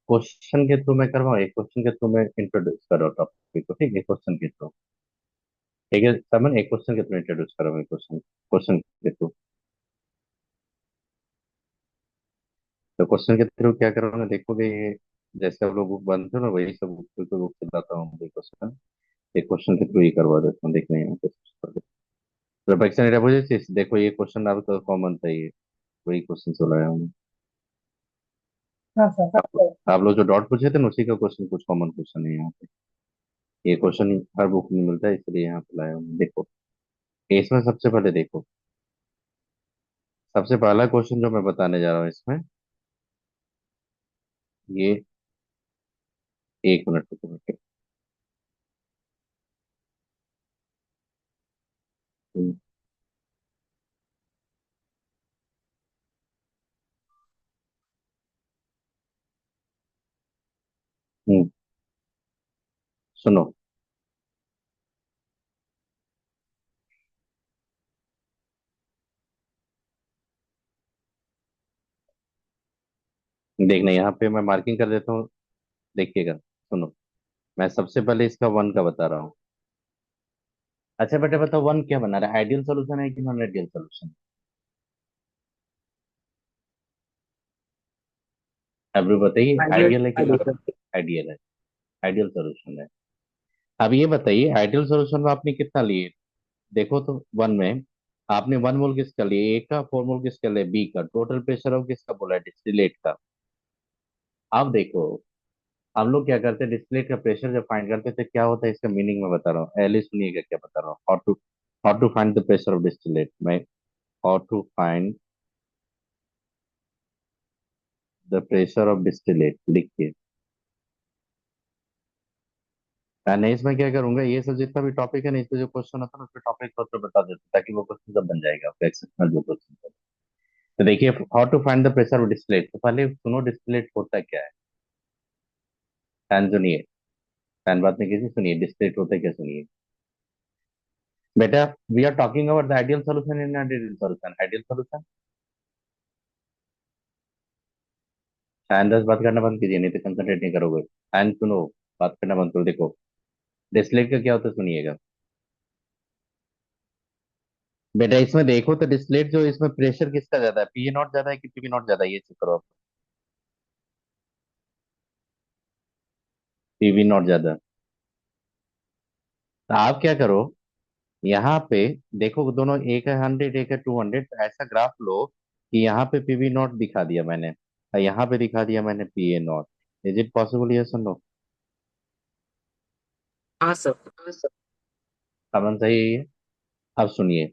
Question के through मैं करवाऊँ, एक क्वेश्चन के थ्रू मैं इंट्रोड्यूस कर रहा हूँ टॉपिक को, ठीक है, क्वेश्चन के थ्रू। ठीक है समन, एक क्वेश्चन के थ्रू इंट्रोड्यूस कर रहा हूँ, क्वेश्चन क्वेश्चन के थ्रू। तो क्वेश्चन के थ्रू क्या करूँगा देखोगे, ये जैसे आप लोग बुक बनते हो ना, वही सब बुक को बुक चलाता हूँ क्वेश्चन। एक क्वेश्चन के थ्रू ही करवा देता हूँ, देखने यहाँ पे। प्रोफेक्शन एरिया बुझे, देखो ये क्वेश्चन आपका कॉमन था, ये वही क्वेश्चन चलाया हूँ। हाँ सर। आप लोग जो डॉट पूछे थे ना, उसी का क्वेश्चन, कुछ कॉमन क्वेश्चन है यहाँ पे। ये क्वेश्चन हर बुक में मिलता है, इसलिए यहाँ पे लाया हूँ, देखो। इसमें सबसे पहले देखो, सबसे पहला क्वेश्चन जो मैं बताने जा रहा हूँ इसमें, ये, एक मिनट रुको। हम्म, हम्म, सुनो। देखना, यहाँ पे मैं मार्किंग कर देता हूँ, देखिएगा, सुनो। मैं सबसे पहले इसका वन का बता रहा हूँ। अच्छा बेटा बताओ, वन क्या बना रहा है, आइडियल सोल्यूशन है कि नॉन आइडियल सोल्यूशन? अब ये बताइए, आइडियल। आइडियल है कि नॉन आइडियल है? आइडियल सोल्यूशन है। अब ये बताइए, आइडियल सोल्यूशन में आपने कितना लिए? देखो तो वन में आपने वन मोल किसका लिए, ए का, फोर मोल किसका लिए, बी का, टोटल प्रेशर ऑफ किसका बोला है, डिस्टिलेट का। अब देखो, हम लोग क्या करते हैं, डिस्टिलेट का प्रेशर जब फाइंड करते थे, क्या होता है इसका मीनिंग मैं बता रहा हूँ, पहले सुनिएगा क्या बता रहा हूँ। How to find the pressure of distillate मैं, how to find the pressure of distillate लिखिए। नहीं, इसमें क्या करूंगा, ये सब जितना भी टॉपिक है ना, इस पे जो क्वेश्चन होता है ना, उस पे टॉपिक को तो बता देते हैं, ताकि वो क्वेश्चन सब बन जाएगा आपका एक्सेप्शनल जो क्वेश्चन। तो देखिए, how to find the pressure of distillate, तो पहले सुनो डिस्टिलेट होता क्या है। फैन सुनिए, फैन बात नहीं कीजिए, सुनिए डिस्टिलेट होता है क्या, सुनिए। बेटा, we are talking about the ideal solution in ideal solution, ideal solution. फैन 10 बात करना बंद कीजिए, नहीं तो कंसंट्रेट नहीं करोगे। फैन सुनो, बात करना बंद करो, देखो डिस्टिलेट का क्या होता है, सुनिएगा। बेटा इसमें देखो तो डिस्टिलेट जो, इसमें प्रेशर किसका ज्यादा है, पी ए नॉट ज्यादा है कि पी बी नॉट ज्यादा है, ये चेक करो आप। पी बी नॉट ज्यादा। तो आप क्या करो, यहाँ पे देखो दोनों, एक है 100, एक है 200, तो ऐसा ग्राफ लो कि यहाँ पे पीवी नॉट दिखा दिया मैंने, और यहाँ पे दिखा दिया मैंने P A not. Is it possible, ये सुन लो। हाँ सर। समझ सही है ये? अब सुनिए,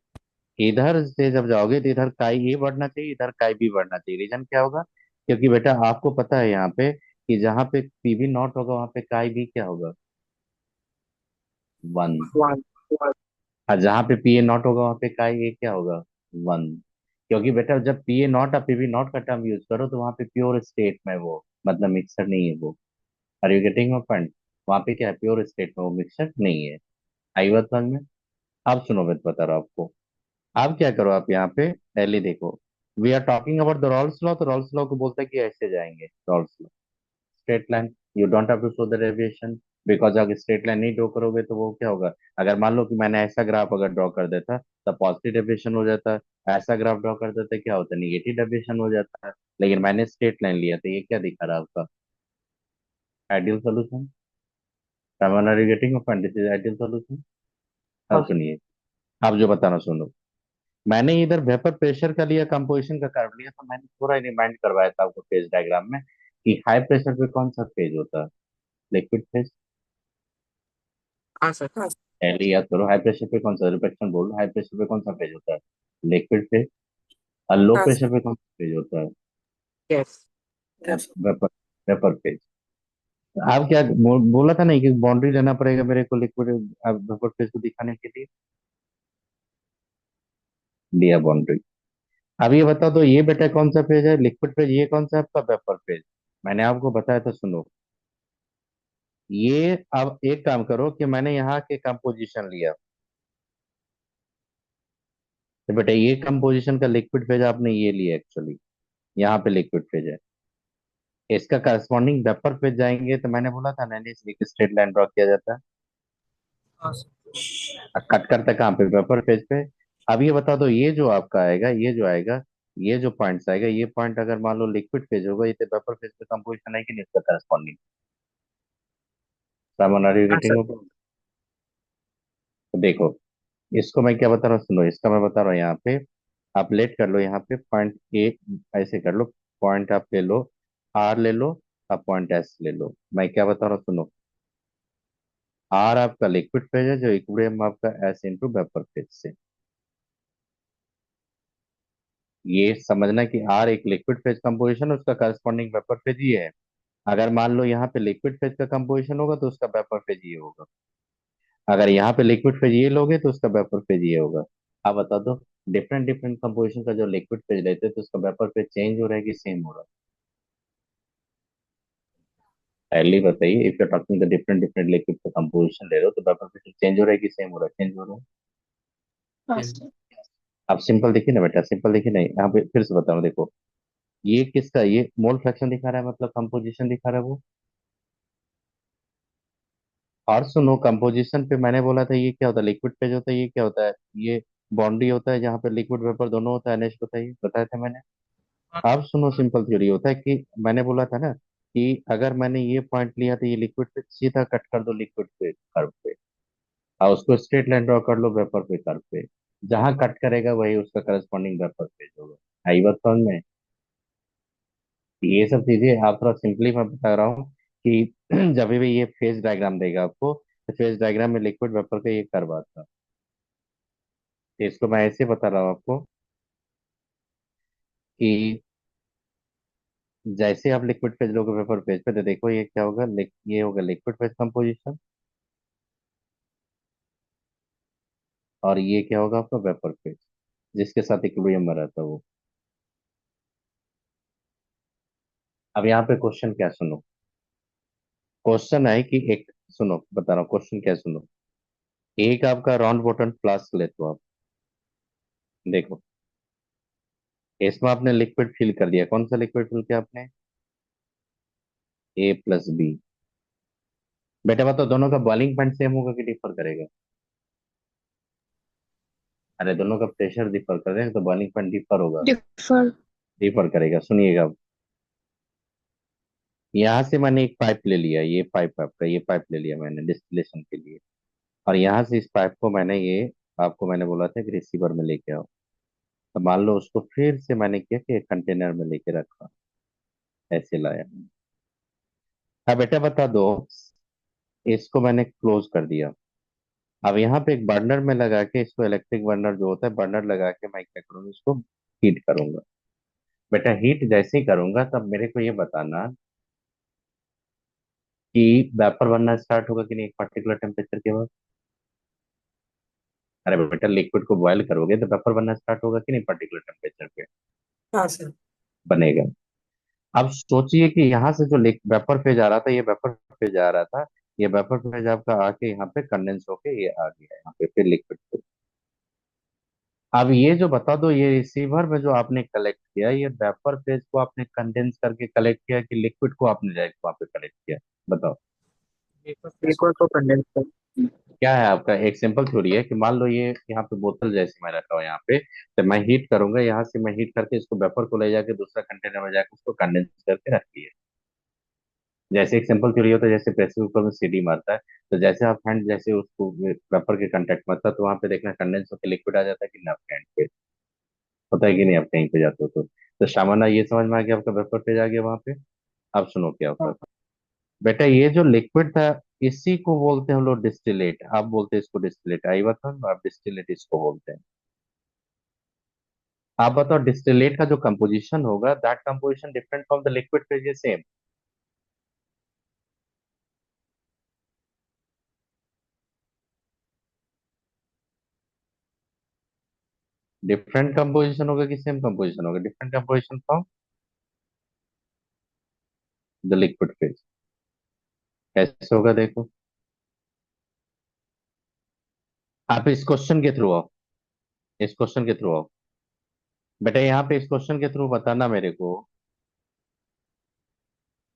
इधर से जब जाओगे तो इधर काई ए बढ़ना चाहिए, इधर काई बी बढ़ना चाहिए। रीजन क्या होगा, क्योंकि बेटा आपको पता है यहाँ पे कि जहाँ पे पीवी नॉट होगा वहां पे काई बी क्या होगा, वन। वन। और जहाँ पे पी ए नॉट होगा वहां पे काई ए क्या होगा, वन। क्योंकि बेटा जब पी ए नॉट और पीवी नॉट का टर्म यूज करो तो वहां पे प्योर स्टेट में वो, मतलब मिक्सर नहीं है वो। Are you getting my point? वहां पे क्या है, प्योर स्टेट में वो मिक्सर नहीं है। आई बात समझ में? अब सुनो, मैं बता रहा हूँ आपको। आप क्या करो, आप यहाँ पे पहले देखो, we are talking about the Raoult's law, तो रॉल्स लॉ को बोलते हैं कि ऐसे जाएंगे Raoult's law, straight line. You don't have to show the deviation, because अगर स्ट्रेट लाइन नहीं ड्रॉ करोगे तो वो क्या होगा, अगर मान लो कि मैंने ऐसा ग्राफ अगर ड्रॉ कर देता तो पॉजिटिव डेविएशन हो जाता, ऐसा ग्राफ ड्रॉ कर देते क्या होता, निगेटिव डेविएशन हो जाता है। लेकिन मैंने स्ट्रेट लाइन लिया, तो ये क्या दिखा रहा है आपका, ideal solution. Getting this is ideal solution. अब हाँ सर। सुनिए, अब जो बताना सुनो। मैंने इधर वेपर प्रेशर का लिया, कंपोजिशन का कर्व लिया, तो मैंने थोड़ा रिमाइंड करवाया था आपको फेज डायग्राम में कि हाई प्रेशर पे कौन सा फेज होता है, लिक्विड फेज। हाँ सर। पहले याद करो, हाई प्रेशर पे कौन सा, रिफ्लेक्शन बोल, हाई प्रेशर पे कौन सा फेज होता है, लिक्विड फेज। और लो हाँ प्रेशर सर। पे कौन सा फेज होता है, यस। Vapour, vapour phase. आप क्या बोला था नहीं कि बाउंड्री लेना पड़ेगा मेरे को लिक्विड वेपर फेज को दिखाने के लिए, दिया बाउंड्री। अब ये बताओ तो, ये बेटा कौन सा फेज है, लिक्विड फेज, ये कौन सा है आपका वेपर फेज। मैंने आपको बताया था, सुनो। ये अब एक काम करो कि मैंने यहाँ के कंपोजिशन लिया, तो बेटा ये कंपोजिशन का लिक्विड फेज आपने ये लिया एक्चुअली, यहाँ पे लिक्विड फेज है। इसका करस्पॉन्डिंग वेपर फेज जाएंगे, तो मैंने बोला था ना, एक स्ट्रेट लाइन ड्रॉ किया जाता है। हाँ सर। कट करते कहाँ पे, वेपर फेज पे। अब ये बता दो, ये जो आपका आएगा, ये जो आएगा, ये जो पॉइंट्स आएगा, ये पॉइंट अगर मान लो लिक्विड फेज होगा, ये तो वेपर फेज पे कंपोजिशन है कि नहीं इसका करस्पॉन्डिंग। सामान आर यू हाँ गेटिंग? सर। तो देखो, इसको मैं क्या बता रहा हूँ, सुनो, इसका मैं बता रहा हूँ यहाँ पे। आप लेट कर लो यहाँ पे पॉइंट ए, ऐसे कर लो। पॉइंट आप ले लो, आर ले लो, आप पॉइंट एस ले लो। मैं क्या बता रहा हूँ, सुनो। आर आपका लिक्विड फेज है, जो इक्विलिब्रियम आपका एस इंटू वेपर फेज से। ये समझना कि आर एक लिक्विड फेज कंपोजिशन, उसका करस्पॉन्डिंग वेपर फेज ये है। अगर मान लो यहाँ पे लिक्विड फेज का कंपोजिशन होगा, तो उसका वेपर फेज ये होगा। अगर यहाँ पे लिक्विड फेज ये लोगे, तो उसका वेपर फेज ये होगा। आप बता दो, डिफरेंट डिफरेंट कंपोजिशन का जो लिक्विड फेज लेते हैं, तो उसका वेपर फेज चेंज हो रहा है कि सेम हो रहा है? पहले बताइए, if you talking the different different liquid का कंपोजिशन ले रहे हो, तो वेपर फेज चेंज हो रहा है कि सेम हो रहा है? चेंज हो रहा है। हाँ सर। अब सिंपल देखिए ना बेटा, सिंपल देखिए ना, यहाँ पे फिर से बता रहा हूँ, देखो। ये किसका, ये मोल फ्रैक्शन दिखा रहा है, मतलब कंपोजिशन दिखा रहा है वो। और सुनो, कंपोजिशन पे मैंने बोला था, ये क्या होता है, लिक्विड फेज होता है, ये क्या होता है, ये बॉन्डी होता है, जहाँ पे लिक्विड वेपर दोनों होता है। एनएच बताइए, बताया था मैंने। हाँ अब सुनो, सिंपल थ्योरी होता है कि मैंने बोला था ना, कि अगर मैंने ये पॉइंट लिया, तो ये लिक्विड पे सीधा कट कर दो, लिक्विड पे कर्व पे, और उसको स्ट्रेट लाइन ड्रॉ कर लो वेपर पे कर्व पे। जहां कट करेगा वही उसका करस्पॉन्डिंग वेपर फेज होगा। आई बात समझ में? ये सब चीजें आप थोड़ा सिंपली मैं बता रहा हूँ कि जब भी ये फेज डायग्राम देगा आपको, तो फेज डायग्राम में लिक्विड वेपर का ये कर्व आता है। तो इसको मैं ऐसे बता रहा हूँ आपको कि जैसे आप लिक्विड फेज लोगे वेपर फेज पे, तो देखो ये क्या होगा, ये होगा लिक्विड फेज कंपोजिशन, और ये क्या होगा आपका वेपर फेज, जिसके साथ इक्विलिब्रियम में रहता है वो। अब यहाँ पे क्वेश्चन क्या, सुनो। क्वेश्चन है कि एक, सुनो बता रहा हूँ क्वेश्चन क्या है, सुनो। एक आपका राउंड बॉटम फ्लास्क लेते हो आप। देखो, इसमें आपने लिक्विड फिल कर दिया, कौन सा लिक्विड फिल किया आपने? ए प्लस बी। बेटा बताओ, दोनों का बॉइलिंग पॉइंट सेम होगा कि डिफर करेगा? अरे दोनों का प्रेशर डिफर करेगा, तो बॉइलिंग पॉइंट डिफर होगा। डिफर। डिफर करेगा, सुनिएगा अब। यहाँ से मैंने एक पाइप ले लिया, ये पाइप आपका, ये पाइप ले लिया मैंने डिस्टिलेशन के लिए। और यहाँ से इस पाइप को मैंने ये, आपको मैंने बोला था कि रिसीवर में लेके आओ। तो मान लो उसको फिर से मैंने किया कि एक कंटेनर में लेके रखा, ऐसे लाया। अब बेटा बता दो, इसको मैंने क्लोज कर दिया। अब यहाँ पे एक बर्नर में लगा के इसको, इलेक्ट्रिक बर्नर जो होता है, बर्नर लगा के मैं क्या करूँगा, इसको हीट करूंगा। बेटा हीट जैसे ही करूंगा, तब मेरे को ये बताना कि वेपर बनना स्टार्ट होगा कि नहीं एक पर्टिकुलर टेम्परेचर के बाद। अरे बेटा, लिक्विड को बॉयल करोगे तो वेपर बनना स्टार्ट होगा कि नहीं पर्टिकुलर टेम्परेचर पे हाँ सर। बनेगा। अब सोचिए कि यहाँ से जो वेपर फेज आ रहा था, ये वेपर फेज आ रहा था, ये वेपर फेज आपका आके यहाँ पे कंडेंस होके ये आ गया यहाँ पे, फिर लिक्विड। अब ये जो बता दो, ये रिसीवर में जो आपने कलेक्ट किया, ये वेपर फेज को आपने कंडेंस करके कलेक्ट किया कि लिक्विड को आपने डायरेक्ट वहां पे कलेक्ट किया? बताओ। लिक्विड को कंडेंस कर। क्या है आपका, एक सिंपल थ्योरी है कि मान लो ये यहाँ पे बोतल जैसे मैं रखा हूँ यहाँ पे, तो मैं हीट करूंगा, यहाँ से मैं हीट करके इसको वेपर को ले जाके दूसरा कंटेनर में जाके उसको कंडेंस करके रख दिया। जैसे एक सिंपल थ्योरी होता है, जैसे प्रेशर कुकर में सीटी मारता है, तो जैसे आप हैंड जैसे उसको वेपर के कांटेक्ट में आता है, तो वहां पे देखना कंडेंस होकर लिक्विड आ जाता है कि ना आपके हैंड पे, होता है कि नहीं आप कहीं पे जाते हो तो सामान्य ये समझ में आ गया, आपका वेपर फेज आ गया वहां पे। अब सुनो क्या होता है। हाँ बेटा ये जो लिक्विड था, इसी को बोलते हैं हम लोग डिस्टिलेट, आप बोलते हैं इसको डिस्टिलेट, आई बताओ, आप डिस्टिलेट इसको बोलते हैं। आप बताओ, डिस्टिलेट का जो कंपोजिशन होगा, that composition different from the liquid phase या सेम? डिफरेंट कंपोजिशन होगा कि सेम कंपोजिशन होगा? Different composition from the liquid phase. कैसे होगा देखो, आप इस क्वेश्चन के थ्रू आओ, इस क्वेश्चन के थ्रू आओ। बेटा यहाँ पे इस क्वेश्चन के थ्रू बताना मेरे को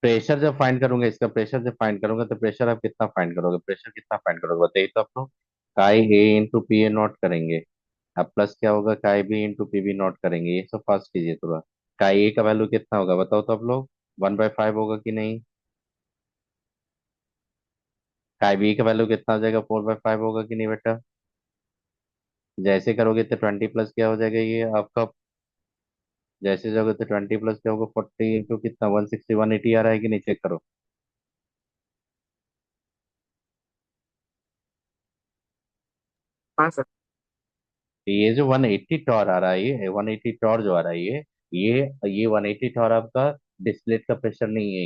प्रेशर जब फाइंड करूंगा, इसका प्रेशर जब फाइंड करूंगा, तो प्रेशर आप कितना फाइंड करोगे, प्रेशर कितना फाइंड करोगे बताइए तो आप लोग। Chi A into P A naught करेंगे। अब प्लस क्या होगा, chi B into P B naught करेंगे। ये सब फास्ट कीजिए थोड़ा। काई ए का वैल्यू कितना होगा बताओ तो आप लोग। 1/5 होगा कि नहीं। काई बी का वैल्यू कितना हो जाएगा, 4/5 होगा कि नहीं बेटा। जैसे करोगे तो 20 प्लस क्या हो जाएगा ये आपका। जैसे जाओगे तो 20 प्लस क्या होगा, 40 इंटू कितना, 160, 180 आ रहा है कि नहीं, चेक करो। हाँ सर। तो ये जो 180 टॉर आ रहा है, ये 180 टॉर जो आ रहा है, ये 180 टॉर आपका डिस्टिलेट का प्रेशर नहीं है।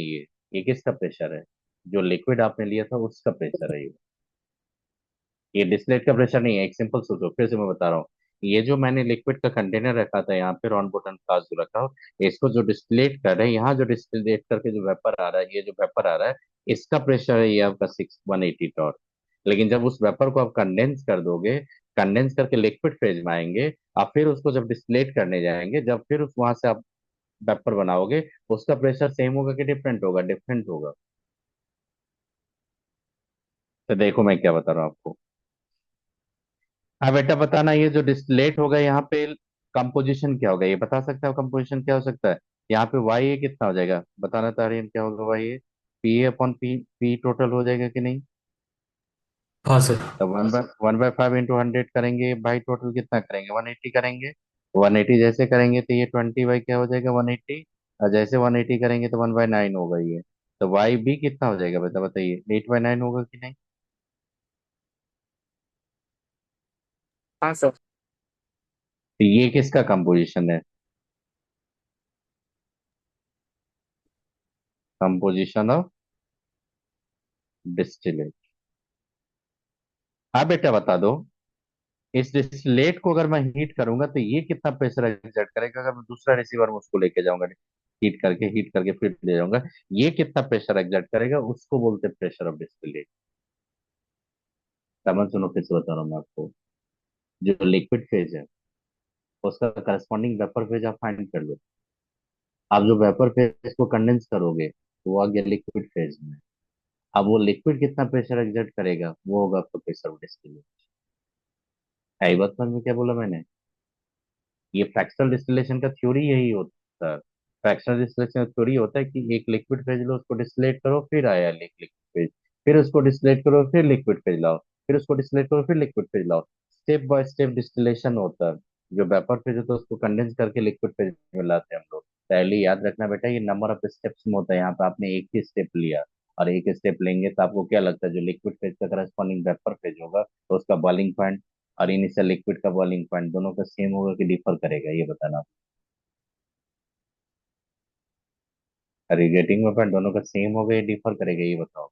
ये किसका प्रेशर है, जो लिक्विड आपने लिया था उसका प्रेशर है ये डिस्टिलेट का प्रेशर नहीं है। एक सिंपल सोचो, फिर से मैं बता रहा हूँ। ये जो मैंने लिक्विड का कंटेनर रखा था यहाँ पे, रॉन बोटन फ्लास्क जो रखा हो, इसको जो डिस्टिलेट कर रहे हैं, यहाँ जो डिस्टिलेट करके जो वेपर आ रहा है, ये जो वेपर आ रहा है, इसका प्रेशर है ये आपका 180 टॉर। लेकिन जब उस वेपर को आप कंडेंस कर दोगे, कंडेंस करके लिक्विड फेज में आएंगे, आप फिर उसको जब डिस्टिलेट करने जाएंगे, जब फिर उस वहां से आप वेपर बनाओगे, उसका प्रेशर सेम होगा कि डिफरेंट होगा, डिफरेंट होगा। तो देखो मैं क्या बता रहा हूँ आपको। हाँ बेटा बताना, ये जो डिस्टिलेट होगा यहाँ पे कंपोजिशन क्या होगा, ये बता सकता है कंपोजिशन क्या हो सकता है। यहाँ पे वाई ए कितना हो जाएगा बताना, तारियन क्या होगा Y A. P A upon P, P total हो जाएगा कि नहीं। हाँ सर। तो 1/5 इंटू 100 करेंगे, बाई टोटल कितना करेंगे, 180 करेंगे। 180 जैसे करेंगे तो ये 20 बाई क्या हो जाएगा, 180। और जैसे 180 करेंगे तो 1/9 होगा ये। तो वाई बी कितना हो जाएगा बेटा बताइए, 8/9 होगा कि नहीं। हाँ सर। तो ये किसका कंपोजिशन है, कंपोजिशन ऑफ डिस्टिलेट। हाँ बेटा बता दो, इस डिस्टिलेट को अगर मैं हीट करूंगा तो ये कितना प्रेशर एक्सर्ट करेगा, अगर मैं दूसरा रिसीवर में उसको लेके जाऊंगा, हीट करके फिर ले जाऊंगा, ये कितना प्रेशर एक्सर्ट करेगा, उसको बोलते हैं प्रेशर ऑफ डिस्टिलेट। समझ सुनो, फिर से बता रहा हूँ मैं आपको। जो लिक्विड फेज है, उसका करस्पॉन्डिंग वेपर फेज आप फाइंड कर लो। आप जो वेपर फेज को कंडेंस करोगे, तो वो आ गया लिक्विड फेज में। अब वो लिक्विड कितना प्रेशर एक्सर्ट करेगा, वो होगा आपका प्रेशर ऑफ डिस्टिलेट। है ये बात समझ में क्या बोला मैंने। ये फ्रैक्शनल डिस्टिलेशन का थ्योरी यही होता है। फ्रैक्शनल डिस्टिलेशन का थ्योरी होता है कि एक लिक्विड फेज लो, उसको डिस्टिलेट करो, फिर आया लिक्विड फेज, फिर उसको डिस्टिलेट करो, फिर लिक्विड फेज लाओ, फिर उसको डिस्टिलेट करो, फिर लिक्विड फेज लाओ। स्टेप बाय स्टेप डिस्टिलेशन होता है। जो वेपर फेज होता है उसको कंडेंस करके लिक्विड फेज में लाते हैं हम लोग। पहले याद रखना बेटा, ये नंबर ऑफ स्टेप्स में होता है। यहाँ पे आपने एक ही स्टेप लिया, और एक स्टेप लेंगे तो आपको क्या लगता है, जो लिक्विड फेज का करस्पॉन्डिंग वेपर फेज होगा, तो उसका बॉइलिंग पॉइंट और इनिशियल लिक्विड का बॉइलिंग पॉइंट दोनों का सेम होगा कि डिफर करेगा, ये बताना। रिगेटिंग में पॉइंट दोनों का सेम होगा या डिफर करेगा, ये बताओ।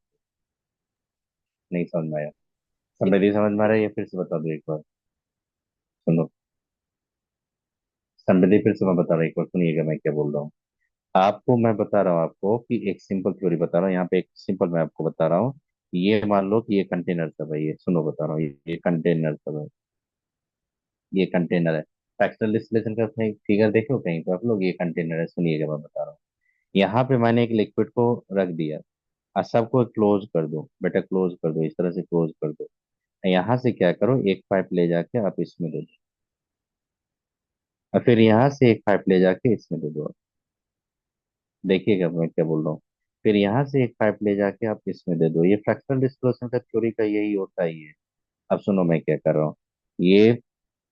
नहीं समझ में आया। समझ समझ में आ रहा है, ये फिर से बता दो एक बार। सुनो, समझे, फिर से मैं बता रहा हूँ एक बार, सुनिएगा मैं क्या बोल रहा हूँ। आपको मैं बता रहा हूँ आपको कि एक सिंपल थ्योरी बता रहा हूँ, यहाँ पे एक सिंपल मैं आपको बता रहा हूँ। ये मान लो कि ये कंटेनर सब है, ये सुनो बता रहा हूँ, ये कंटेनर सब है, ये कंटेनर है। फ्रैक्शनल डिस्टिलेशन का फिगर देखो कहीं पे आप लोग, ये कंटेनर है, सुनिएगा मैं बता रहा हूँ। यहाँ पे मैंने एक लिक्विड को रख दिया, और सबको क्लोज कर दो बेटा, क्लोज कर दो, इस तरह से क्लोज कर दो। यहाँ से क्या करो, एक पाइप ले जाके आप इसमें दे दो, और फिर यहाँ से एक पाइप ले जाके इसमें दे दो। देखिएगा मैं क्या बोल रहा हूँ। फिर यहाँ से एक पाइप ले जाके आप इसमें दे दो। ये फ्रैक्शनल डिस्ट्रीब्यूशन का थ्योरी का यही होता है ये। अब सुनो मैं क्या कर रहा हूँ। ये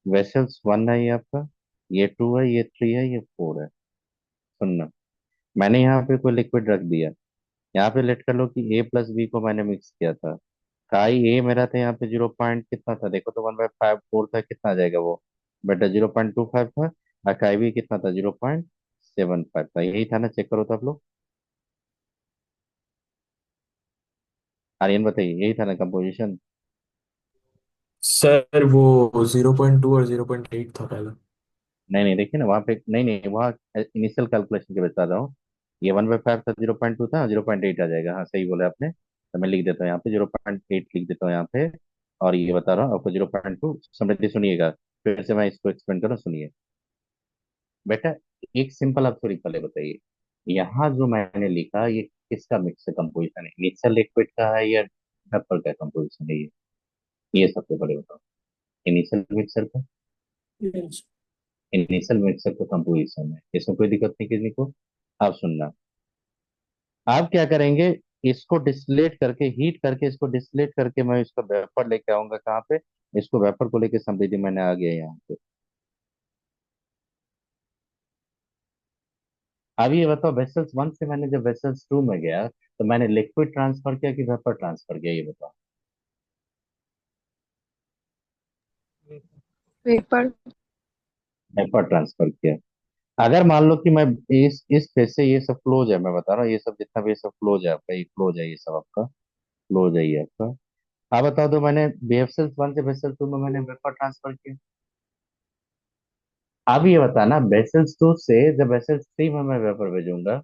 वेसल्स 1 है, ये आपका, ये 2 है, ये 3 है, ये 4 है। सुनना, मैंने यहाँ पे कोई लिक्विड रख दिया। यहाँ पे लेट कर लो कि ए प्लस बी को मैंने मिक्स किया था। काई ए मेरा था यहाँ पे 0 पॉइंट कितना था देखो तो, 1/5 4 था, कितना आ जाएगा वो बेटा, 0.25 था। और काई बी कितना था, 0.75 था, यही था ना, चेक करो तो आप लोग। आर्यन बताइए, यही था ना कंपोजिशन। सर वो 0.2 और 0.8 था पहला। नहीं नहीं, देखिए ना वहाँ पे, नहीं नहीं, वहाँ इनिशियल कैलकुलेशन के बता रहा हूँ। ये 1/5 था, 0.2 था, 0.8 आ जाएगा, हाँ सही बोला आपने। तो मैं लिख देता हूँ यहाँ पे 0.8 लिख देता हूँ यहाँ पे। और ये बता रहा हूँ आपको 0.2, समृद्धि सुनिएगा, फिर से मैं इसको एक्सप्लेन करूँ, सुनिए बेटा। एक सिंपल आप थोड़ी पहले बताइए, यहाँ जो मैंने लिखा ये किसका मिक्स कंपोजिशन है, इनिशियल लिक्विड का है या वेपर का कंपोजिशन है ये सबसे बड़े बताओ। इनिशियल मिक्सर का, Yes. इनिशियल मिक्सर का कंपोजिशन है, इसमें कोई दिक्कत नहीं किसी को। आप सुनना, आप क्या करेंगे, इसको डिस्टिलेट करके, हीट करके, इसको डिस्टिलेट करके मैं इसका वेपर लेके आऊंगा कहाँ पे, इसको वेपर को लेके समृद्धि मैंने आ गया यहाँ पे। अब ये बताओ, वेसल्स वन से मैंने जब वेसल्स टू में गया तो मैंने लिक्विड ट्रांसफर किया कि वेपर ट्रांसफर किया, ये बताओ। पेपर। वेपर ट्रांसफर किया। अगर मान लो कि मैं इस फेज से, ये सब क्लोज है, मैं बता रहा हूँ ये सब जितना भी ये सब क्लोज है आपका, ये क्लोज है, ये सब आपका क्लोज है ये आपका। आप बता दो, मैंने वेसल्स वन से वेसल टू में मैंने वेपर ट्रांसफर किया। अब ये बताना, वेसल्स टू से जब वेसल्स थ्री में मैं वेपर भेजूंगा,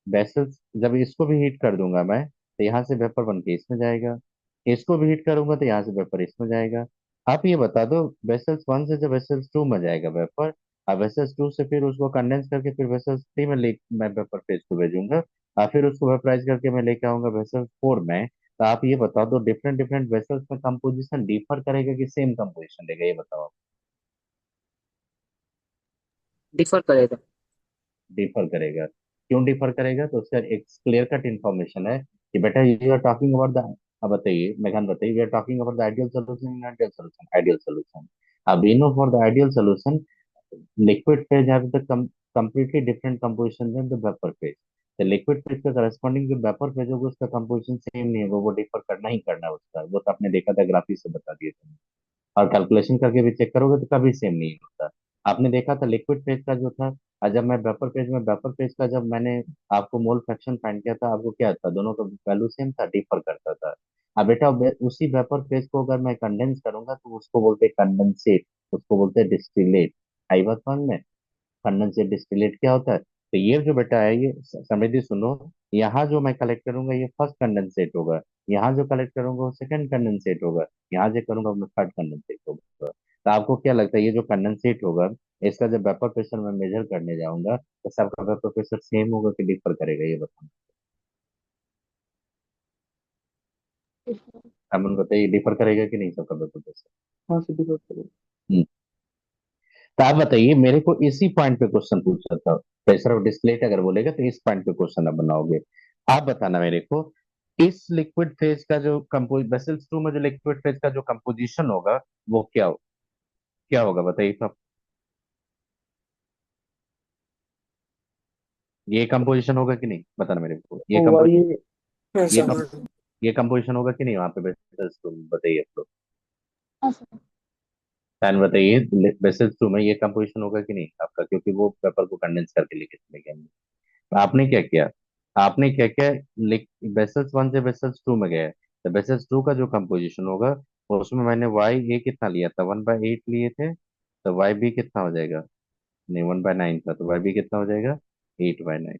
वेसल्स जब इसको भी हीट कर दूंगा मैं, तो यहाँ से वेपर बन के इसमें जाएगा, इसको भी हीट करूंगा तो यहाँ से वेपर इसमें जाएगा। आप ये बता दो, वेसल्स वन से जब वेसल्स टू में जाएगा वेपर, अब वेसल्स टू से फिर उसको कंडेंस करके फिर वेसल्स थ्री में ले मैं वेपर फेज को भेजूंगा, और फिर उसको वेपराइज करके मैं लेके आऊंगा वेसल्स फोर में। तो आप ये बता दो, डिफरेंट डिफरेंट वेसल्स में कंपोजिशन डिफर करेगा कि सेम कंपोजिशन देगा, ये बताओ आप। डिफर करेगा। डिफर करेगा। क्यों डिफर करेगा, तो उसका एक क्लियर कट इन्फॉर्मेशन है कि बेटा you are talking about the, अब बताइए मेघान बताइए, we are talking about the ideal solution in ideal solution, ideal solution. अब we know for the ideal solution, liquid phase have the completely different composition than the vapor phase। तो liquid phase का corresponding जो vapour phase होगा उसका composition same नहीं होगा, वो differ करना ही करना है उसका, वो तो आपने देखा था ग्राफिक से बता दिया था। और कैलकुलेशन करके भी चेक करोगे तो कभी सेम नहीं होता। आपने देखा था लिक्विड फेज का जो था, और जब मैं वेपर फेज का जब मैंने आपको मोल फ्रैक्शन फाइंड किया था, आपको क्या था, दोनों का वैल्यू सेम था, डिफर करता था। अब बेटा उसी वेपर फेज को अगर मैं कंडेंस करूंगा तो उसको बोलते हैं कंडेंसेट, उसको बोलते हैं डिस्टिलेट। आई बात समझ में, कंडेंसेट डिस्टिलेट क्या होता है, तो ये जो बेटा है ये समृद्धि सुनो, यहाँ जो मैं कलेक्ट करूंगा ये फर्स्ट कंडेंसेट होगा, यहाँ जो कलेक्ट करूंगा वो सेकंड कंडेंसेट होगा, यहाँ जो करूंगा वो थर्ड कंडेंसेट होगा। तो आपको क्या लगता है, ये जो कंडेंसेट होगा, इसका जब वेपर प्रेशर मैं मेजर करने जाऊंगा तो सबका वेपर प्रेशर सेम होगा कि डिफर करेगा, ये बताओ। आप मुझे बताइए, डिफर करेगा कि नहीं सबका वेपर प्रेशर। हाँ से डिफर करेगा। तो आप बताइए मेरे को, इसी पॉइंट पे क्वेश्चन पूछा था, प्रेशर ऑफ डिस्टिलेट अगर बोलेगा तो इस पॉइंट पे क्वेश्चन आप बनाओगे। आप बताना मेरे को, इस लिक्विड फेज का जो कंपोज वेसल्स टू में जो लिक्विड फेज का जो कंपोजिशन होगा वो क्या होगा बताइए तो आप। ये कंपोजिशन होगा कि नहीं बताना मेरे को, ये होगा कंपोज ये ये ऐसा। कम ये कंपोजिशन होगा कि नहीं वहां पे वेसल्स टू में, बताइए आप लोग। एंड बताइए, वेसल्स टू में ये कंपोजिशन होगा कि नहीं आपका, क्योंकि वो पेपर को कंडेंस करके लेके चले गए। आपने क्या किया, आपने क्या किया, बेसल्स वन से बेसल्स टू में गए, तो बेसल्स टू का जो कंपोजिशन होगा वो उसमें मैंने वाई ए कितना लिया था, 1/8 लिए थे, तो वाई बी कितना हो जाएगा, नहीं 1/9 था, तो वाई बी कितना हो जाएगा, 8/9।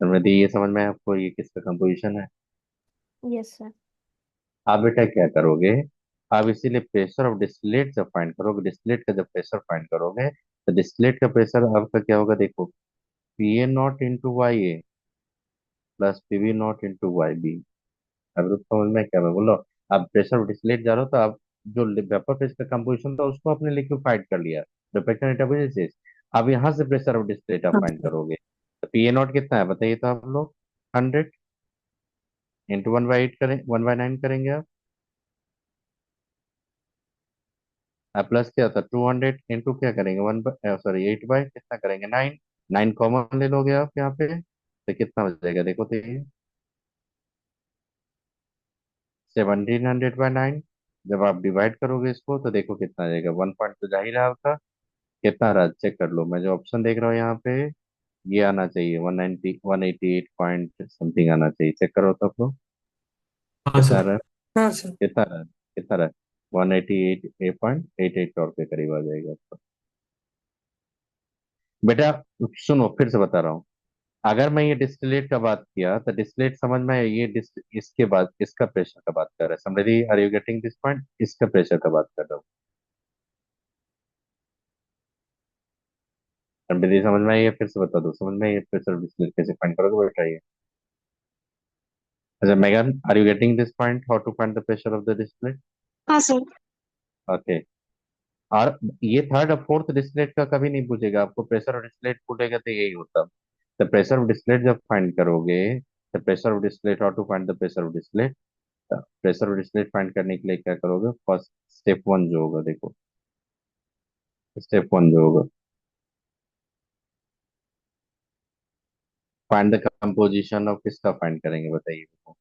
समझ ये समझ में आया आपको ये किसका कंपोजिशन है। Yes sir. आप बेटा क्या करोगे, आप इसीलिए प्रेशर ऑफ डिस्टिलेट जब फाइंड करोगे, डिस्टिलेट का जब प्रेशर फाइंड करोगे, तो डिस्टिलेट का प्रेशर आपका क्या होगा, देखो, P A not into Y A plus P B naught into Y B. अब तो समझ में क्या मैं बोल रहा हूँ, आप प्रेशर डिस्टिलेट जा रहे हो तो आप जो वेपर फेज का कंपोजिशन था उसको आपने लिक्विफाइड कर लिया, रिफ्लेक्शन इंटरफेस। अब यहाँ से प्रेशर ऑफ डिस्टिलेट आप हाँ फाइंड सर। करोगे, तो पी ए नॉट कितना है बताइए तो आप लोग, 100 इंटू 1/8 करें, 1/9 करेंगे आप, प्लस क्या था 200 इंटू क्या करेंगे, वन सॉरी 8 बाई कितना करेंगे, 9, 9 कॉमन ले लोगे आप यहाँ पे, तो कितना हो जाएगा देखो तो ये 1700/9। जब आप डिवाइड करोगे इसको तो देखो कितना आ जाएगा, 1 पॉइंट तो जाहिर है आपका, कितना रहा चेक कर लो, मैं जो ऑप्शन देख रहा हूँ यहाँ पे, ये आना चाहिए 188 पॉइंट समथिंग आना चाहिए, चेक करो तो आप लोग हाँ कितना सर। रहा, हाँ सर। कितना रहा 188.88 और के करीब आ जाएगा आपका। बेटा सुनो फिर से बता रहा हूँ, अगर मैं ये डिस्टिलेट का बात किया तो डिस्टिलेट समझ में आया, ये इसके बाद इसका प्रेशर का बात कर रहा है, समझ are you getting this point, इसका प्रेशर का बात कर रहा हूँ। अब दीदी समझ में आई है, फिर से बता दो, समझ में आई है, प्रेशर डिस्प्ले कैसे फाइंड करोगे बेटा ये? अच्छा मेगन, are you getting this point, how to find the pressure of the display? हाँ सर। ओके। और ये थर्ड और फोर्थ डिस्प्लेट का कभी नहीं पूछेगा आपको, प्रेशर और डिस्प्लेट पूछेगा तो यही होता। द प्रेशर ऑफ डिस्प्लेट जब फाइंड करोगे, the pressure of distillate, how to find the pressure of distillate, pressure of distillate find करने के लिए क्या करोगे, फर्स्ट स्टेप वन जो होगा, देखो स्टेप वन जो होगा, फाइंड द कंपोजिशन ऑफ, किसका फाइंड करेंगे बताइए मेरे को?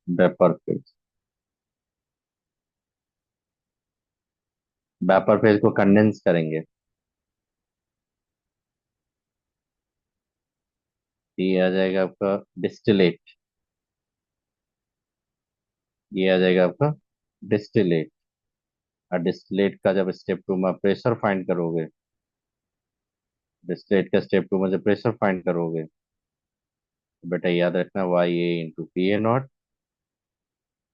Vapour phase. वेपर फेज को कंडेंस करेंगे, ये आ जाएगा आपका डिस्टिलेट, ये आ जाएगा आपका डिस्टिलेट। और डिस्टिलेट का जब स्टेप टू में प्रेशर फाइंड करोगे, डिस्टिलेट का स्टेप टू में जब प्रेशर फाइंड करोगे, तो बेटा याद रखना Y A into P A naught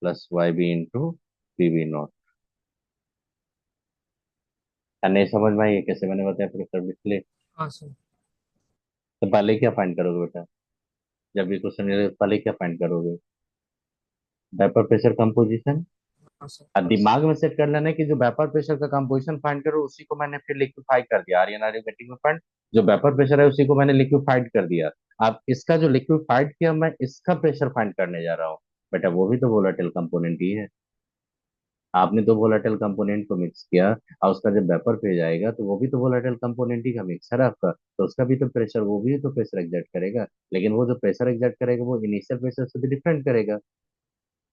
plus Y B into P B naught. नहीं समझ में आई है कैसे मैंने बताया प्रेशर डिस्टिलेट? हाँ सर। तो पहले क्या फाइंड करोगे बेटा, जब ये क्वेश्चन मिलेगा तो पहले क्या फाइंड करोगे? Vapour pressure composition. हाँ सर। अब दिमाग में सेट कर लेना है कि जो वेपर प्रेशर का कंपोजिशन फाइंड करो उसी को मैंने फिर लिक्विफाई कर दिया, आर्यन आर्य गेटिंग में पॉइंट। जो वेपर प्रेशर है उसी को मैंने लिक्विफाइड कर दिया। अब इसका जो लिक्विफाइड किया, मैं इसका प्रेशर फाइंड करने जा रहा हूँ। बेटा वो भी तो वोलेटाइल कंपोनेंट ही है, आपने तो वोलेटाइल कंपोनेंट को मिक्स किया, और उसका जब वेपर फेज आएगा तो वो भी तो वोलेटाइल कंपोनेंट ही का मिक्सर है आपका, तो उसका भी तो प्रेशर, वो भी तो प्रेशर एग्जर्ट करेगा। लेकिन वो जो प्रेशर एग्जर्ट करेगा वो इनिशियल प्रेशर से भी डिफरेंट करेगा।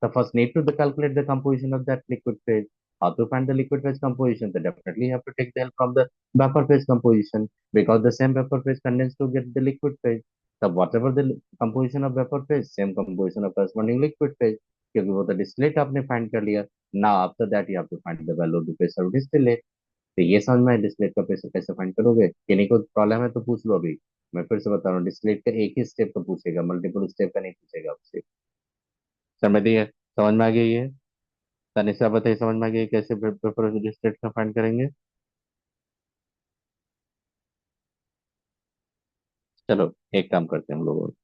The first need to calculate the composition of that liquid phase. How to find the liquid phase composition? They definitely have to take the help from the vapor phase composition, because the same vapor phase condenses to get the liquid phase. So whatever the composition of vapor phase, same composition of corresponding liquid phase. क्योंकि वो तो distillate आपने find कर लिया। Now after that you have to find the value of the pressure of distillate. तो ये समझ में डिस्टिलेट का प्रेशर कैसे फाइंड करोगे? किन्हीं को प्रॉब्लम है तो पूछ लो अभी। मैं फिर से बता रहा हूँ, डिस्टिलेट का एक ही स्टेप तो पूछेगा, मल्टीपल स्टेप का नहीं पूछेगा आपसे। समझ दिए? समझ में आ गई है? तनिषा बताइए, समझ में आ गई कैसे पेपर स्टेट का फाइंड करेंगे? चलो एक काम करते हैं हम लोग,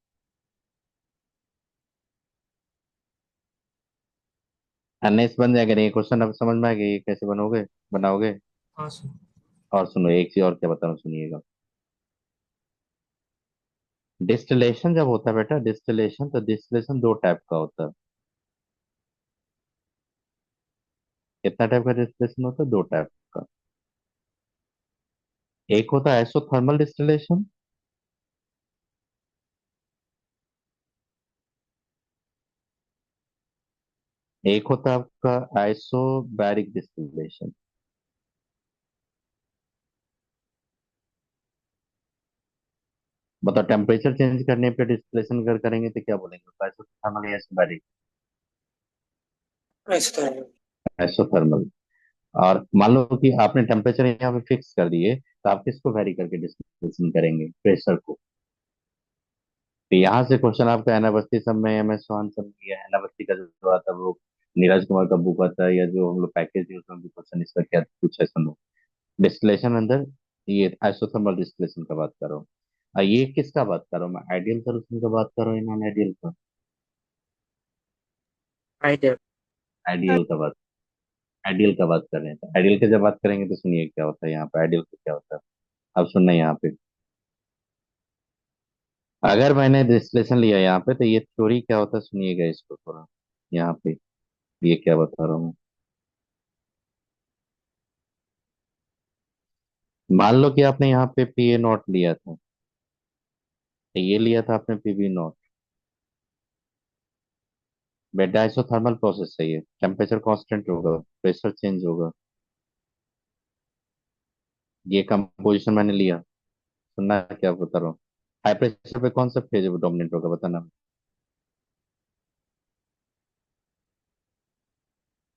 एनएस बन जाएगा नहीं क्वेश्चन, अब समझ में आ गई कैसे बनोगे, बनाओगे? हाँ सर। और सुनो एक चीज और क्या बता रहा हूँ, सुनिएगा। डिस्टिलेशन जब होता है बेटा, डिस्टिलेशन, तो डिस्टिलेशन दो टाइप का होता है। कितना टाइप का डिस्टिलेशन होता है? दो टाइप का। एक होता है आइसोथर्मल डिस्टिलेशन, एक होता है आपका आइसोबैरिक डिस्टिलेशन। बताओ टेम्परेचर चेंज करने पे डिस्टिलेशन अगर करेंगे तो क्या बोलेंगे, आइसोथर्मल या आइसोबैरिक? ऐसा तो है। आइसोथर्मल। और मान लो कि आपने टेम्परेचर यहाँ पे फिक्स कर दिए, तो आप किसको वेरी करके डिस्कशन करेंगे? प्रेशर को। तो यहाँ से क्वेश्चन आपका अनावस्थी सब में, एम एस सोहान सब में, या अनावस्थी का जो आता है वो नीरज कुमार का बुक आता है, या जो हम लोग पैकेज है उसमें भी क्वेश्चन इसका क्या कुछ है, सुनो। डिस्टिलेशन अंदर, ये आइसोथर्मल डिस्टिलेशन का बात कर रहा हूँ। ये किसका बात कर रहा हूँ मैं? आइडियल सोल्यूशन का बात कर रहा हूँ, नॉन आइडियल का? आइडियल। आइडियल का बात, आइडियल का बात कर रहे हैं। तो आइडियल की जब बात करेंगे तो सुनिए क्या होता है यहाँ पे, आइडियल का क्या होता है। अब सुनना यहाँ पे, अगर मैंने डिस्लेशन लिया यहाँ पे तो ये थ्योरी क्या होता है, सुनिएगा इसको थोड़ा यहाँ पे, ये क्या बता रहा हूँ। मान लो कि आपने यहाँ पे पी ए नॉट लिया था, तो ये लिया था आपने पी बी नॉट। बेटा आइसोथर्मल प्रोसेस है, ये टेम्परेचर कांस्टेंट होगा, प्रेशर चेंज होगा। ये कंपोजिशन मैंने लिया, सुनना है क्या बता रहा हूँ। हाई प्रेशर पे कौन सा फेज डोमिनेंट होगा बताना।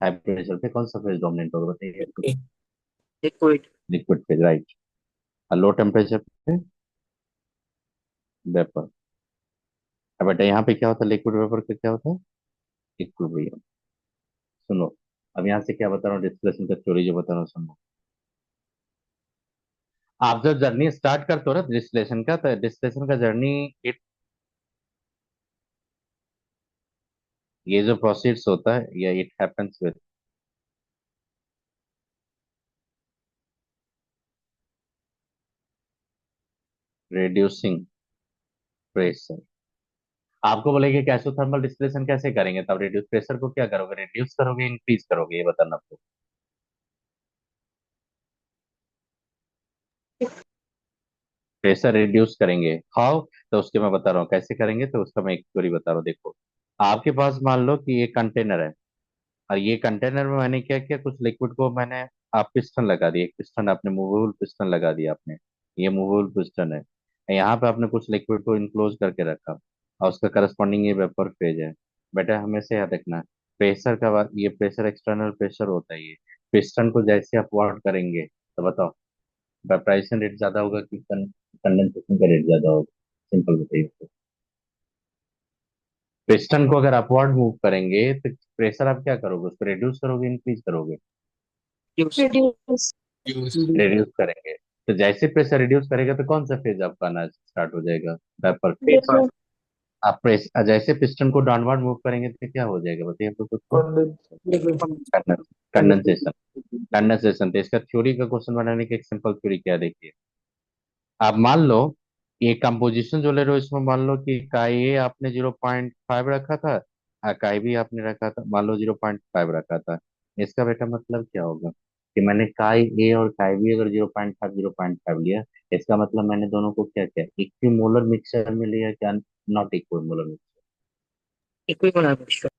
हाई प्रेशर पे कौन सा फेज डोमिनेंट होगा बताइए। लिक्विड। Liquid phase, right. और लो टेम्परेचर पे वेपर। अब बेटा यहाँ पे क्या होता है, लिक्विड वेपर का क्या होता है, इक्विलिब्रियम। सुनो, अब यहाँ से क्या बता रहा हूँ, डिस्प्लेसमेंट का थ्योरी जो बता रहा हूँ सुनो। आप जब जर्नी स्टार्ट करते हो ना डिस्प्लेशन का, तो डिस्प्लेशन का जर्नी, इट, ये जो प्रोसीड्स होता है, या it happens with reducing pressure. आपको बोलेंगे कैसो थर्मल डिस्प्लेशन कैसे करेंगे, तब रिड्यूस प्रेशर को क्या करोगे, रिड्यूस करोगे इंक्रीज करोगे, ये बताना आपको। प्रेशर रिड्यूस करेंगे हाउ, तो उसके मैं बता रहा हूँ कैसे करेंगे, तो उसका मैं एक थ्योरी बता रहा हूँ। देखो, आपके पास मान लो कि ये कंटेनर है, और ये कंटेनर में मैंने क्या किया, कुछ लिक्विड को मैंने, आप पिस्टन लगा दिए, एक पिस्टन आपने मूवेबल पिस्टन लगा दिया आपने, ये मूवेबल पिस्टन है। यहाँ पे आपने कुछ लिक्विड को इनक्लोज करके रखा, और उसका करस्पॉन्डिंग ये वेपर फेज है। बेटा हमेशा याद रखना, प्रेशर का बात, ये प्रेशर एक्सटर्नल प्रेशर होता है। ये पिस्टन को जैसे अपवर्ड करेंगे, तो बताओ वेपराइजेशन रेट ज्यादा होगा कि कंडेंसेशन का रेट ज्यादा होगा, सिंपल बताइए। पिस्टन को अगर अपवर्ड मूव करेंगे तो प्रेशर आप क्या करोगे, उसको रिड्यूस करोगे इंक्रीज करोगे, यूज reduce यूज रिड्यूस करेंगे। तो जैसे प्रेशर रिड्यूस करेगा तो कौन सा फेज आपका आना स्टार्ट हो जाएगा, वेपर फेज। वेपर vapor आप प्रेस जैसे पिस्टन को डाउनवर्ड मूव करेंगे तो क्या हो जाएगा, बताइए तो खुद को। Liquid condensation. कंडेंसेशन, तो इसका थ्योरी का क्वेश्चन बनाने की एक सिंपल थ्योरी क्या है, देखिए। आप मान लो ये कंपोजिशन जो ले रहे हो, इसमें मान लो कि काई ए आपने 0.5 रखा था, काई बी आपने रखा था, मान लो 0.5 रखा था। इसका बेटा मतलब क्या होगा, कि मैंने काई ए और काई बी अगर 0.5 लिया, इसका मतलब मैंने दोनों को क्या किया, इक्विमोलर मिक्सचर में लिया, क्या not equimolar mixture, equivalent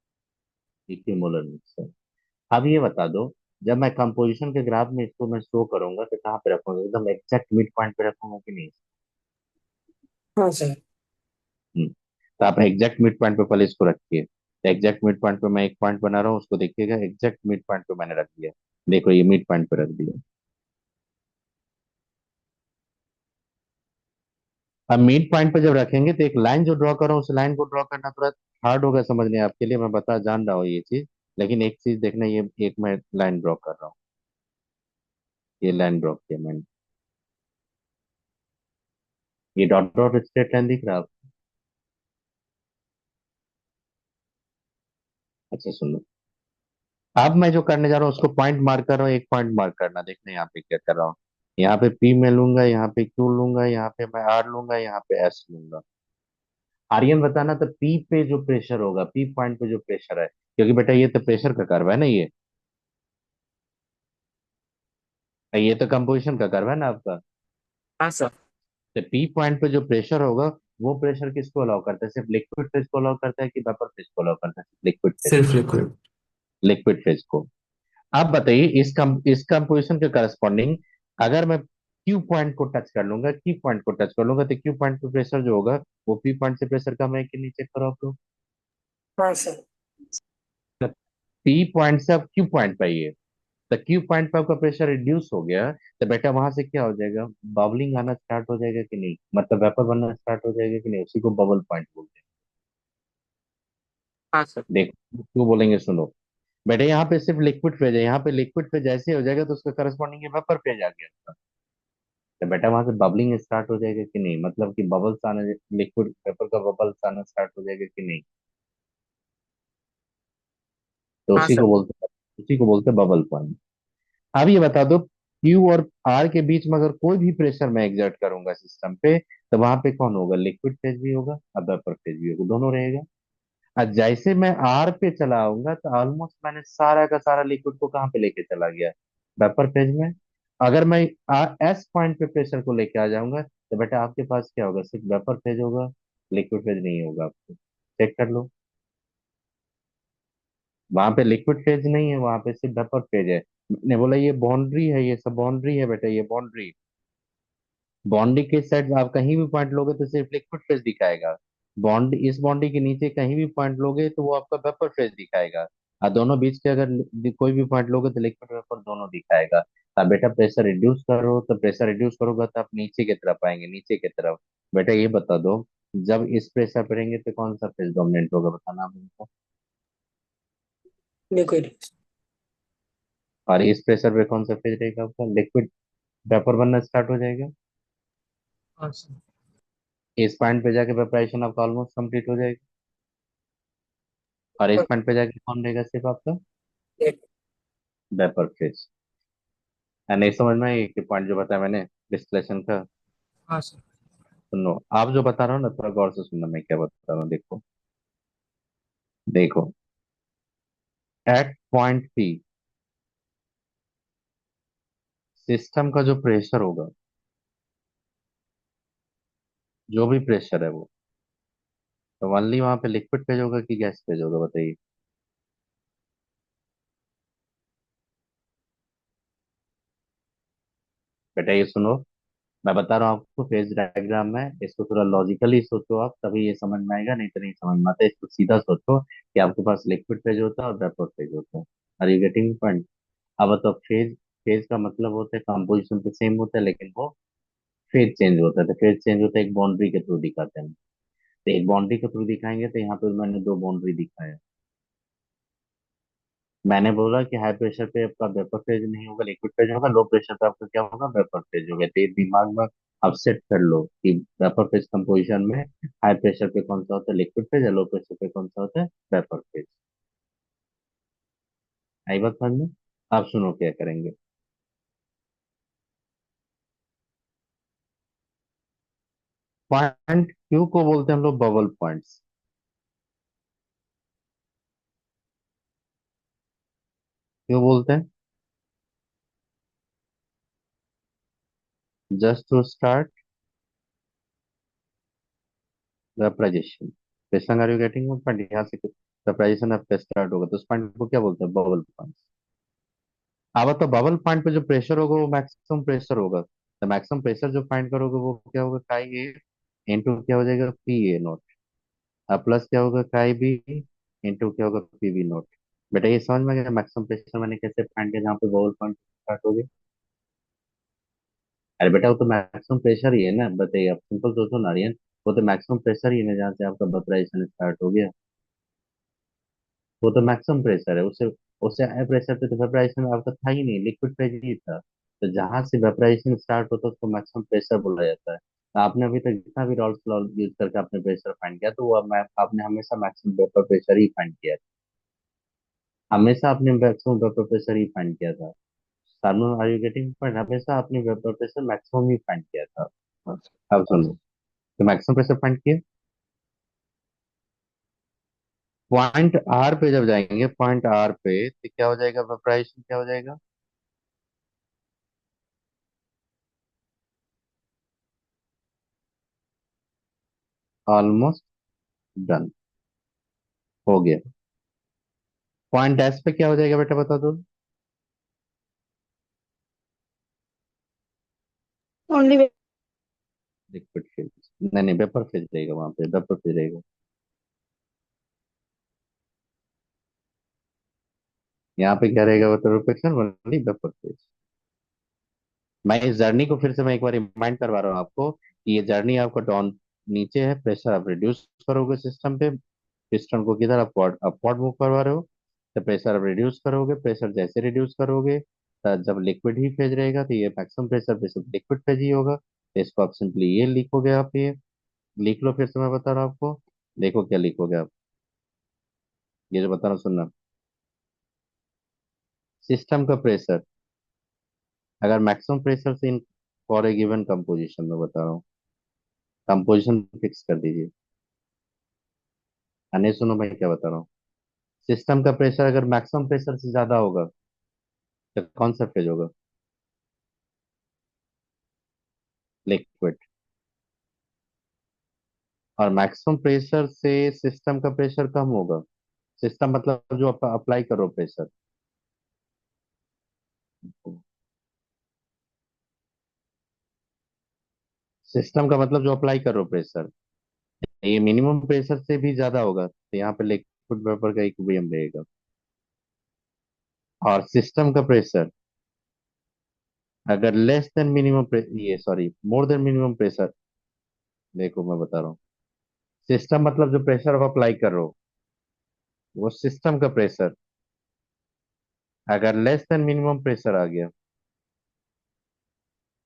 equimolar mixture. अब ये बता दो, जब मैं कंपोजिशन के ग्राफ में इसको मैं शो करूंगा तो कहाँ पे रखूंगा, एकदम एग्जैक्ट मिड पॉइंट पे रखूंगा कि नहीं। हाँ सर तो आप एग्जैक्ट मिड पॉइंट पे पहले इसको रखिए। तो एग्जैक्ट मिड पॉइंट पे मैं एक पॉइंट बना रहा हूँ, उसको देखिएगा, एग्जैक्ट मिड पॉइंट पे मैंने रख दिया। देखो ये मिड पॉइंट पे रख दिया। अब मिड पॉइंट पे जब रखेंगे तो एक लाइन जो ड्रॉ कर रहा हूँ, उस लाइन को ड्रॉ करना थोड़ा हार्ड होगा समझने आपके लिए, मैं बता जान रहा हूँ ये चीज। लेकिन एक चीज देखना, ये एक मैं लाइन ड्रॉ कर रहा हूँ, ये लाइन ड्रॉ किया मैंने, ये डॉट डॉट स्ट्रेट लाइन दिख रहा है आपको? अच्छा सुनो, अब मैं जो करने जा रहा हूँ उसको पॉइंट मार्क कर रहा हूँ, एक पॉइंट मार्क करना, देखना यहाँ पे क्या कर रहा हूँ। यहाँ पे पी में लूंगा, यहाँ पे क्यू लूंगा, यहाँ पे मैं आर लूंगा, यहाँ पे एस लूंगा। आर्यन बताना, तो पी पे जो प्रेशर होगा, पी पॉइंट पे जो प्रेशर है, क्योंकि बेटा ये तो प्रेशर का कर्व है ना, ये तो कंपोजिशन का कर्व है ना आपका। हाँ सर तो पी पॉइंट पे जो प्रेशर होगा, वो प्रेशर किसको अलाउ करता है, सिर्फ लिक्विड फेज को अलाउ करता है कि वेपर फेज को अलाउ करता है, लिक्विड फेज सिर्फ को, लिक्विड लिक्विड फेज को। आप बताइए इस कंपोजिशन के करस्पॉन्डिंग, अगर मैं क्यू पॉइंट को टच कर लूंगा, क्यू पॉइंट को टच कर लूंगा, तो क्यू पॉइंट पे प्रेशर जो होगा, वो पी पॉइंट से प्रेशर कम है कि नहीं, चेक करो आप लोग। हाँ सर पी पॉइंट से अब क्यू पॉइंट पे आइए, तो क्यू पॉइंट पे आपका प्रेशर रिड्यूस हो गया, तो बेटा वहां से क्या हो जाएगा, बबलिंग आना स्टार्ट हो जाएगा कि नहीं, मतलब वेपर बनना स्टार्ट हो जाएगा कि नहीं, उसी को बबल पॉइंट बोलते हाँ सर हैं। देखो क्यों बोलेंगे सुनो, बेटा यहाँ पे सिर्फ लिक्विड फेज है, यहाँ पे लिक्विड फेज जैसे हो जाएगा तो उसका करस्पॉन्डिंग वेपर फेज आ गया, तो बेटा वहां से बबलिंग स्टार्ट हो जाएगा कि नहीं, मतलब कि बबल्स आना, लिक्विड वेपर का बबल्स आना स्टार्ट हो जाएगा कि नहीं। तो हाँ सर उसी को बोलते हैं बबल पॉइंट। अब ये बता दो, क्यू और आर के बीच में अगर कोई भी प्रेशर मैं एग्जर्ट करूंगा सिस्टम पे, तो वहां पे कौन होगा, लिक्विड फेज भी होगा और वेपर फेज भी होगा, दोनों रहेगा। और जैसे मैं आर पे चला आऊंगा, तो ऑलमोस्ट मैंने सारा का सारा लिक्विड को कहाँ पे लेके चला गया, वेपर फेज में। अगर मैं एस पॉइंट पे प्रेशर को लेके आ जाऊंगा, तो बेटा आपके पास क्या होगा, सिर्फ वेपर फेज होगा, लिक्विड फेज नहीं होगा, आपको चेक कर लो। वहां पे लिक्विड फेज नहीं है, वहां पे सिर्फ वेपर फेज है। मैंने बोला ये बाउंड्री है, ये सब बाउंड्री है बेटा, ये बाउंड्री। बाउंड्री के साइड आप कहीं भी पॉइंट लोगे तो सिर्फ लिक्विड फेज दिखाएगा। बॉन्ड, इस बाउंड्री के नीचे कहीं भी पॉइंट लोगे तो वो आपका वेपर फेज दिखाएगा। और दोनों बीच के अगर कोई भी पॉइंट लोगे तो लिक्विड वेपर दोनों दिखाएगा। अब बेटा प्रेशर रिड्यूस करो, तो प्रेशर रिड्यूस करोगे तो आप नीचे की तरफ आएंगे, नीचे की तरफ। बेटा ये बता दो, जब इस प्रेशर पर रहेंगे तो कौन सा फेज डोमिनेंट होगा, बताना आप हमको। लिक्विड और इस प्रेशर पे कौन सा फेज रहेगा आपका, लिक्विड वेपर बनना स्टार्ट हो जाएगा। हाँ सर। इस पॉइंट पे जाके वेपराइजेशन आपका ऑलमोस्ट कंप्लीट हो जाएगा। और इस पॉइंट पे जाके कौन रहेगा सिर्फ आपका एक। Vapour phase. नहीं समझ में आई कि पॉइंट जो बताया मैंने डिस्टिलेशन का। हाँ सर। सुनो, आप जो बता रहा हो ना थोड़ा गौर से सुनना, मैं क्या बता रहा हूँ, देखो। देखो, एट पॉइंट पी सिस्टम का जो प्रेशर होगा, जो भी प्रेशर है वो, तो ओनली वहां पे लिक्विड फेज होगा कि गैस फेज होगा, बताइए। बेटा ये सुनो, मैं बता रहा हूँ आपको फेज डायग्राम में, इसको थोड़ा लॉजिकली सोचो आप, तभी ये समझ में आएगा, नहीं तो नहीं समझ में आता। इसको सीधा सोचो कि आपके पास लिक्विड फेज होता है और वेपर फेज होता है। Are you getting point? अब तो फेज, फेज का मतलब होता है कंपोजिशन तो सेम होता है, लेकिन वो फेज चेंज होता है। तो फेज चेंज होता है एक बाउंड्री के थ्रू दिखाते हैं। तो एक बाउंड्री के थ्रू दिखाएंगे, तो यहाँ पे मैंने दो बाउंड्री दिखाया। मैंने बोला कि हाई प्रेशर पे आपका वेपर फेज नहीं होगा, लिक्विड फेज होगा। लो प्रेशर पे आपका क्या होगा, वेपर फेज होगा। तो ये दिमाग में आप सेट कर लो कि वेपर फेज कंपोजिशन में हाई प्रेशर पे कौन सा होता है, लिक्विड फेज, और लो प्रेशर पे कौन सा होता है, वेपर फेज। आई बात समझ में? आप सुनो क्या करेंगे। पॉइंट क्यू को बोलते हैं हम लोग बबल पॉइंट्स। क्यों बोलते हैं? Just to start vaporisation. Question are you getting point? यहाँ से वेपराइजेशन आपका स्टार्ट होगा, तो उस पॉइंट को क्या बोलते हैं, बबल पॉइंट। अब तो बबल पॉइंट पे जो प्रेशर होगा वो मैक्सिमम प्रेशर होगा। तो मैक्सिमम प्रेशर जो फाइंड करोगे वो क्या होगा, काई ए इंटू क्या हो जाएगा, पी ए नॉट। अब प्लस क्या होगा, काई बी इंटू क्या होगा, पी बी नॉट। बेटा ये समझ में आ गया मैक्सिमम प्रेशर मैंने कैसे फाइंड किया जहाँ पे बबल पॉइंट स्टार्ट हो गया? अरे बेटा वो तो मैक्सिमम प्रेशर ही है ना, बताइए आप सिंपल सोचो ना आर्यन। वो तो मैक्सिमम प्रेशर ही है ना जहाँ से आपका वेपराइजेशन स्टार्ट हो गया। वो तो मैक्सिमम प्रेशर है, उससे उससे हाई प्रेशर पे तो वेपराइजेशन आपका था ही नहीं, लिक्विड फेज ही था। तो जहां से वेपराइजेशन स्टार्ट होता है उसको मैक्सिमम प्रेशर बोला जाता है। तो आपने अभी तक जितना भी रॉल्स लॉ यूज करके आपने प्रेशर फाइंड किया, तो वो आपने हमेशा मैक्सिमम वेपर प्रेशर ही फाइंड किया था। हमेशा आपने मैक्सिमम वेपर प्रेशर ही फाइंड किया था। सामने आर यू गेटिंग पॉइंट? हमेशा आपने वेपर प्रेशर मैक्सिमम ही फाइंड किया था। अब सुनो, तो मैक्सिमम प्रेशर फाइंड किया, पॉइंट आर पे जब जाएंगे, पॉइंट आर पे तो क्या हो जाएगा, वेपराइजेशन क्या हो जाएगा, ऑलमोस्ट डन, हो गया। पॉइंट एस पे क्या हो जाएगा बेटा, बता दो। ओनली। लिक्विड फेज, नहीं नहीं, वेपर फेज रहेगा वहां पे, वेपर फेज रहेगा। यहाँ पे क्या रहेगा, water reflection only vapour phase. मैं इस जर्नी को फिर से मैं एक बार रिमाइंड करवा रहा हूँ आपको कि ये जर्नी आपका डाउन, नीचे है, प्रेशर आप रिड्यूस करोगे सिस्टम पे, पिस्टन को किधर अपवर्ड अपवर्ड मूव करवा रहे हो, तो प्रेशर आप रिड्यूस करोगे। प्रेशर जैसे रिड्यूस करोगे, तो जब लिक्विड ही फेज रहेगा तो ये मैक्सिमम प्रेशर पे सिर्फ लिक्विड फेज ही होगा। तो इसको आप सिंपली ये लिखोगे, आप ये लिख लो, फिर से मैं बता रहा हूँ आपको। देखो क्या लिखोगे आप, ये जो बता रहा हूँ सुनना। सिस्टम का प्रेशर अगर मैक्सिमम प्रेशर से in for a given composition में बता रहा हूँ, कंपोजिशन फिक्स कर दीजिए। नहीं सुनो मैं क्या बता रहा हूँ, सिस्टम का प्रेशर अगर मैक्सिमम प्रेशर से ज्यादा होगा तो कौन सा फेज होगा, लिक्विड। और मैक्सिमम प्रेशर से सिस्टम का प्रेशर कम होगा, सिस्टम मतलब जो अप्लाई करो प्रेशर, सिस्टम का मतलब जो अप्लाई करो प्रेशर, ये मिनिमम प्रेशर से भी ज्यादा होगा तो यहाँ पे लिक्विड वेपर का इक्विलिब्रियम रहेगा। और सिस्टम का प्रेशर अगर लेस देन मिनिमम, ये sorry more than minimum pressure, देखो मैं बता रहा हूँ, सिस्टम मतलब जो प्रेशर आप अप्लाई कर रहे हो वो सिस्टम का प्रेशर, अगर लेस देन मिनिमम प्रेशर आ गया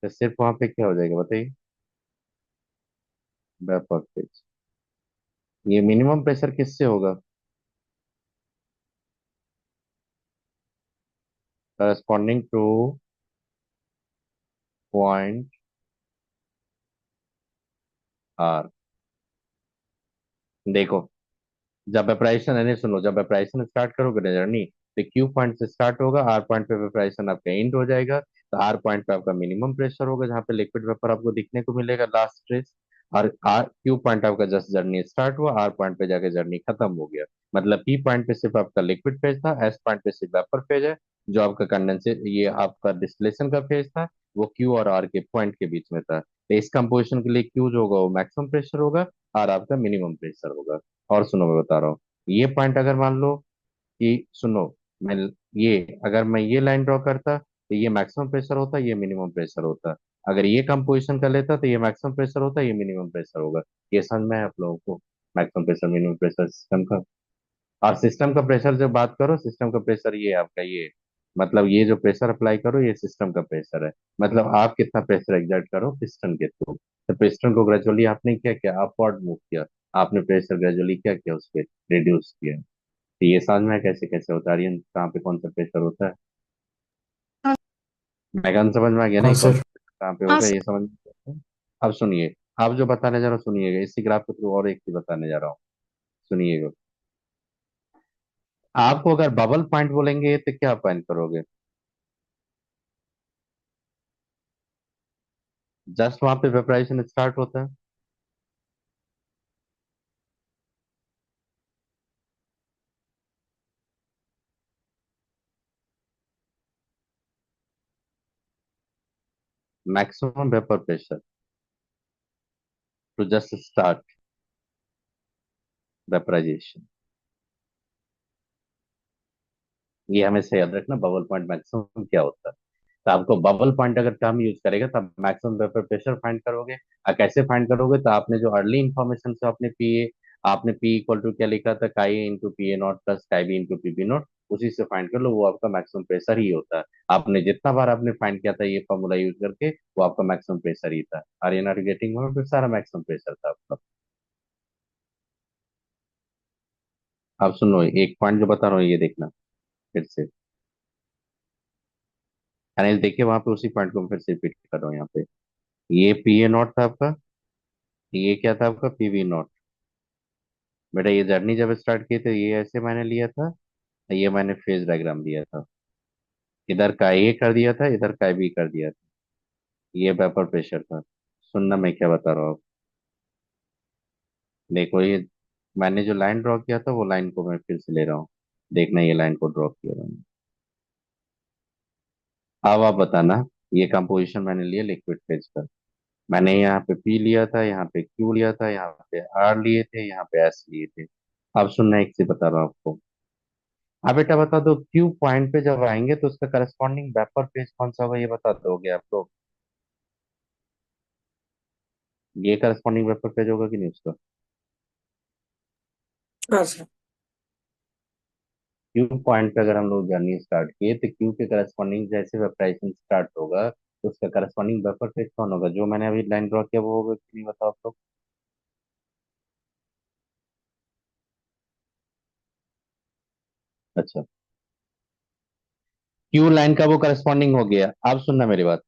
तो सिर्फ वहां पे क्या हो जाएगा बताइए? Vapour phase. ये मिनिमम प्रेशर किससे होगा? Corresponding to point R. देखो, जब वेपराइजेशन, यानी सुनो, जब वेपराइजेशन स्टार्ट करोगे ना जर्नी, तो क्यू पॉइंट से स्टार्ट होगा, आर पॉइंट पे वेपराइजेशन आपका एंड हो जाएगा। तो आर पॉइंट पे आपका मिनिमम प्रेशर होगा, जहाँ पे लिक्विड वेपर आपको दिखने को मिलेगा लास्ट स्ट्रेस। और आर क्यू पॉइंट आपका जस्ट जर्नी स्टार्ट हुआ, आर पॉइंट पे जाके जर्नी खत्म हो गया। मतलब पी पॉइंट पे सिर्फ आपका लिक्विड फेज था, एस पॉइंट पे सिर्फ वेपर फेज है। जो आपका कंडेंसेट, ये आपका डिस्टिलेशन का फेज था, वो क्यू और आर के पॉइंट के बीच में था। तो इस कंपोजिशन के लिए क्यू जो होगा वो मैक्सिमम प्रेशर होगा, आर आपका मिनिमम प्रेशर होगा। और सुनो, मैं बता रहा हूँ, ये पॉइंट अगर मान लो कि, सुनो, मैं ये अगर मैं ये लाइन ड्रॉ करता तो ये मैक्सिमम प्रेशर होता, ये मिनिमम प्रेशर होता। अगर ये कंपोजिशन कर लेता तो ये मैक्सिमम प्रेशर होता, ये मिनिमम प्रेशर होगा। ये समझ में है आप लोगों को? Maximum pressure, minimum pressure system का। और सिस्टम का प्रेशर जब बात करो, सिस्टम का प्रेशर ये आपका ये, मतलब ये जो प्रेशर अप्लाई करो ये सिस्टम का प्रेशर है। मतलब आप कितना प्रेशर एग्जर्ट करो पिस्टन के थ्रू, तो पिस्टन को ग्रेजुअली आपने क्या किया, अपवर्ड मूव किया। आपने प्रेशर ग्रेजुअली क्या किया, उस पर रिड्यूस किया। तो ये समझ में कैसे कैसे होता है आर्यन, कहाँ पे कौन सा प्रेशर होता है? हाँ। मैगन समझ में आ गया हाँ नहीं, कौन सर। सा pressure कहाँ पे हाँ होगा, सर। ये समझ में आ गया? अब सुनिए, अब जो बताने जा रहा हूँ सुनिएगा, इसी ग्राफ के थ्रू और एक चीज बताने जा रहा हूँ, सुनिएगा। आपको अगर बबल पॉइंट बोलेंगे तो क्या पॉइंट करोगे? जस्ट वहां पे वेपराइजेशन स्टार्ट होता है। Maximum vapour pressure to just start vaporisation. ये हमेशा याद रखना, बबल पॉइंट मैक्सिमम क्या होता है। तो आपको बबल पॉइंट अगर टर्म यूज करेगा तब मैक्सिमम वेपर प्रेशर फाइंड करोगे। और कैसे फाइंड करोगे? तो आपने जो अर्ली इंफॉर्मेशन से आपने पी ए, आपने पी इक्वल टू क्या लिखा था, chi into P A naught plus chi B into P B naught, उसी से फाइंड कर लो, वो आपका मैक्सिमम प्रेशर ही होता है। आपने जितना बार आपने फाइंड किया था ये फॉर्मूला यूज करके, वो आपका मैक्सिमम प्रेशर ही था। आर एन आर गेटिंग में फिर सारा मैक्सिमम प्रेशर था आपका। अब सुनो, एक पॉइंट जो बता रहा हूँ ये देखना फिर से, अनिल देखिए वहां पे उसी पॉइंट को मैं फिर से रिपीट कर रहा हूँ यहाँ पे। ये पी ए नॉट था आपका, ये क्या था आपका, पी वी नॉट। बेटा ये जर्नी जब स्टार्ट की थी ये ऐसे मैंने लिया था, ये मैंने फेज डायग्राम दिया था। इधर का ए कर दिया था, इधर का बी कर दिया था। ये वेपर प्रेशर था। सुनना मैं क्या बता रहा हूँ। देखो ये मैंने जो लाइन ड्रॉ किया था वो लाइन को मैं फिर से ले रहा हूँ। देखना, ये लाइन को ड्रॉ किया मैंने। अब आप बताना, ये कंपोजिशन मैंने लिया लिक्विड फेज का। मैंने यहाँ पे पी लिया था, यहाँ पे क्यू लिया था, यहाँ पे आर लिए थे, यहाँ पे एस लिए थे। अब सुनना, एक चीज बता रहा हूँ आपको। अब बेटा बता दो, क्यू पॉइंट पे जब आएंगे तो उसका करस्पॉन्डिंग वेपर फेज कौन सा होगा, ये बता दोगे आप लोग? ये करस्पॉन्डिंग वेपर फेज होगा कि नहीं उसका? हाँ सर। क्यू पॉइंट पे अगर हम लोग जर्नी स्टार्ट किए तो क्यू के करस्पॉन्डिंग जैसे वेपराइजेशन स्टार्ट होगा तो उसका करस्पॉन्डिंग वेपर फेज कौन होगा? जो मैंने अभी लाइन ड्रॉ किया वो होगा कि नहीं, बताओ आप लोग? अच्छा, क्यू लाइन का वो करस्पॉन्डिंग हो गया। अब सुनना मेरी बात,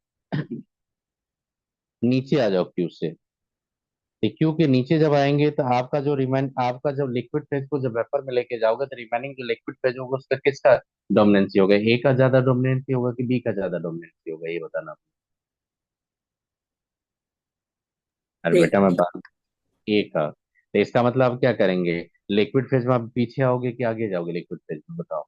नीचे आ जाओ क्यू से। क्यू के नीचे जब आएंगे तो आपका जो रिमेन, आपका जब लिक्विड फेज को जब वेपर में लेके जाओगे तो रिमेनिंग जो लिक्विड फेज होगा उसका किसका डोमिनेंसी होगा? ए का ज्यादा डोमिनेंसी होगा कि बी का ज्यादा डोमिनेंसी होगा, ये बताना। अरे बेटा एक। मैं बात, ए का। तो इसका मतलब आप क्या करेंगे? लिक्विड फेज में आप पीछे आओगे कि आगे जाओगे लिक्विड फेज में, बताओ?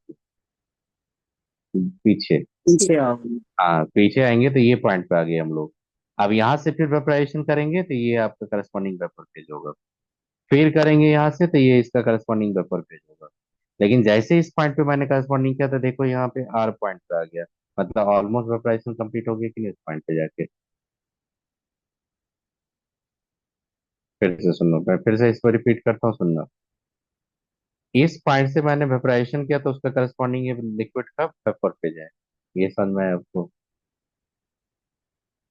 पीछे। पीछे आओ। हाँ पीछे आएंगे तो ये पॉइंट पे आ गए हम लोग। अब यहाँ से फिर वेपराइजेशन करेंगे तो ये आपका करस्पॉन्डिंग वेपर फेज होगा। फिर करेंगे यहाँ से तो ये इसका करस्पॉन्डिंग वेपर फेज होगा। लेकिन जैसे इस पॉइंट पे मैंने करस्पॉन्डिंग किया तो देखो यहाँ पे आर पॉइंट पे आ गया। मतलब ऑलमोस्ट वेपराइजेशन कंप्लीट हो गई कि नहीं इस पॉइंट पे जाके? फिर से सुनो, मैं फिर से इसको रिपीट करता हूँ, सुनना। इस पॉइंट से मैंने वेपराइजेशन किया तो उसका करस्पॉन्डिंग ये लिक्विड का वेपर फेज है। ये समझ में आया आपको?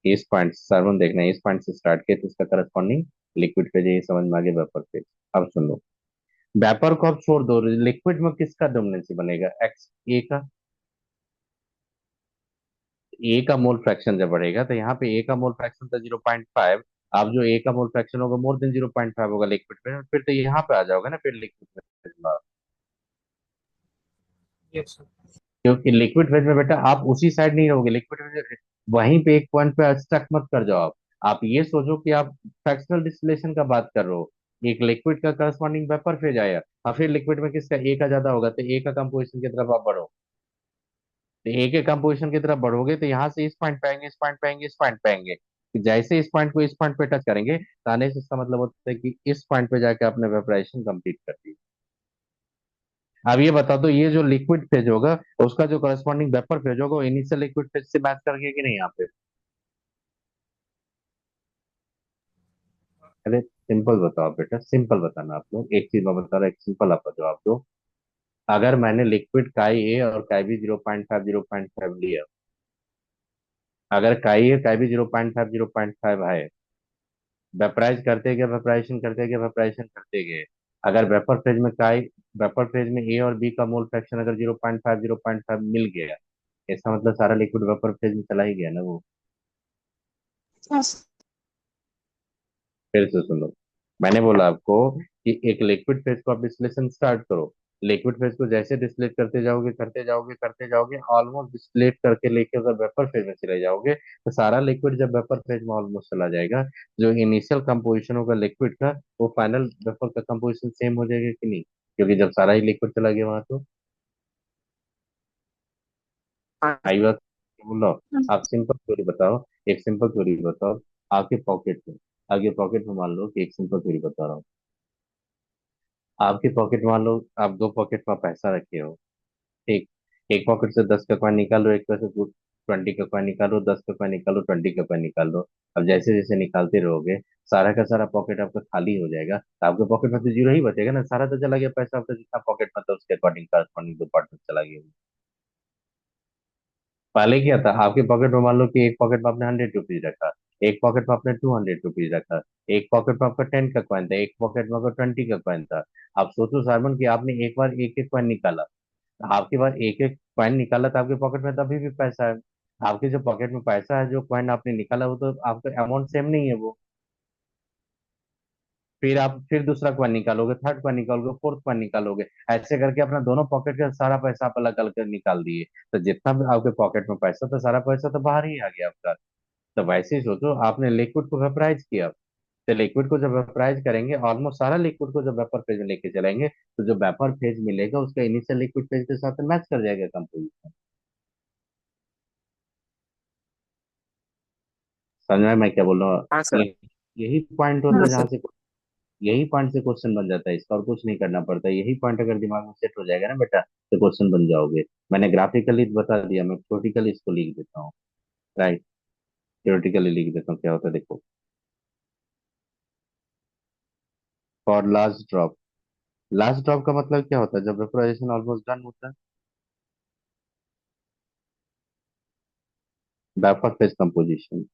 इस पॉइंट सर्वन देखना है, इस पॉइंट से स्टार्ट किया तो इसका करस्पॉन्डिंग लिक्विड फेज है, ये समझ में आ गया वेपर फेज। अब सुन लो, वेपर को अब छोड़ दो, लिक्विड में किसका डोमिनेंसी बनेगा? एक्स ए का। ए का मोल फ्रैक्शन जब बढ़ेगा तो यहाँ पे ए का मोल फ्रैक्शन था 0.5। अब जो ए का मोल फ्रैक्शन होगा मोर देन 0.5 होगा लिक्विड में, फिर तो यहाँ पे आ जाओगे ना फिर लिक्विड में। Yes sir. क्योंकि लिक्विड फेज में बेटा आप उसी साइड नहीं रहोगे, लिक्विड फेज वहीं पे एक पॉइंट पे स्टक मत कर जाओ आप ये सोचो कि आप फ्रैक्शनल डिस्टिलेशन का बात कर रहे हो। एक लिक्विड का करस्पॉन्डिंग वेपर फेज आया, और फिर लिक्विड में किसका ए का ज्यादा होगा तो ए का कंपोजिशन की तरफ आप बढ़ो। तो ए के कंपोजिशन की तरफ बढ़ोगे तो यहाँ से इस पॉइंट पे आएंगे, इस पॉइंट पे आएंगे, इस पॉइंट पे आएंगे। तो जैसे इस पॉइंट को इस पॉइंट पे टच करेंगे तो आने से इसका मतलब होता है कि इस पॉइंट पे जाके आपने वेपराइजेशन कंप्लीट कर दी। अब ये बता दो, ये जो लिक्विड फेज होगा उसका जो करस्पॉन्डिंग वेपर फेज होगा वो इनिशियल लिक्विड फेज से मैच करेंगे कि नहीं यहाँ पे? अरे सिंपल बताओ बेटा, सिंपल बताना आप लोग, एक चीज मैं बता रहा हूँ, एक सिंपल आपका जवाब दो। अगर मैंने लिक्विड काई ए और काई बी 0.5 लिया, अगर काई ए काई बी 0.5 है, वेपराइज करते गए, वेपराइजेशन करते गए, वेपराइजेशन करते गए, अगर वेपर फेज में काई, वेपर फेज में ए और बी का मोल फ्रैक्शन अगर 0.5 मिल गया, इसका मतलब सारा लिक्विड वेपर फेज में चला ही गया ना वो। हाँ सर। फिर से सुनो, मैंने बोला आपको कि एक लिक्विड फेज को आप डिस्टिलेशन स्टार्ट करो, लिक्विड फेज को जैसे डिस्टिलेट करते जाओगे करते जाओगे करते जाओगे, ऑलमोस्ट डिस्टिलेट करके लेके अगर वेपर फेज में चले जाओगे तो सारा लिक्विड जब वेपर फेज में ऑलमोस्ट चला जाएगा, जो इनिशियल कंपोजिशन होगा लिक्विड का वो फाइनल वेपर का कंपोजिशन सेम हो जाएगा कि नहीं? क्योंकि जब सारा ही लिक्विड चला गया वहां तो। हाँ आई बात बोलो। हाँ आप सिंपल थ्योरी बताओ, एक सिंपल थ्योरी बताओ। आपके पॉकेट में मान लो कि एक सिंपल थ्योरी बता रहा हूँ, आपके पॉकेट मान लो आप दो पॉकेट में पैसा रखे हो, ठीक? एक पॉकेट से 10 का कॉइन निकालो, एक पैसे 20 का कॉइन निकालो, 10 का कॉइन निकालो, 20 का कॉइन निकाल लो। अब जैसे जैसे निकालते रहोगे सारा का सारा पॉकेट आपका खाली हो जाएगा, तो आपके पॉकेट में तो जीरो ही बचेगा ना, सारा तो चला गया पैसा आपका, जितना पॉकेट में था उसके अकॉर्डिंग करस्पॉन्डिंग दो पार्ट में चला गया। पहले क्या था, आपके पॉकेट में मान लो कि एक पॉकेट में आपने 100 रुपीज रखा, एक पॉकेट में आपने 200 रुपीज रखा, एक पॉकेट में आपका 10 का कॉइन था, एक पॉकेट में आपका 20 का कॉइन था। आप सोचो सारमन कि आपने एक बार एक एक कॉइन निकाला, तो आपके पास एक एक कॉइन निकाला तो आपके पॉकेट में तभी भी पैसा है। आपके जो पॉकेट में पैसा है, जो कॉइन आपने निकाला वो तो आपका अमाउंट सेम नहीं है वो। फिर आप फिर दूसरा कॉइन निकालोगे, थर्ड कॉइन निकालोगे, फोर्थ कॉइन निकालोगे, ऐसे करके अपना दोनों पॉकेट का सारा पैसा आप अलग अलग निकाल दिए। तो जितना भी आपके पॉकेट में पैसा था सारा पैसा तो बाहर ही आ गया आपका। तो वैसे ही सोचो, आपने लिक्विड को वेपराइज किया, तो लिक्विड को जब वेपराइज करेंगे ऑलमोस्ट सारा लिक्विड को जब वेपर फेज में लेके चलेंगे तो जो वेपर फेज मिलेगा उसका इनिशियल लिक्विड फेज के साथ मैच कर जाएगा कंपोजिशन। समझ में आया मैं क्या बोल रहा हूँ? हाँ सर। यही पॉइंट होता हाँ है जहाँ सर। से, यही पॉइंट से क्वेश्चन बन जाता है, इसका और कुछ नहीं करना पड़ता, यही पॉइंट अगर दिमाग में सेट हो जाएगा ना बेटा तो क्वेश्चन बन जाओगे। मैंने ग्राफिकली बता दिया, मैं थ्योरेटिकली इसको लिख देता हूँ। राइट, थ्योरेटिकली लिख देता हूँ क्या होता है देखो। For last drop, last drop का मतलब क्या होता है? जब वेपराइजेशन ऑलमोस्ट डन होता है, vapour phase composition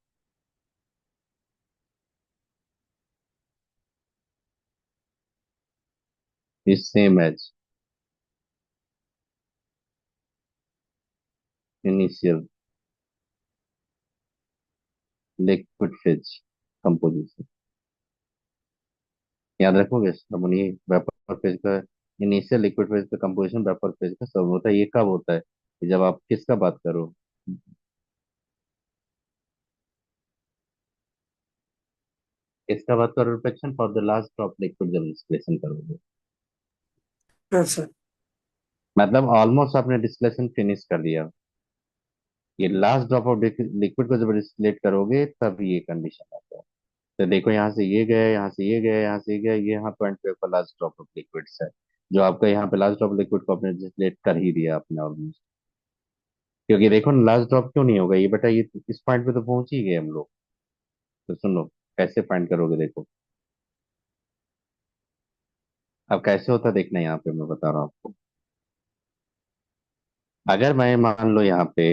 is same as initial liquid phase composition. याद रखोगे सब ये वेपर फेज का, इनिशियल लिक्विड फेज का कंपोजिशन वेपर फेज का सब होता है, ये कब होता है? कि जब आप किसका बात करो, इसका बात करो, reflection for the last drop liquid जब डिस्टिलेशन करोगे, हाँ सर। मतलब ऑलमोस्ट आपने डिस्टिलेशन फिनिश कर दिया, ये लास्ट ड्रॉप ऑफ लिक्विड को जब डिस्टिलेट करोगे तब ये कंडीशन आता है। तो देखो यहाँ से ये गया, यहाँ से ये गया, यहाँ से ये गया, ये यहाँ पॉइंट पे आपका लास्ट ड्रॉप ऑफ लिक्विड है, जो आपका यहाँ पे लास्ट ड्रॉप लिक्विड को आपने डिस्टिलेट कर ही दिया आपने ऑलमोस्ट। क्योंकि देखो ना लास्ट ड्रॉप क्यों नहीं होगा ये बेटा, ये इस पॉइंट पे तो पहुंच ही गए हम लोग। तो सुनो कैसे फाइंड करोगे देखो, अब कैसे होता है देखना, यहाँ पे मैं बता रहा हूँ आपको। अगर मैं मान लो यहाँ पे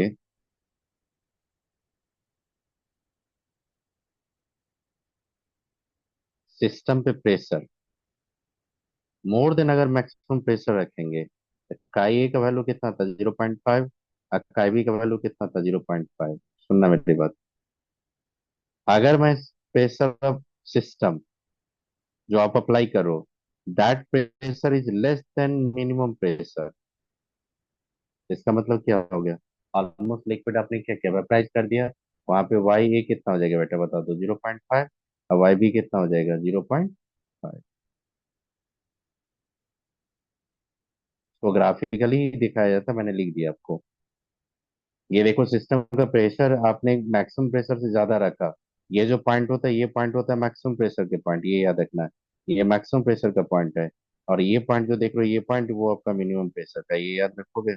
सिस्टम पे प्रेशर मोर देन, अगर मैक्सिमम प्रेशर रखेंगे तो काई ए का वैल्यू कितना था, 0.5। और काई बी का वैल्यू कितना था, 0.5। सुनना मेरी बात। अगर मैं प्रेशर ऑफ सिस्टम जो आप अप्लाई करो, that pressure is less than minimum pressure, इसका मतलब क्या हो गया? ऑलमोस्ट लिक्विड आपने क्या किया, वेपराइज कर दिया। वहां पे वाई ए कितना हो जाएगा बेटा, बता दो, 0.5। और वाई बी कितना हो जाएगा, 0.5। तो ग्राफिकली दिखाया जाता, मैंने लिख दिया आपको। ये देखो, सिस्टम का प्रेशर आपने मैक्सिमम प्रेशर से ज्यादा रखा। ये जो पॉइंट होता है, ये पॉइंट होता है मैक्सिमम प्रेशर के पॉइंट, ये याद रखना है। ये मैक्सिमम प्रेशर का पॉइंट है। और ये पॉइंट जो देख रहे हो, ये पॉइंट वो आपका मिनिमम प्रेशर का है, ये याद रखोगे।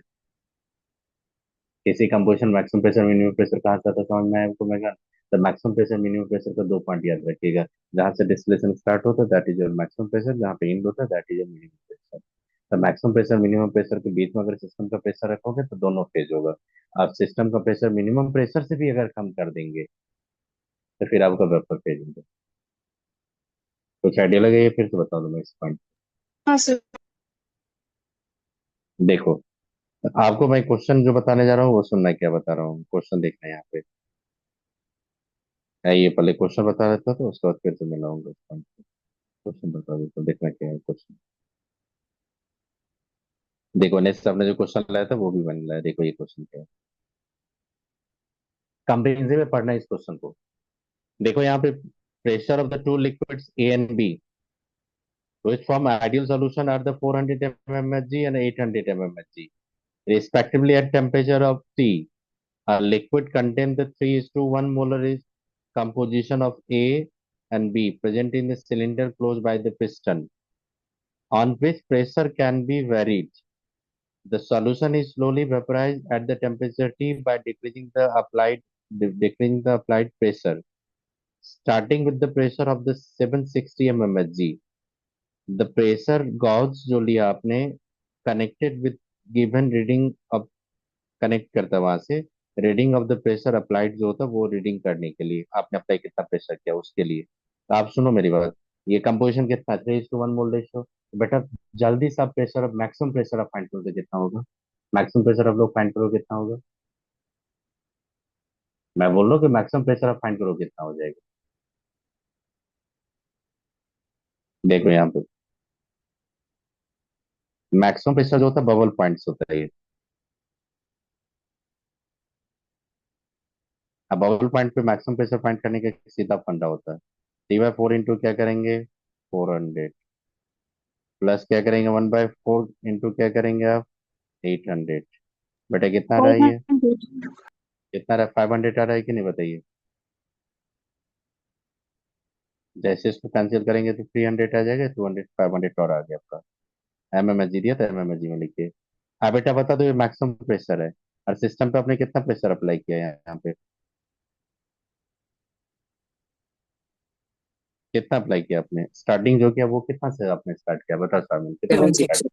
किसी composition maximum pressure minimum pressure कहाँ से आता है समझ में आया आपको मेगा? तो मैक्सिमम प्रेशर मिनिमम प्रेशर का दो पॉइंट याद रखिएगा। जहाँ से डिस्टिलेशन स्टार्ट होता है that is your maximum pressure, जहाँ पे एंड होता है that is your minimum pressure. तो मैक्सिमम प्रेशर मिनिमम प्रेशर के बीच में अगर सिस्टम का प्रेशर रखोगे तो दोनों फेज होगा। आप सिस्टम का प्रेशर मिनिमम प्रेशर से भी अगर कम कर देंगे तो फिर आपका वेपर फेज होगा। कुछ आइडिया लगे, ये फिर से बता दो मैं इस पॉइंट। हाँ सर। देखो, आपको मैं क्वेश्चन जो बताने जा रहा हूँ वो सुनना है, क्या बता रहा हूँ, क्वेश्चन देखना है यहाँ पे। ये पहले क्वेश्चन बता देता तो उसके बाद फिर से मैं लाऊंगा उस पॉइंट। क्वेश्चन बता देता हूँ, देखना क्या है क्वेश्चन। देखो नेक्स्ट आपने जो क्वेश्चन लाया था वो भी बन रहा है, देखो ये क्वेश्चन क्या है। कंप्रिहेंसिव में पढ़ना है इस क्वेश्चन को। देखो यहाँ पे, pressure of the two liquids A and B which form ideal solution are the 400 mmHg and 800 mmHg respectively at temperature of T. A liquid contain the 3 is to 1 molar is composition of A and B present in the cylinder closed by the piston on which pressure can be varied. The solution is slowly vaporized at the temperature T by decreasing the applied pressure, starting with the pressure of the 760 mmHg. The pressure gauge जो लिया आपने connected with given reading, अब connect करता है वहां से reading of the pressure applied जो होता है वो रीडिंग करने के लिए आपने अप्लाई कितना प्रेशर किया उसके लिए। तो आप सुनो मेरी बात। ये कंपोजिशन कितना, 3:1 मोल रेशियो। बेटा जल्दी से आप प्रेशर, अब मैक्सिमम प्रेशर आप फाइंड करोगे कितना होगा। मैक्सिमम प्रेशर आप लोग फाइंड करोगे कितना होगा। मैं बोल रहा हूँ कि मैक्सिमम प्रेशर आप फाइंड करोगे कितना हो जाएगा। देखो यहाँ पे मैक्सिमम प्रेशर जो होता है बबल पॉइंट्स होता है ये। अब बबल पॉइंट पे मैक्सिमम प्रेशर फाइंड करने का एक सीधा फंडा होता है। 3/4 इंटू क्या करेंगे, 400, प्लस क्या करेंगे 1/4 इंटू क्या करेंगे आप, 800। बेटा कितना आ रहा है ये, 500। कितना आ रहा है, 500 आ रहा है कि नहीं बताइए। जैसे इसको कैंसिल करेंगे तो 300 आ जाएगा, 200, 500 और आ गया आपका। एमएमएचजी दिया था, एमएमएचजी में लिखिए। अब बेटा बता दो, ये मैक्सिमम प्रेशर है और सिस्टम पे आपने कितना प्रेशर अप्लाई किया है यहाँ पे, कितना अप्लाई किया आपने, स्टार्टिंग जो किया वो कितना से आपने स्टार्ट किया, बता सामने कितना सेवन से स्टार्ट।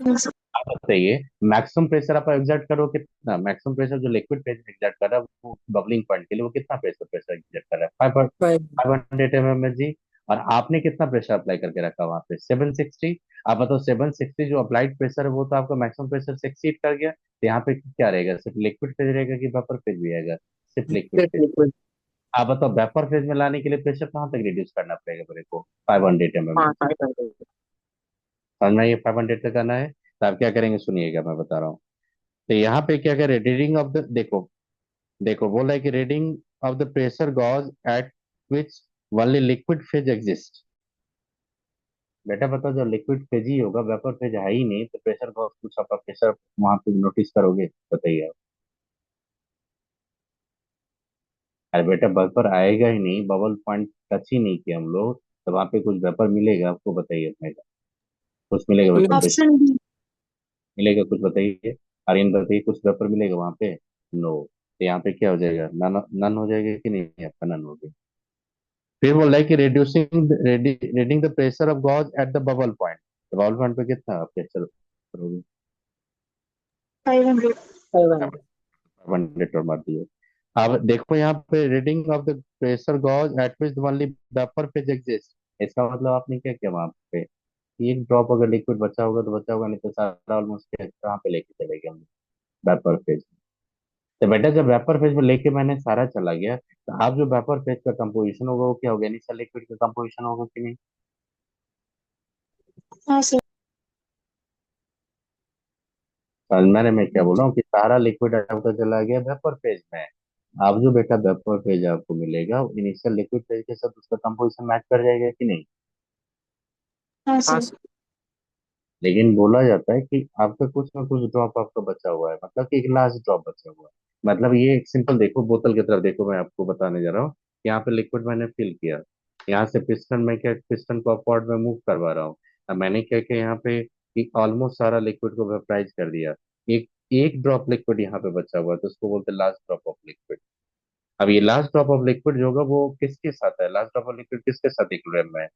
सिक्स आप बताइए मैक्सिमम प्रेशर आप एग्जर्ट करो कितना, मैक्सिमम प्रेशर जो लिक्विड फेज में एग्जर्ट कर रहा है वो बबलिंग पॉइंट के लिए वो कितना प्रेशर प्रेशर एग्जर्ट कर रहा है, 500 mmHg। और आपने कितना प्रेशर अप्लाई करके रखा वहां पे, 760। आप बताओ 760 जो अप्लाइड प्रेशर है वो तो आपका मैक्सिमम प्रेशर से एक्सीड कर गया, तो यहाँ पे क्या रहेगा, सिर्फ लिक्विड फेज रहेगा कि वेपर फेज भी आएगा, सिर्फ लिक्विड फेज। लिक्विड। आप बताओ वेपर फेज में लाने के लिए प्रेशर कहाँ तक रिड्यूस करना पड़ेगा मेरे को, 500 हाँ mmHg। 500। समझ में, ये 500 तक करना है तो आप क्या करेंगे सुनिएगा मैं बता रहा हूँ। तो यहाँ पे क्या करें, रीडिंग ऑफ द, देखो देखो बोला है कि reading of the pressure gauge at which only liquid phase exist. बेटा बताओ जब लिक्विड फेज ही होगा, वेपर फेज है ही नहीं, तो प्रेशर गॉज कुछ आपका प्रेशर वहां पे नोटिस करोगे, बताइए आप। अरे बेटा वेपर आएगा ही नहीं, बबल पॉइंट टच ही नहीं किया हम लोग, तो वहां पे कुछ वेपर मिलेगा आपको, बताइए अपने का, कुछ मिलेगा वेपर फेज, ऑप्शन बी। मिलेगा कुछ बताइए। आर्यन बताइए कुछ वेपर मिलेगा वहां पे, नो। तो यहाँ पे क्या हो जाएगा, नन नन हो जाएगा कि नहीं, आपका नन हो गया। फिर बोल रहा है कि reducing reading the pressure of gauge at the bubble point. रिवॉल्व पे कितना आप प्रेशर करोगे? 500। 500। 1 लीटर मार दिए। अब देखो यहाँ पे reading of the pressure gauge at which only vapour phase exist. इसका मतलब आपने क्या किया वहां पे, एक ड्रॉप अगर लिक्विड बचा होगा तो बचा होगा, नहीं तो सारा ऑलमोस्ट कहाँ पे लेके चले गए हम, वेपर फेज। तो बेटा जब वेपर फेज में लेके मैंने सारा चला गया, तो आप जो वेपर फेज का कंपोजिशन होगा वो क्या होगा, इनिशियल लिक्विड का कंपोजिशन होगा कि नहीं? हाँ सर। समझ मैं क्या बोल रहा हूँ कि सारा लिक्विड आपका चला गया वेपर फेज में। आप जो बेटा वेपर फेज आपको मिलेगा, इनिशियल लिक्विड फेज के साथ उसका कंपोजिशन मैच कर जाएगा कि नहीं? हाँ सर। लेकिन बोला जाता है कि आपका कुछ ना कुछ ड्रॉप आपका बचा हुआ है, मतलब कि एक लास्ट ड्रॉप बचा हुआ है। मतलब ये एक सिंपल देखो, बोतल की तरफ देखो, मैं आपको बताने जा रहा हूँ। यहाँ पे लिक्विड मैंने फिल किया, यहाँ से पिस्टन में क्या, पिस्टन को अपवर्ड में मूव करवा रहा हूँ। अब मैंने क्या किया यहाँ पे कि ऑलमोस्ट सारा लिक्विड को वेपराइज कर दिया। एक एक ड्रॉप लिक्विड यहाँ पे बचा हुआ है, तो उसको बोलते हैं लास्ट ड्रॉप ऑफ लिक्विड। अब ये लास्ट ड्रॉप ऑफ लिक्विड जो होगा वो किसके साथ है, लास्ट ड्रॉप ऑफ लिक्विड किसके साथ इक्विलिब्रियम में है,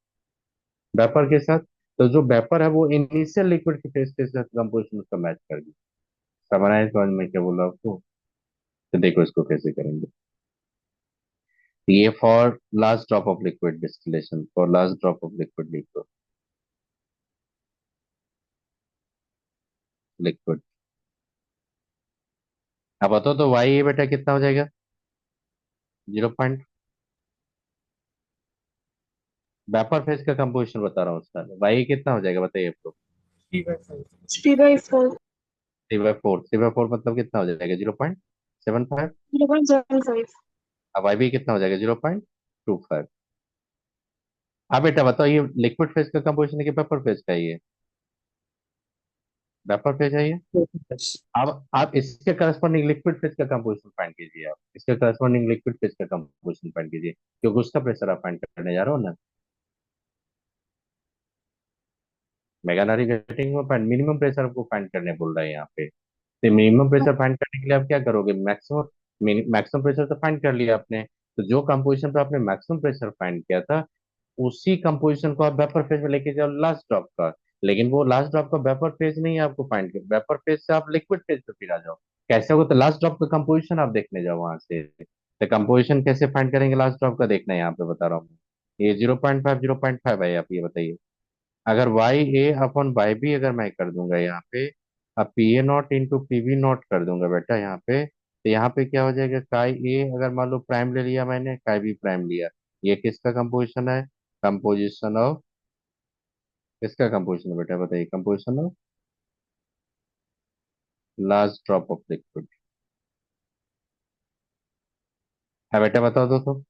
वेपर के साथ। तो जो वेपर है वो इनिशियल लिक्विड की फेज के साथ कंपोजिशन उसका मैच कर गया। समझ में क्या बोला आपको? तो देखो इसको कैसे करेंगे। ये for last drop of liquid distillation, for last drop of liquid liquid liquid. अब बताओ तो वाई ये बेटा कितना हो जाएगा, 0 पॉइंट। वेपर फेज का कंपोजिशन बता रहा हूँ उसका, वाई कितना हो जाएगा बताइए आपको? 3/4। 3/4। 3/4, 3/4 मतलब कितना हो जाएगा, 0.75। 0.75। अब वाई भी कितना हो जाएगा, 0.25। अब बेटा बताओ ये लिक्विड फेज का कंपोजिशन है कि वेपर फेज का, ये वेपर फेज है ये। अब आप इसके करस्पॉन्डिंग लिक्विड फेज का कंपोजिशन फाइंड कीजिए, आप इसके करस्पॉन्डिंग लिक्विड फेज का कंपोजिशन फाइंड कीजिए, क्योंकि उसका प्रेशर आप फाइंड करने जा रहे हो ना। मेगा नाविगेटिंग में मिनिमम प्रेशर आपको फाइंड करने बोल रहा है यहाँ पे। तो मिनिमम प्रेशर फाइंड करने के लिए आप क्या करोगे, मैक्सिमम मैक्सिमम प्रेशर तो फाइंड कर लिया आपने। तो जो कंपोजिशन पे आपने मैक्सिमम प्रेशर फाइंड किया था, उसी कंपोजिशन को आप वेपर फेज में लेके जाओ लास्ट ड्रॉप का। लेकिन वो लास्ट ड्रॉप का वेपर फेज नहीं है आपको फाइंड कर, वेपर फेज से आप लिक्विड फेज पे फिर आ जाओ। कैसे होगा, तो लास्ट ड्रॉप का कंपोजिशन आप देखने जाओ वहां से। तो कंपोजिशन कैसे फाइंड करेंगे लास्ट ड्रॉप का, देखना है यहाँ पे बता रहा हूँ। ये 0.5 0.5 है, आप ये बताइए। अगर Y A upon Y B अगर मैं कर दूंगा यहाँ पे, अब P A not into P B naught कर दूंगा बेटा यहाँ पे, तो यहाँ पे क्या हो जाएगा, काई ए अगर मान लो प्राइम ले लिया मैंने, काई बी प्राइम लिया, ये किसका कंपोजिशन है, कंपोजिशन ऑफ, किसका कंपोजिशन है बेटा बताइए, composition of last drop of liquid है बेटा, बता दो तो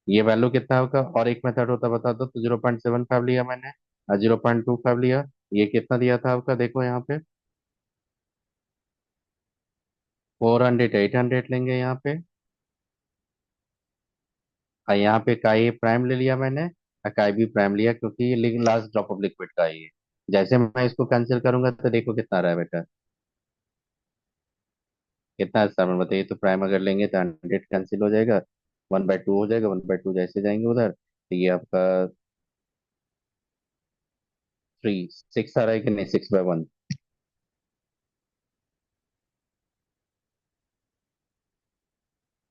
ये वैल्यू कितना होगा। और एक मेथड होता बता दो, तो 0.75 लिया मैंने और 0.25 लिया, ये कितना दिया था आपका, देखो यहाँ पे 400 800 लेंगे यहाँ पे। और यहाँ पे काई प्राइम ले लिया मैंने और काई बी प्राइम लिया, क्योंकि ये लेकिन लास्ट ड्रॉप ऑफ लिक्विड का ही है। जैसे मैं इसको कैंसिल करूंगा तो देखो कितना रहा है बेटा, कितना है सामने बताइए। तो प्राइम अगर लेंगे तो 100 कैंसिल हो जाएगा, 1/2 हो जाएगा, 1/2 जैसे जाएंगे उधर, तो ये आपका 6 आ रहा है कि नहीं, 6/1।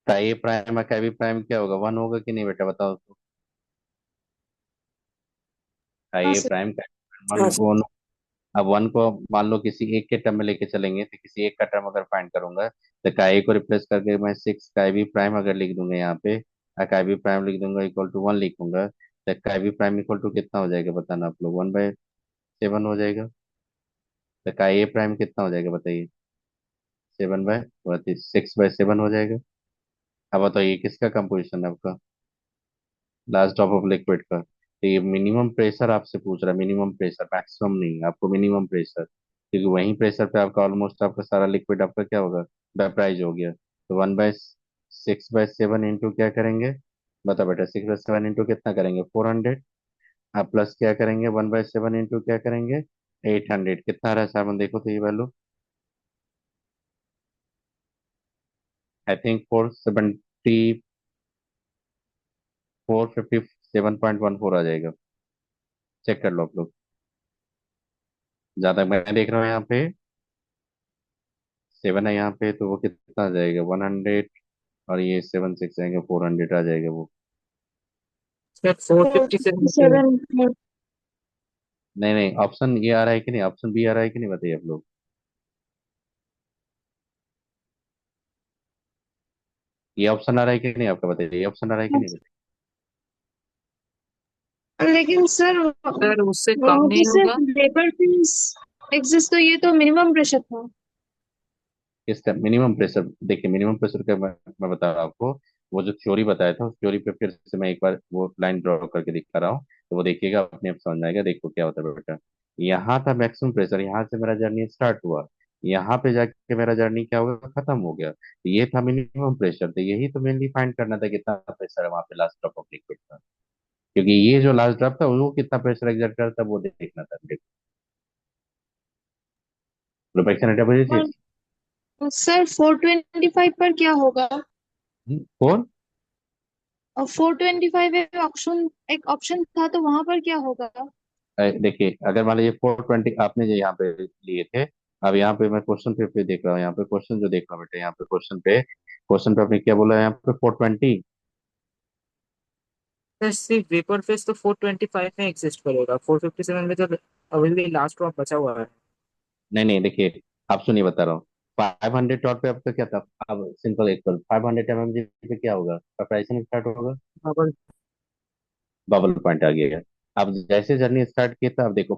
काई प्राइम और काई बी प्राइम क्या होगा, 1 होगा कि नहीं बेटा बताओ तो। हाँ काई सर। प्राइम का हाँ वन सर। को, अब 1 को मान लो किसी एक के टर्म में लेके चलेंगे, तो किसी एक का टर्म अगर फाइंड करूंगा, तो काई को रिप्लेस करके मैं 6 काई बी प्राइम अगर लिख दूंगा यहाँ पे, और काई बी प्राइम लिख दूंगा इक्वल टू 1 लिखूंगा, तो काई बी प्राइम इक्वल टू कितना हो जाएगा बताना आप लोग, 1/7 हो जाएगा। तो काई ए प्राइम कितना हो जाएगा बताइए, 6/7 हो जाएगा। अब बताइए किसका कंपोजिशन है आपका, लास्ट ड्रॉप ऑफ लिक्विड का। तो ये मिनिमम प्रेशर आपसे पूछ रहा है, मिनिमम प्रेशर, मैक्सिमम नहीं, आपको मिनिमम प्रेशर, क्योंकि वहीं प्रेशर पे आपका ऑलमोस्ट आपका सारा लिक्विड आपका क्या होगा, वेपराइज हो गया। तो 1/6/7 इंटू क्या करेंगे, बता बेटा, 6/7 इंटू कितना करेंगे, 400। आप प्लस क्या करेंगे, 1/7 इंटू क्या करेंगे, 800। कितना रहा सामान देखो तो ये वैल्यू, आई थिंक 457 457.14 आ जाएगा। चेक कर लो आप लोग। जहाँ तक मैं देख रहा हूँ यहाँ पे 7 है यहाँ पे, तो वो कितना आ जाएगा 100, और ये 7 6 जाएंगे 400 आ जाएगा वो। Sir four four fifty fifty seven seven नहीं नहीं, ऑप्शन ये आ रहा है कि नहीं, ऑप्शन बी आ रहा है कि नहीं, बताइए आप लोग। ये ऑप्शन आ रहा है कि नहीं आपका, बताइए ये ऑप्शन आ रहा है कि नहीं, बताइए। लेकिन सर सर उससे कम वहाँ पे नहीं होगा। सिर्फ लेबर फीस एग्जिस्ट, तो ये तो मिनिमम प्रेशर था। इसका मिनिमम प्रेशर देखिए, मिनिमम प्रेशर का मैं बता रहा हूँ आपको। वो जो थ्योरी बताया था, उस थ्योरी पे फिर से मैं एक बार वो लाइन ड्रॉ करके दिखा रहा हूँ, तो वो देखिएगा अपने आप समझ में आएगा। देखो क्या होता है बेटा, यहाँ था मैक्सिमम प्रेशर, यहाँ से मेरा जर्नी स्टार्ट हुआ, यहाँ पे जाके मेरा जर्नी क्या होगा, खत्म हो गया। तो ये था मिनिमम प्रेशर, तो यही तो मेनली फाइंड करना था, कितना प्रेशर है वहां पे लास्ट ड्रॉप ऑफ लिक्विड का। क्योंकि ये जो लास्ट ड्रॉप था वो कितना प्रेशर एक्सर्ट करता वो देखना था। प्रोपेक्शन और सर 425 पर क्या होगा? कौन। और 425 एक ऑप्शन था, तो वहां पर क्या होगा? देखिए अगर मान लीजिए 420 आपने जो यहाँ पे लिए थे, अब यहाँ पे मैं क्वेश्चन पे देख रहा हूँ, यहाँ पे क्वेश्चन जो देख रहा हूँ बेटा, यहाँ पे क्वेश्चन पे आपने क्या बोला है, यहाँ पे 420। सर सिर्फ वेपर फेस तो 425 में एग्जिस्ट करेगा, 457 में तो अभी भी लास्ट ड्रॉप बचा हुआ है। नहीं नहीं, देखिए आप सुनिए बता रहा हूँ। 500 डॉट पे आपका क्या था, अब सिंपल इक्वल 500 mm पे क्या होगा, प्रिपरेशन स्टार्ट होगा, डबल। बबल पॉइंट आ गया। अब जैसे जर्नी स्टार्ट किया था, अब देखो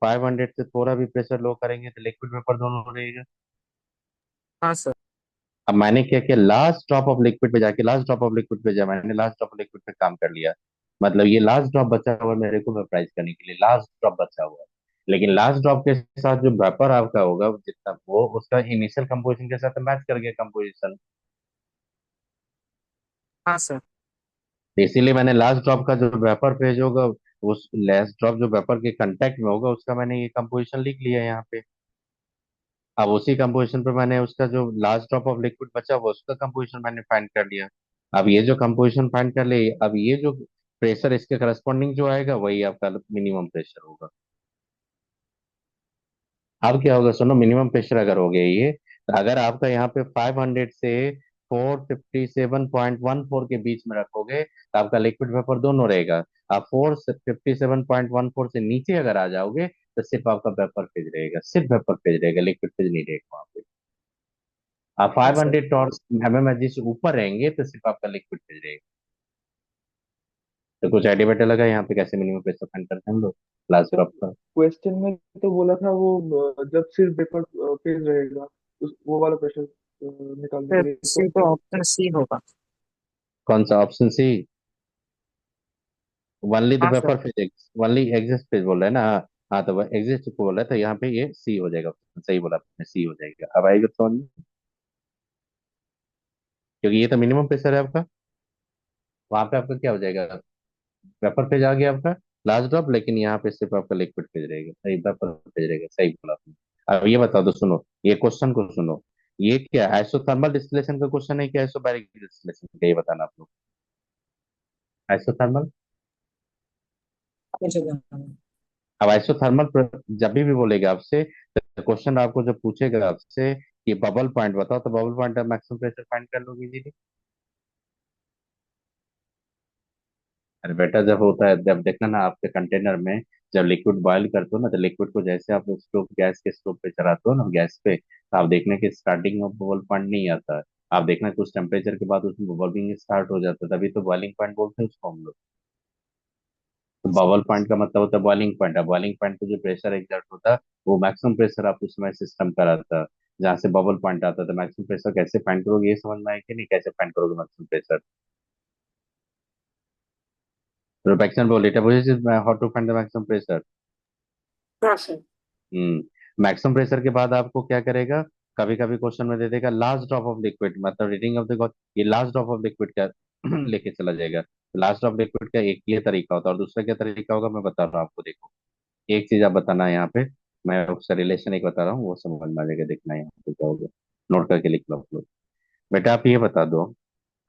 500 से थोड़ा भी प्रेशर लो करेंगे तो लिक्विड वेपर दोनों रहेगा। हाँ सर। अब मैंने क्या किया, लास्ट ड्रॉप ऑफ लिक्विड पे जाके, लास्ट ड्रॉप ऑफ लिक्विड पे जा मैंने लास्ट ड्रॉप ऑफ लिक्विड पे काम कर लिया। मतलब ये लास्ट ड्रॉप बचा हुआ है मेरे को वेपराइज करने के लिए, लास्ट ड्रॉप बचा हुआ है। लेकिन लास्ट ड्रॉप के साथ जो वेपर आपका होगा जितना, वो उसका इनिशियल कंपोजिशन के साथ मैच कर गया कंपोजिशन। हाँ सर। तो इसीलिए मैंने लास्ट ड्रॉप का जो वेपर फेज होगा, उस लास्ट ड्रॉप जो वेपर के कांटेक्ट में होगा उसका मैंने ये कंपोजिशन लिख लिया है यहाँ पे। अब उसी कंपोजिशन पे मैंने उसका जो लास्ट ड्रॉप ऑफ लिक्विड बचा हुआ उसका कंपोजिशन मैंने फाइंड कर लिया। अब ये जो कंपोजिशन फाइंड कर लिए, अब ये जो प्रेशर इसके करस्पॉन्डिंग जो आएगा वही आपका मिनिमम प्रेशर होगा। अब क्या होगा सुनो, मिनिमम प्रेशर अगर हो गया ये, तो अगर आपका यहाँ पे 500 से 457.14 के बीच में रखोगे तो आपका लिक्विड वेपर दोनों रहेगा। आप 457.14 से नीचे अगर आ जाओगे तो सिर्फ आपका वेपर फेज रहेगा, सिर्फ वेपर फेज रहेगा, लिक्विड फेज नहीं रहेगा वहां पे। आप हाँ five sir. Hundred torques mmHg से ऊपर रहेंगे तो सिर्फ आपका लिक्विड फेज रहेगा। तो कुछ आइडिया बेटा लगा यहाँ पे कैसे मिनिमम प्रेशर फाइंड करते हैं हम लोग लास्ट ड्रॉप का। क्वेश्चन में तो बोला था वो जब सिर्फ पेपर पेज रहेगा उस वो वाला क्वेश्चन निकालने के सर लिए तो सिर्फ ऑप्शन सी होगा। कौन सा ऑप्शन सी, ओनली द हाँ sir. Vapour physics, only exist phase बोल रहे हैं ना। हाँ हाँ, तो वह एग्जिस्ट को बोल रहा है, तो यहाँ पे ये सी हो जाएगा, सही बोला आपने, सी हो जाएगा। अब आएगा समझ में, क्योंकि ये तो मिनिमम प्रेशर है आपका। वहां पे आपका क्या हो जाएगा, वेपर फेज आ गया आपका लास्ट ड्रॉप, लेकिन यहाँ पे सिर्फ आपका लिक्विड फेज रहेगा, सही वेपर फेज रहेगा, सही बोला आपने। अब ये बता दो, सुनो ये क्वेश्चन को सुनो, ये क्या आइसोथर्मल डिस्टिलेशन का क्वेश्चन है, क्या आइसोबैरिक डिस्टिलेशन का, ये बताना आप लोग। आइसोथर्मल। अब आइसोथर्मल जब भी बोलेगा आपसे, तो क्वेश्चन आपको जब पूछेगा आपसे कि बबल पॉइंट बताओ, तो बबल पॉइंट आप मैक्सिमम प्रेशर फाइंड कर लोगे इजीली। अरे बेटा जब होता है, जब देखना ना आपके कंटेनर में, जब लिक्विड बॉयल करते हो ना, तो लिक्विड को जैसे आप स्टोव, गैस के स्टोव पे चढ़ाते हो ना, गैस पे, तो आप देखना कि स्टार्टिंग में बबल पॉइंट नहीं आता है। आप देखना कुछ टेम्परेचर के बाद उसमें बबलिंग स्टार्ट हो जाता है, तभी तो बॉइलिंग पॉइंट बोलते हैं उसको हम लोग। तो बबल पॉइंट का मतलब होता है बॉइलिंग पॉइंट है, बॉइलिंग पॉइंट पे जो प्रेशर एक्सर्ट होता है वो मैक्सिमम प्रेशर आप उस समय सिस्टम का रहता है। जहाँ से बबल पॉइंट आता है, तो मैक्सिमम प्रेशर कैसे फाइंड करोगे, ये समझ में आए कि नहीं, कैसे फाइंड करोगे मैक्सिमम प्रेशर। प्रोपेक्शन बोल it how to find the maximum pressure. हाँ सर। मैक्सिमम प्रेशर के बाद आपको क्या करेगा, कभी कभी क्वेश्चन में दे देगा लास्ट ड्रॉप ऑफ लिक्विड, मतलब रीडिंग ऑफ द गॉड, ये लास्ट ड्रॉप ऑफ लिक्विड क्या लेके चला जाएगा। लास्ट ड्रॉप लिक्विड का एक ये तरीका होता है, और दूसरा क्या तरीका होगा मैं बता रहा हूँ आपको, देखो एक चीज आप बताना है यहाँ पे, मैं उसका रिलेशन एक बता रहा हूँ, वो समझ में आ जाएगा, देखना है यहाँ पे क्या होगा, नोट करके लिख लो आप लोग। बेटा आप ये बता दो,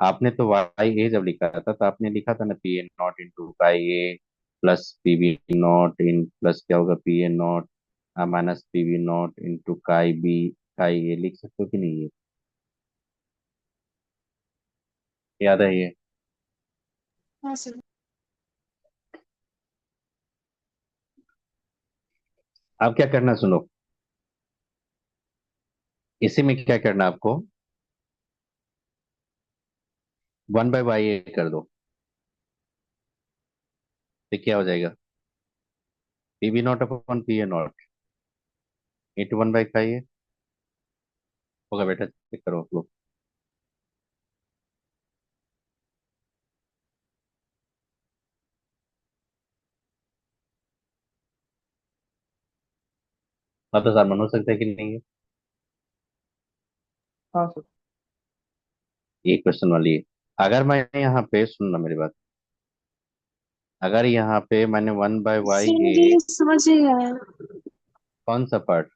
आपने तो वाई ए जब लिखा था तो आपने लिखा था ना P A not into pi A plus P B naught in plus क्या होगा P A naught, minus P V naught into chi B chi A लिख सकते हो कि नहीं ये याद है ये। हाँ सर। अब क्या करना सुनो, इसी में क्या करना आपको, 1/y ए कर दो, तो क्या हो जाएगा, P V not upon P A not into 1/काई ए होगा बेटा, चेक करो आप लोग। मतलब सर मन हो सकता है कि नहीं है, हाँ सर। ये क्वेश्चन वाली है। अगर मैं यहाँ पे, सुनना मेरी बात, अगर यहाँ पे मैंने 1/y सर मुझे ए, ये समझ नहीं आया। कौन सा पार्ट,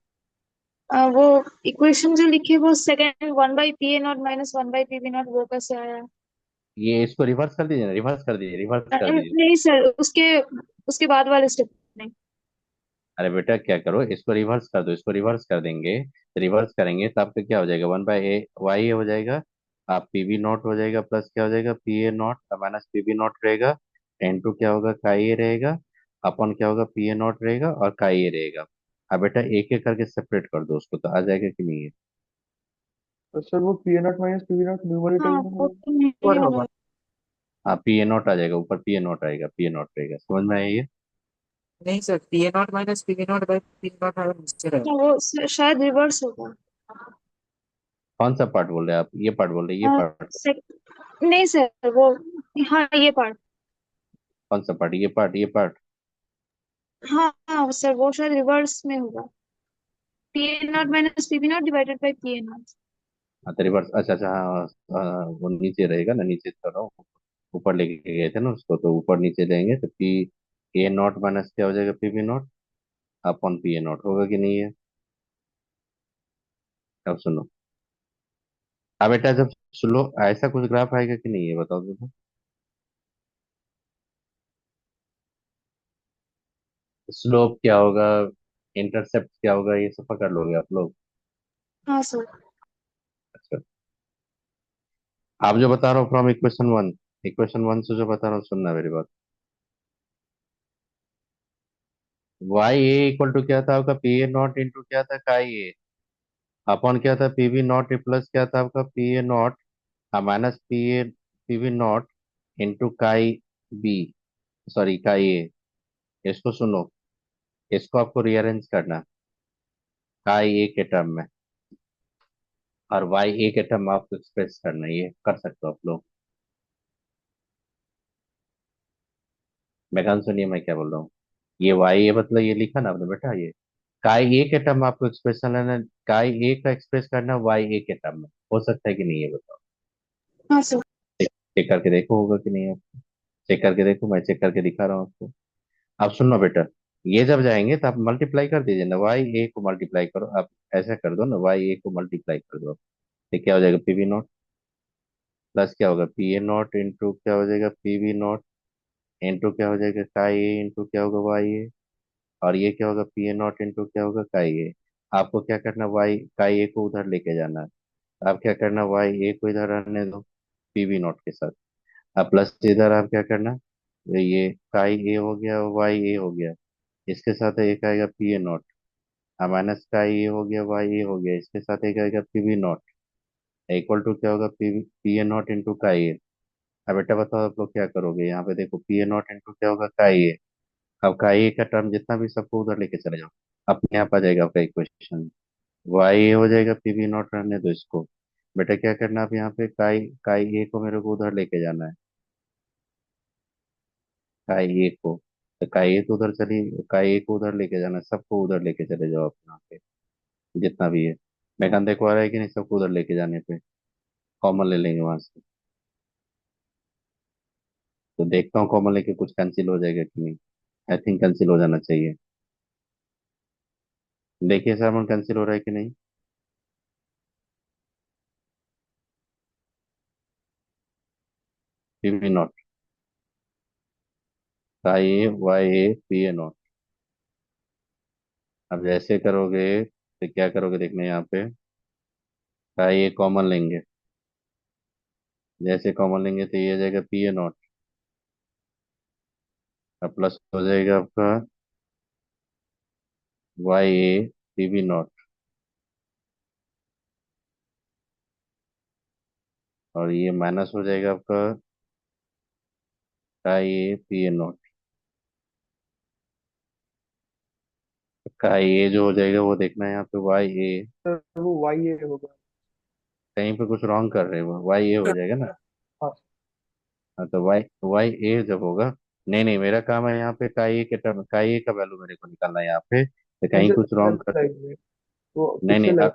वो इक्वेशन जो लिखी है वो सेकंड 1/PA0 माइनस 1/PB0 वो कैसे आया? ये इसको रिवर्स कर दीजिए ना, रिवर्स कर दीजिए, रिवर्स कर दीजिए। नहीं सर, उसके उसके बाद वाले स्टेप नहीं। अरे बेटा क्या करो, इसको रिवर्स कर दो, इसको रिवर्स कर देंगे, रिवर्स करेंगे तो आपका क्या हो जाएगा, 1/वाई हो जाएगा, आप पी वी नॉट हो जाएगा, प्लस क्या हो जाएगा P A naught minus P B naught रहेगा, इनटू क्या होगा काई ए रहेगा, अपन क्या होगा पी ए नॉट रहेगा और काई ए रहेगा। अब बेटा एक एक करके सेपरेट कर दो उसको, तो आ जाएगा कि नहीं है। तो सर वो P A naught minus P V not numerator हाँ में वो होगा। तो नहीं ऊपर होगा। होगा। हाँ पी ए नॉट आ जाएगा, ऊपर पी ए नॉट आएगा, पी ए नॉट रहेगा, समझ में आया ये। नहीं sir, P A naught minus P V not by P not अगर नीचे रहे। हाँ, वो शायद रिवर्स होगा। कौन सा पार्ट बोल रहे हैं आप, ये पार्ट बोल रहे हैं, ये हाँ, पार्ट, नहीं सर वो, हाँ ये पार्ट। कौन सा पार्ट, ये पार्ट, ये पार्ट। हाँ हाँ सर, वो शायद रिवर्स में होगा। PA0 minus PB0 divided by PA0। हाँ तो रिवर्स, अच्छा अच्छा, हाँ हाँ, वो नीचे रहेगा ना, नीचे कर रहा हूँ, ऊपर लेके गए थे ना उसको, तो ऊपर नीचे लेंगे तो पी ए नॉट माइनस क्या हो जाएगा P B naught upon P A naught होगा कि नहीं है। अब सुनो, अब बेटा जब सुनो, ऐसा कुछ ग्राफ आएगा कि नहीं है बताओ तो, स्लोप क्या होगा, इंटरसेप्ट क्या होगा, ये सब पकड़ लोगे आप लोग। हाँ सर। अच्छा, आप जो बता रहा हूँ फ्रॉम इक्वेशन 1, इक्वेशन 1 से जो बता रहा हूँ सुनना मेरी बात, वाई ए इक्वल टू क्या था आपका पी ए नॉट इंटू क्या था काई ए अपॉन क्या था पी बी नॉट प्लस क्या था आपका P A naught minus P V naught into chi B, sorry काई ए। इसको सुनो, इसको आपको रीअरेंज करना काई ए के टर्म में, और वाई ए के टर्म में आपको एक्सप्रेस करना, ये कर सकते हो आप लोग। मैं कहा सुनिए मैं क्या बोल रहा हूँ, ये वाई ए मतलब ये लिखा ना आपने बेटा, ये काई ए के टर्म में आपको एक्सप्रेशन लेना, काई ए का एक्सप्रेस करना वाई ए के टर्म में, हो सकता है कि नहीं है बताओ। हाँ सर। चेक करके देखो होगा कि नहीं है, चेक करके देखो, मैं चेक करके दिखा रहा हूँ आपको। आप सुनो बेटा, ये जब जाएंगे तो आप मल्टीप्लाई कर दीजिए ना, वाई ए को मल्टीप्लाई करो आप, ऐसा कर दो ना, वाई ए को मल्टीप्लाई कर दो, तो क्या हो जाएगा पी वी नॉट प्लस क्या होगा पी ए नॉट इंटू क्या हो जाएगा पी वी नॉट इंटू क्या हो जाएगा काई ए इंटू क्या होगा वाई ए, और ये क्या होगा पी ए नॉट इंटू क्या होगा काई ए। आपको क्या करना, वाई काई ए को उधर लेके जाना है, आप क्या करना वाई ए को इधर रहने दो पी वी नॉट के साथ, अब प्लस इधर आप क्या करना, ये काई ए हो गया वाई ए हो गया, इसके साथ एक आएगा पी ए नॉट, माइनस का ए हो गया वाई ए हो गया, इसके साथ एक आएगा P V naught equal to क्या होगा पी ए नॉट इंटू का ए। अब बेटा बताओ आप लोग क्या करोगे, यहाँ पे देखो पी ए नॉट इंटू क्या होगा का ए, अब का ए का टर्म जितना भी सबको उधर लेके चले जाओ, अपने आप आ जाएगा आपका इक्वेशन, वाई ए हो जाएगा पी वी नॉट, रहने दो इसको। बेटा क्या करना, आप यहाँ पे काई काई ए को मेरे को उधर लेके जाना है, काई ए को, तो काई ए तो उधर चली, काई ए को उधर लेके जाना है, सबको उधर लेके चले जाओ आप यहाँ पे, जितना भी है। मेघान देखो आ रहा है कि नहीं, सबको उधर लेके जाने पे कॉमन ले लेंगे वहां से, तो देखता हूँ कॉमन लेके कुछ कैंसिल हो जाएगा कि नहीं, आई थिंक कैंसिल हो जाना चाहिए। देखिए सर कैंसिल हो रहा है कि नहीं, पी वी नॉट का A Y A P A not, अब जैसे करोगे तो क्या करोगे देखना यहाँ पे, का ये कॉमन लेंगे। जैसे कॉमन लेंगे तो ये आ जाएगा पी ए नॉट, अब प्लस हो जाएगा आपका Y A P B naught, और ये माइनस हो जाएगा आपका का ये पी ए नॉट। का ये जो हो जाएगा वो देखना है यहाँ पे वाई ए, सर वो वाई ए होगा। कहीं पे कुछ रॉन्ग कर रहे हो, वाई ए हो जाएगा ना। हाँ। हाँ तो वाई वाई ए जब होगा, नहीं नहीं मेरा काम है यहाँ पे काई ए के टर्म, काई ए का वैल्यू मेरे को निकालना है यहाँ पे, तो कहीं इधर कुछ इधर रॉन्ग कर। साइड में वो नहीं नहीं पिछले लाइन।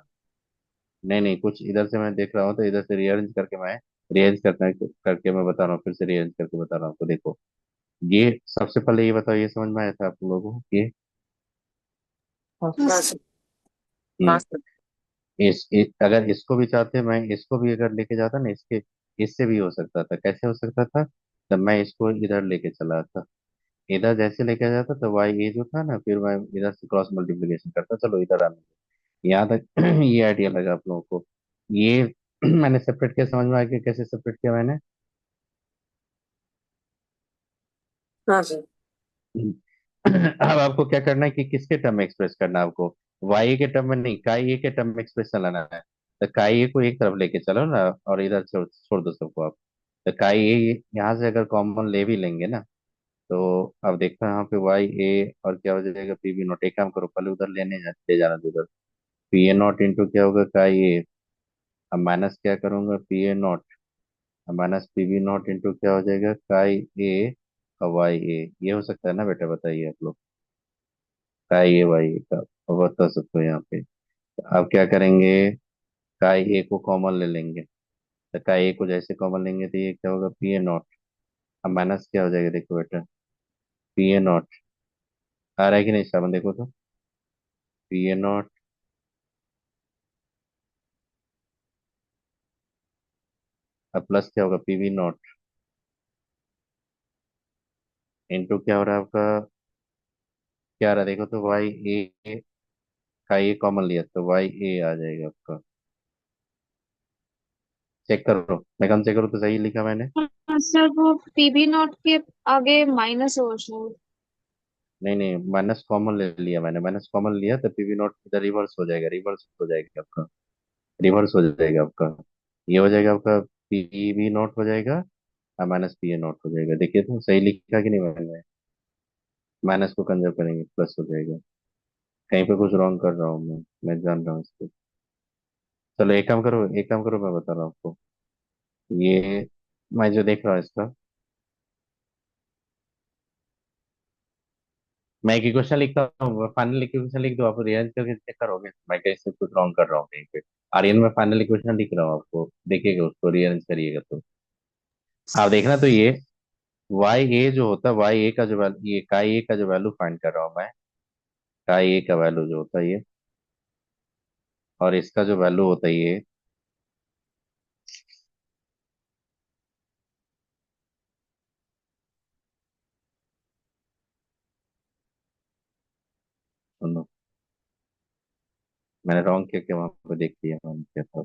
नहीं नहीं कुछ इधर से मैं देख रहा हूँ, तो इधर से रीअरेंज करके मैं रीअरेंज करके मैं बता रहा हूँ, फिर से रीअरेंज करके बता रहा हूँ आपको। देखो ये सबसे पहले ये बताओ, ये समझ में आया था आप लोगों को ये। हाँ हाँ सर। हाँ सर। सर। हाँ हम्म, सर। अगर इसको भी चाहते मैं इसको भी अगर लेके जाता ना, इसके इससे भी हो सकता था। कैसे हो सकता था? तब मैं इसको इधर लेके चला था, इधर जैसे लेके जाता तो वाई ए जो था ना, फिर मैं इधर से क्रॉस मल्टीप्लिकेशन करता, चलो इधर आने दो। यहाँ तक ये आइडिया लगा आप लोगों को। ये मैंने सेपरेट किया, समझ में आया कि कैसे सेपरेट किया मैंने। हाँ सर। अब आपको क्या करना है कि किसके टर्म में एक्सप्रेस करना है आपको, वाई के टर्म में नहीं, काई ए के टर्म में एक्सप्रेस चलाना है। तो काई ए को एक तरफ लेके चलो ना, और इधर छोड़ छोड़ दो सबको आप। तो काई ए यहाँ से अगर कॉमन ले भी लेंगे ना, तो अब देखो यहाँ पे वाई ए और क्या हो जाएगा पी बी नॉट। एक काम करो, पहले उधर ले जाना दो उधर, पी ए नॉट इंटू क्या होगा काई ए, अब माइनस क्या करूंगा पी ए नॉट, अब minus P B naught into क्या हो जाएगा काई ए और वाई ए। ये हो सकता है ना बेटा, बताइए आप लोग, काई ए वाई ए का अब बता सकते हो यहाँ पे। अब क्या करेंगे, काई ए को कॉमन ले लेंगे, तो काई ए को जैसे कॉमन लेंगे तो ये क्या होगा पी ए नॉट, अब माइनस क्या हो जाएगा देखो बेटा, पी ए नॉट आ रहा है कि नहीं सावन, देखो तो पी ए नॉट, अब प्लस क्या होगा पी बी नॉट इंटू क्या हो रहा है आपका, क्या आ रहा है देखो तो वाई ए का ये कॉमन लिया तो वाई ए आ जाएगा आपका। चेक करो, मैं कम चेक करो तो सही लिखा मैंने। हाँ सर, वो पीबी नॉट के आगे माइनस होगा शायद। नहीं नहीं माइनस कॉमन ले लिया मैंने, माइनस कॉमन लिया तो पी बी नॉट इधर रिवर्स हो जाएगा, रिवर्स हो जाएगा आपका, रिवर्स हो जाएगा आपका। ये हो जाएगा आपका पी बी नॉट हो जाएगा और माइनस पी ए नॉट हो जाएगा। देखिए तो सही लिखा कि नहीं मैंने, माइनस को कंजर्व करेंगे प्लस हो जाएगा। कहीं पे कुछ रॉन्ग कर रहा हूँ मैं जान रहा हूँ इसको। चलो एक काम करो, एक काम करो, मैं बता रहा हूँ आपको। ये मैं जो देख रहा हूँ इसका, मैं एक क्वेश्चन लिखता हूँ, फाइनल इक्वेशन लिख दो, आप रियलाइज करके चेक करोगे मैं कैसे कुछ रॉन्ग कर रहा हूँ कहीं पे। आर्यन में फाइनल इक्वेशन लिख रहा हूँ, आपको देखिएगा उसको रियलाइज करिएगा तो आप देखना। तो ये वाई ए जो होता है, वाई ए का जो वैल्यू, ये काई ए का जो वैल्यू फाइंड कर रहा हूँ मैं, काई ए का वैल्यू जो होता है ये, और इसका जो वैल्यू होता है ये, सुनो मैंने रॉन्ग किया क्या वहां पर, देख लिया मैंने क्या था।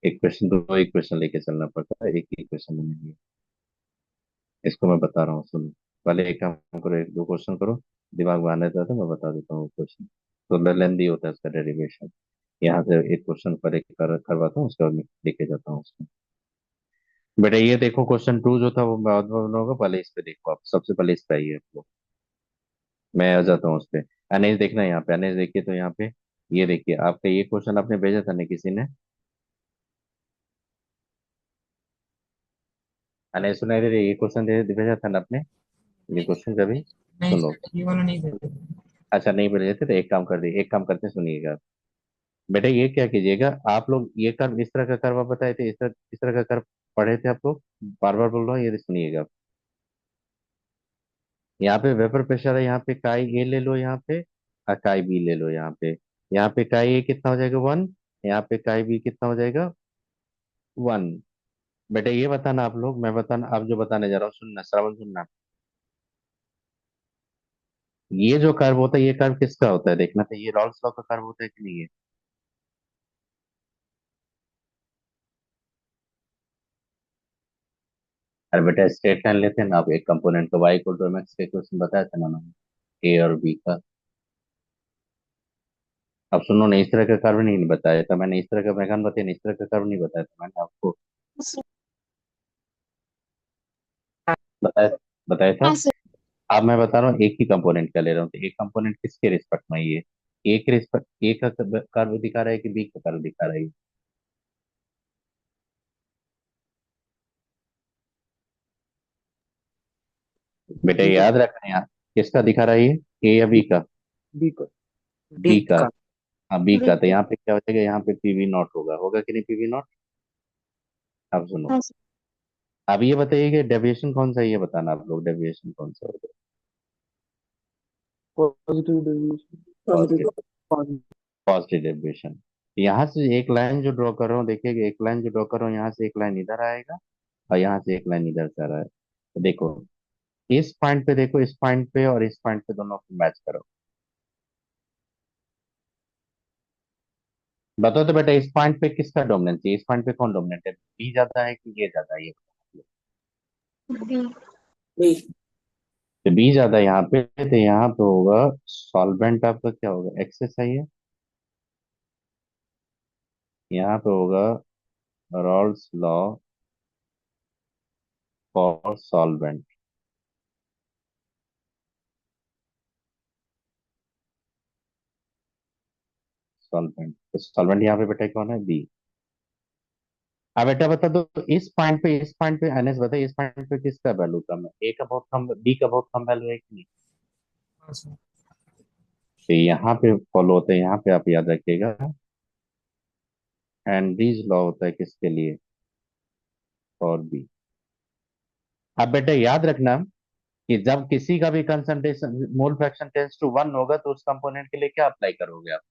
एक क्वेश्चन दो, एक क्वेश्चन लेके चलना पड़ता है, एक ही क्वेश्चन में नहीं है। इसको मैं बता रहा हूँ सुनो, पहले एक काम करो, एक दो क्वेश्चन करो, दिमाग में आने जाता है, मैं बता देता हूँ क्वेश्चन। तो लेंदी होता है इसका डेरिवेशन, यहाँ से एक क्वेश्चन पर एक करवाता हूँ, उसके बाद मैं लेके जाता हूँ उसको। बेटा ये देखो क्वेश्चन टू जो था वो बाद में होगा, पहले इस पे देखो आप, सबसे पहले इस पे आइए आपको, मैं आ जाता हूँ उस पे। अनेज देखना यहाँ पे, अनेज देखिए तो यहाँ पे ये देखिए, आपका ये क्वेश्चन आपने भेजा था ना किसी ने, अनेज सुनाई दे रही है? ये क्वेश्चन भेजा था ना आपने, ये क्वेश्चन कभी नहीं सुनो। सर, ये वाला नहीं दे। अच्छा नहीं भेजे थे तो एक काम कर दिए, एक काम करते हैं, सुनिएगा बेटा। ये क्या कीजिएगा आप लोग, ये कर्व इस तरह का कर्व आप बताए थे, इस तरह का कर्व पढ़े थे आप लोग, बार बार बोल रहा हूँ, ये सुनिएगा। यहाँ पे वेपर प्रेशर है, यहाँ पे काई ए ले लो, यहाँ पे और काई बी ले लो, यहाँ पे काई ए कितना हो जाएगा 1, यहाँ पे काई बी कितना हो जाएगा 1। बेटा ये बताना आप लोग, मैं बताना आप जो बताने जा रहा हूँ, सुनना श्रवण सुनना। ये जो कर्व होता है ये कर्व किसका होता है देखना, तो ये रॉल्स लॉ का कर्व होता है कि नहीं है? अरे बेटा स्ट्रेट लाइन लेते हैं ना आप, एक कंपोनेंट का Y equal to M X के क्वेश्चन बताया था ना मैंने, ए और बी का। अब सुनो ना, इस तरह का कर्व नहीं बताया था मैंने, इस तरह का मैंने बताया नहीं, इस तरह का कर्व नहीं बताया था मैंने आपको। बताया बताया था। हाँ सर। अब मैं बता रहा हूँ एक ही कंपोनेंट का ले रहा हूँ, तो एक कंपोनेंट किसके रिस्पेक्ट में है ये? ए के रिस्पेक्ट, ए का कर्व दिखा रहा है कि बी का कर्व दिखा रहा है ये? बेटा बी ये का। याद रखना यार, किसका दिखा रहा है ये, ए या बी का? बी का। डी बी का। का। हाँ बी का, तो बिल्कुल। यहाँ पे क्या हो जाएगा, यहाँ पे पीवी नॉट होगा, होगा कि नहीं पीवी नॉट? अब सुनो, हाँ सर। अब ये बताइए कि डेविएशन कौन सा है, ये बताना आप लोग, डेविएशन कौन सा होगा? Positive deviation. Positive. Positive. Positive deviation. यहाँ से एक लाइन जो ड्रॉ कर रहा हूँ, देखिए एक लाइन जो ड्रॉ कर रहा हूँ, यहाँ से एक लाइन इधर आएगा और यहाँ से एक लाइन इधर से आ रहा है, तो देखो इस पॉइंट पे देखो, इस पॉइंट पे और इस पॉइंट पे दोनों को मैच करो। बताओ तो बेटा, इस पॉइंट पे किसका डोमिनेंस है, इस पॉइंट पे कौन डोमिनेंट है, बी ज्यादा है कि ये ज्यादा है, ये बताओ। बी। तो बी ज्यादा है यहाँ पे, तो यहाँ पे होगा सॉल्वेंट आपका क्या होगा, एक्सेस है ये। यहाँ पे होगा Rawls law for solvent. Solvent, तो सॉल्वेंट यहाँ पे बेटा कौन है, बी। अब बेटा बता दो, इस पॉइंट पे एनएस बताइए, इस पॉइंट पे किसका वैल्यू कम है, ए का बहुत कम, बी का बहुत कम वैल्यू है कि नहीं? हाँ सर। तो यहाँ पे फॉलो होता है, यहाँ पे आप याद रखिएगा, हेनरीज लॉ होता है किसके लिए, और बी। अब बेटा याद रखना कि जब किसी का भी concentration mole fraction tends to one होगा, तो उस कंपोनेंट के लिए क्या अप्लाई करोगे आप?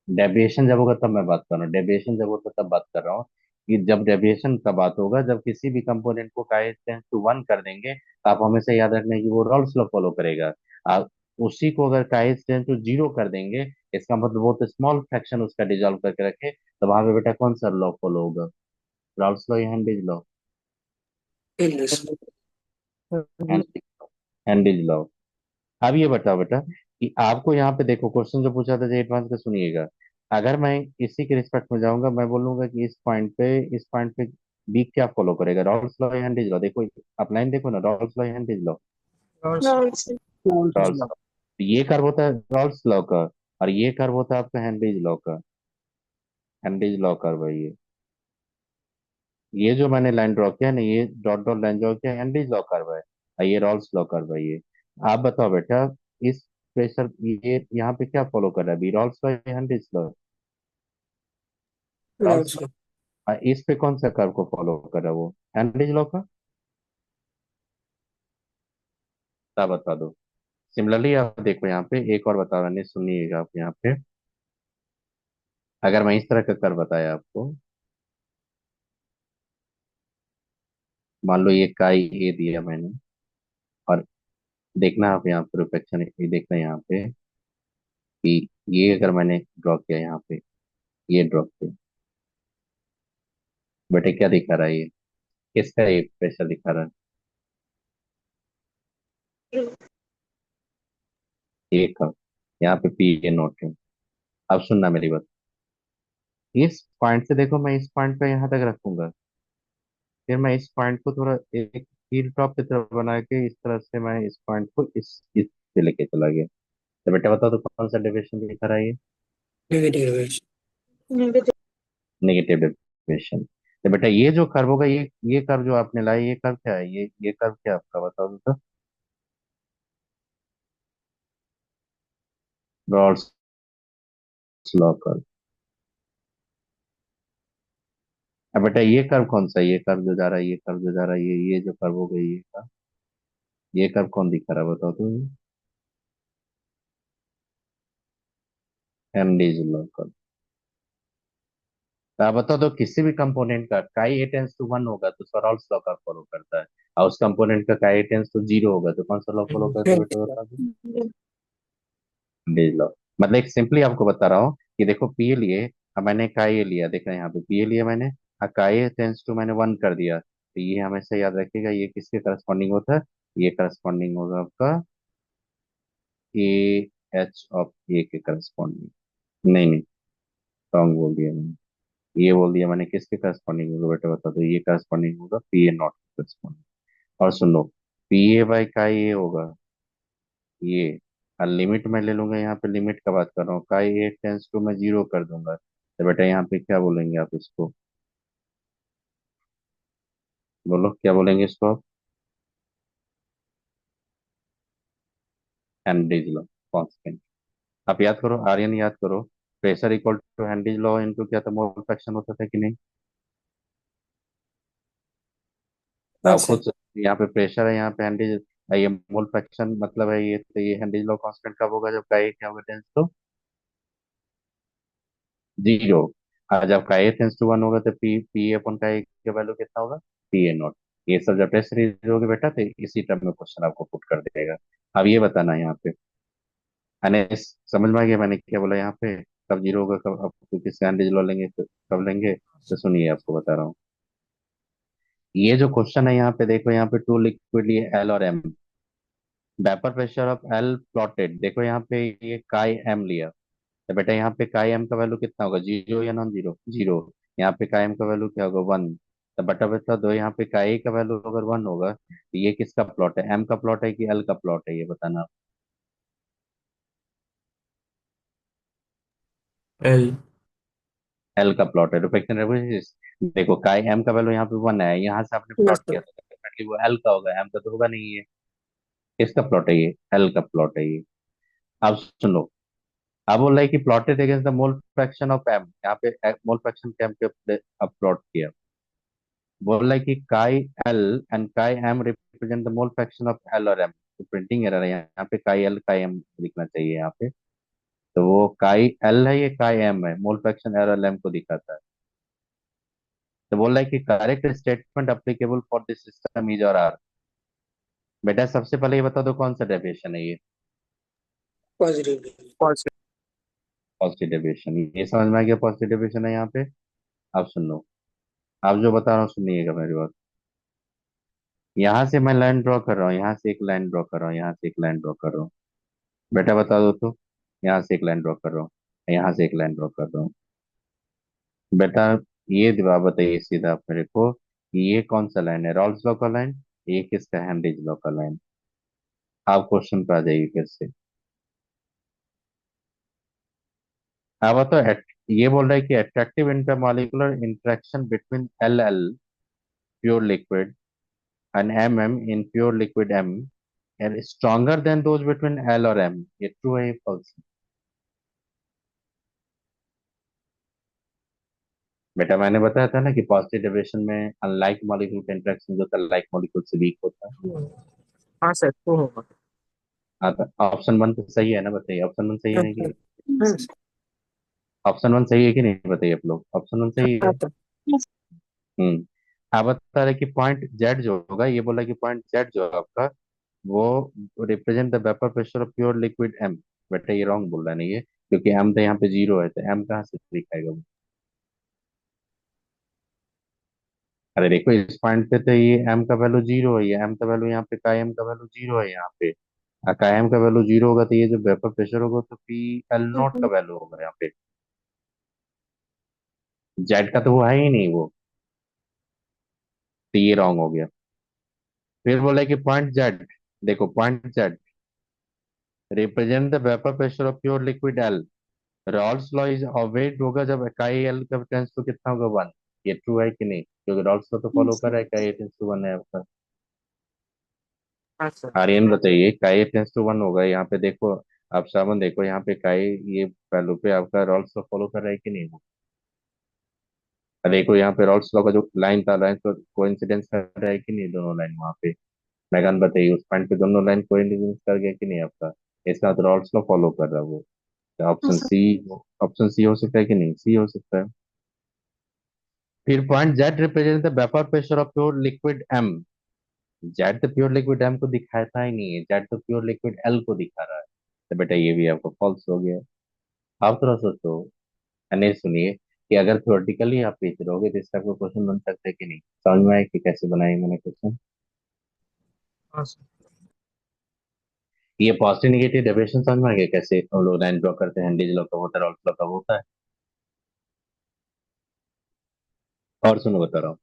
डेविएशन जब होगा तब मैं बात कर रहा हूँ, डेविएशन जब होता तब बात कर रहा हूँ कि जब डेविएशन का बात होगा, जब किसी भी कंपोनेंट को का टेंस टू वन कर देंगे, तो आप हमेशा याद रखना कि वो रॉल्स लॉ फॉलो करेगा। आप उसी को अगर का टेंस टू जीरो कर देंगे, इसका मतलब बहुत स्मॉल फ्रैक्शन उसका डिजॉल्व करके रखे, तो वहां पे बेटा कौन सा लॉ फॉलो होगा, रॉल्स लॉ या Henry's law? English. Henry's law. अब ये बताओ बेटा कि आपको यहाँ पे देखो क्वेश्चन जो पूछा था, एडवांस का सुनिएगा। अगर मैं इसी के रिस्पेक्ट में जाऊंगा, मैं बोलूंगा कि इस पॉइंट पे बी क्या फॉलो करेगा, रॉल्स लॉ या हेनरीज लॉ? देखो आप लाइन देखो ना, रॉल्स लॉ या Henry's law? Raoult's. Raoult's law. ये कर्व होता है रॉल्स लॉ का, और ये कर्व होता है आपका हेनरीज लॉ का। हेनरीज लॉ कर्व है ये जो मैंने लाइन ड्रॉ किया है ना, ये डॉट डॉट लाइन ड्रॉ किया, हेनरीज लॉ कर्व है, और ये रॉल्स लॉ कर्व है ये। आप बताओ बेटा, इस प्रेशर ये यहाँ पे क्या फॉलो कर रहा है, बी रॉल्स लॉ या हेनरीज लॉ? Rawls law. इस पे कौन सा कर्व को फॉलो कर रहा है वो, हेनरीज लॉ का? क्या बता दो। सिमिलरली आप देखो यहाँ पे एक और बता मैंने, सुनिएगा आप यहाँ पे, अगर मैं इस तरह का कर्व बताया आपको, मान लो ये काई ए दिया मैंने, और देखना आप यहाँ पे रिफ्लेक्शन ये देखना यहाँ पे कि ये अगर मैंने ड्रॉ किया यहाँ पे, ये ड्रॉ किया, बेटे क्या दिखा रहा है ये, किसका ये प्रेशर दिखा रहा है, ए का। यहाँ पे पी ए नोट है। अब सुनना मेरी बात, इस पॉइंट से देखो, मैं इस पॉइंट पे यहाँ तक रखूंगा, फिर मैं इस पॉइंट को थोड़ा एक हील टॉप की तरफ बना के, इस तरह से मैं इस पॉइंट को इस से लेके चला गया, तो बेटा बताओ तो कौन सा डेविएशन दिखा रहा है ये, नेगेटिव। नेगेटिव। Negative deviation. तो बेटा ये जो कर्व होगा, ये कर्व जो आपने लाया, ये कर्व क्या है, ये कर्व क्या है आपका, बताओ तो। Raoult's law curve. अब बेटा ये कर्व कौन सा है, ये कर्व जो जा रहा है, ये कर्व जो जा रहा है, ये जो कर्व होगा ये का, ये कर्व कौन दिखा रहा है बताओ तो, हेनरीज लॉ कर्व। आप बताओ तो किसी भी कंपोनेंट का काई ए टेंस टू वन होगा तो सॉल्व्स लॉ का फॉलो करता है, और उस कंपोनेंट का काई ए टेंस टू जीरो होगा तो कौन सा लॉ फॉलो करता है बेटा बता दो। लो, मतलब एक सिंपली आपको बता रहा हूँ कि देखो पी लिए, अब मैंने काई ए लिया, देखा यहाँ पे पी ए लिया मैंने, काई ए टेंस टू मैंने वन कर दिया, तो ये हमेशा याद रखिएगा ये किसके करस्पॉन्डिंग होता है, ये करस्पॉन्डिंग होगा आपका ए एच ऑफ ए के करस्पॉन्डिंग। नहीं नहीं, रॉन्ग बोल दिया मैंने, ये बोल दिया मैंने, किसके करस्पॉन्डिंग होगा बेटा बता दो, ये करस्पॉन्डिंग होगा पी ए नॉट के करस्पॉन्डिंग। और सुनो, पी ए बाई काई ए होगा ये, और लिमिट में ले लूंगा, यहाँ पे लिमिट का बात कर रहा हूँ, काई ए टेंस टू मैं जीरो कर दूंगा, तो बेटा यहाँ पे क्या बोलेंगे आप इसको, बोलो क्या बोलेंगे इसको आप, हेनरीज लॉ कांस्टेंट। आप याद करो, आर्यन याद करो, pressure equal to Henry's law into क्या था, मोल फ्रैक्शन होता था कि नहीं। हाँ आप सर। खुद यहाँ पे प्रेशर है, यहाँ पे हेनरीज, ये मोल फ्रैक्शन मतलब है ये, तो ये हेनरीज लॉ कांस्टेंट कब होगा, जब काई क्या होगा टेंस टू जीरो, और जब का ए टेंस टू वन होगा तो पी पी अपन का ए का वैल्यू कितना होगा, पी ए नॉट। ये सब जब टेस्ट सीरीज होगी बेटा तो इसी टर्म में क्वेश्चन आपको पुट कर देगा। अब ये बताना है यहाँ पे, समझ में आ गया मैंने क्या बोला यहाँ पे, कब जीरो होगा, कब आप किससे लो लेंगे तो कब लेंगे, तो सुनिए आपको बता रहा हूँ। ये जो क्वेश्चन है यहाँ पे देखो, यहाँ पे टू लिक्विड लिए एल और M, vapour pressure of L plotted, देखो यहाँ पे ये काई एम लिया, तो बेटा यहाँ पे काई एम का वैल्यू कितना होगा, जीरो या नॉन जीरो, जीरो। यहाँ पे काई एम का वैल्यू क्या होगा, वन। तो बटा बता दो, यहाँ पे काई का वैल्यू अगर वन होगा तो ये किसका प्लॉट है, एम का प्लॉट है कि एल का प्लॉट है, ये बताना। एल। एल का प्लॉट है, रिफ्लेक्शन रेफ्रिजरेशन। देखो काई एम का वैल्यू यहाँ पे वन है, यहाँ से आपने यस प्लॉट सर। किया तो डेफिनेटली वो एल का होगा, एम का तो होगा नहीं, ये किसका प्लॉट है, ये एल का प्लॉट है ये। अब सुनो, अब बोल रहा है कि plotted against the mole fraction of M, यहाँ पे मोल फ्रैक्शन के एम पे अब प्लॉट किया, बोल रहा है कि chi L and chi M represent the mole fraction of L और एम, तो प्रिंटिंग एरर है यहाँ पे, काई एल काई एम लिखना चाहिए यहाँ पे, तो वो काई एल है, ये काई एम है, मोल फ्रैक्शन एल और एम को दिखाता है। तो बोल रहा है कि correct statement applicable for this system is और आर। बेटा सबसे पहले ये बता दो कौन सा डेविएशन है ये, पॉजिटिव। पॉजिटिव। पॉजिटिव डेविएशन, ये समझ में आ गया, पॉजिटिव डेविएशन है यहाँ पे। अब सुन लो, आप जो बता रहा हूँ सुनिएगा मेरी बात, यहाँ से मैं लाइन ड्रॉ कर रहा हूँ, यहाँ से एक लाइन ड्रॉ कर रहा हूँ, यहाँ से एक लाइन ड्रॉ कर रहा हूँ, बेटा बता दो तो, यहाँ से एक लाइन ड्रॉ कर रहा हूँ, यहाँ से एक लाइन ड्रॉ कर रहा हूँ, बेटा ये जवाब बताइए सीधा आप मेरे को, ये कौन सा लाइन है, रॉल्स लॉ का लाइन, ये किसका है, हेनरीज लॉ का लाइन। आप क्वेश्चन पे आ जाइए फिर से। अब तो ये बोल रहा है कि attractive intermolecular interaction between L L pure liquid and M M in pure liquid M and stronger than those between L और एम, ये ट्रू है ये फॉल्स। बेटा मैंने बताया था ना कि पॉजिटिव डेविएशन में अनलाइक मॉलिक्यूल का इंटरेक्शन जो था लाइक मॉलिक्यूल से वीक होता है। हाँ सर, वो होगा। हाँ तो ऑप्शन वन तो सही है ना, बताइए ऑप्शन वन सही है हाँ नहीं सर। कि, हाँ सर। ऑप्शन वन सही है कि नहीं, बताइए आप लोग, ऑप्शन वन सही हाँ है। सर। हम्म। आप बता रहे कि पॉइंट जेड जो होगा, ये बोला कि पॉइंट जेड जो है आपका, वो represent the vapour pressure of pure liquid M, बेटा ये रॉन्ग बोल रहा है नहीं ये, क्योंकि एम तो यहाँ पे जीरो है, तो एम कहाँ से दिखाएगा वो। अरे देखो इस पॉइंट पे तो ये एम का वैल्यू जीरो है, ये एम का वैल्यू यहाँ पे का एम का वैल्यू जीरो है यहाँ पे, का एम का वैल्यू जीरो होगा तो ये जो वेपर प्रेशर होगा तो पी एल नॉट का वैल्यू होगा यहाँ पे, जेड का तो वो है ही नहीं वो, तो ये रॉन्ग हो गया। फिर बोला कि पॉइंट जेड, देखो point Z represent the vapour pressure of pure liquid L, Raoult's law is obeyed होगा जब इकाई एल का टेंस तो कितना होगा, वन। ये ट्रू है कि नहीं, क्योंकि रॉल्स लॉ तो फॉलो कर रहा है, इकाई टेंस टू वन है आपका। हाँ सर। आर्यन बताइए, इकाई टेंस टू वन होगा यहाँ पे, देखो आप सामने देखो यहाँ पे इकाई, ये वैल्यू पे आपका रॉल्स लॉ फॉलो कर रहा है कि नहीं वो। देखो यहाँ पे रॉल्स लॉ का जो लाइन था, लाइन तो कोइंसिडेंस कर रहा है कि नहीं, दोनों लाइन वहाँ पे, मैगन बताइए उस पॉइंट पे दोनों लाइन कोइंसिडेंस कर गया कि नहीं आपका, इसका मतलब रॉल्स लॉ फॉलो कर रहा है वो। ऑप्शन सी, ऑप्शन सी हो सकता है कि नहीं, सी हो सकता है। फिर point Z represent the vapour pressure of pure liquid M. Z तो प्योर लिक्विड एम को दिखाता ही नहीं है, जेड तो प्योर लिक्विड एल को दिखा रहा है। तो बेटा ये भी आपको फॉल्स हो गया। आप थोड़ा सोचो। नहीं सुनिए, कि अगर थ्योरेटिकली आप पीछ रहोगे तो इसका कोई क्वेश्चन बन सकता है कि नहीं, समझ में आए कि कैसे बनाए मैंने क्वेश्चन। हाँ सर। ये पॉजिटिव निगेटिव डेविएशन समझ में आ गया कैसे हम लोग लाइन ड्रॉ करते हैं, हेनरीज लॉ का होता है, रॉल्स लॉ का होता है। और सुनो बता रहा हूँ,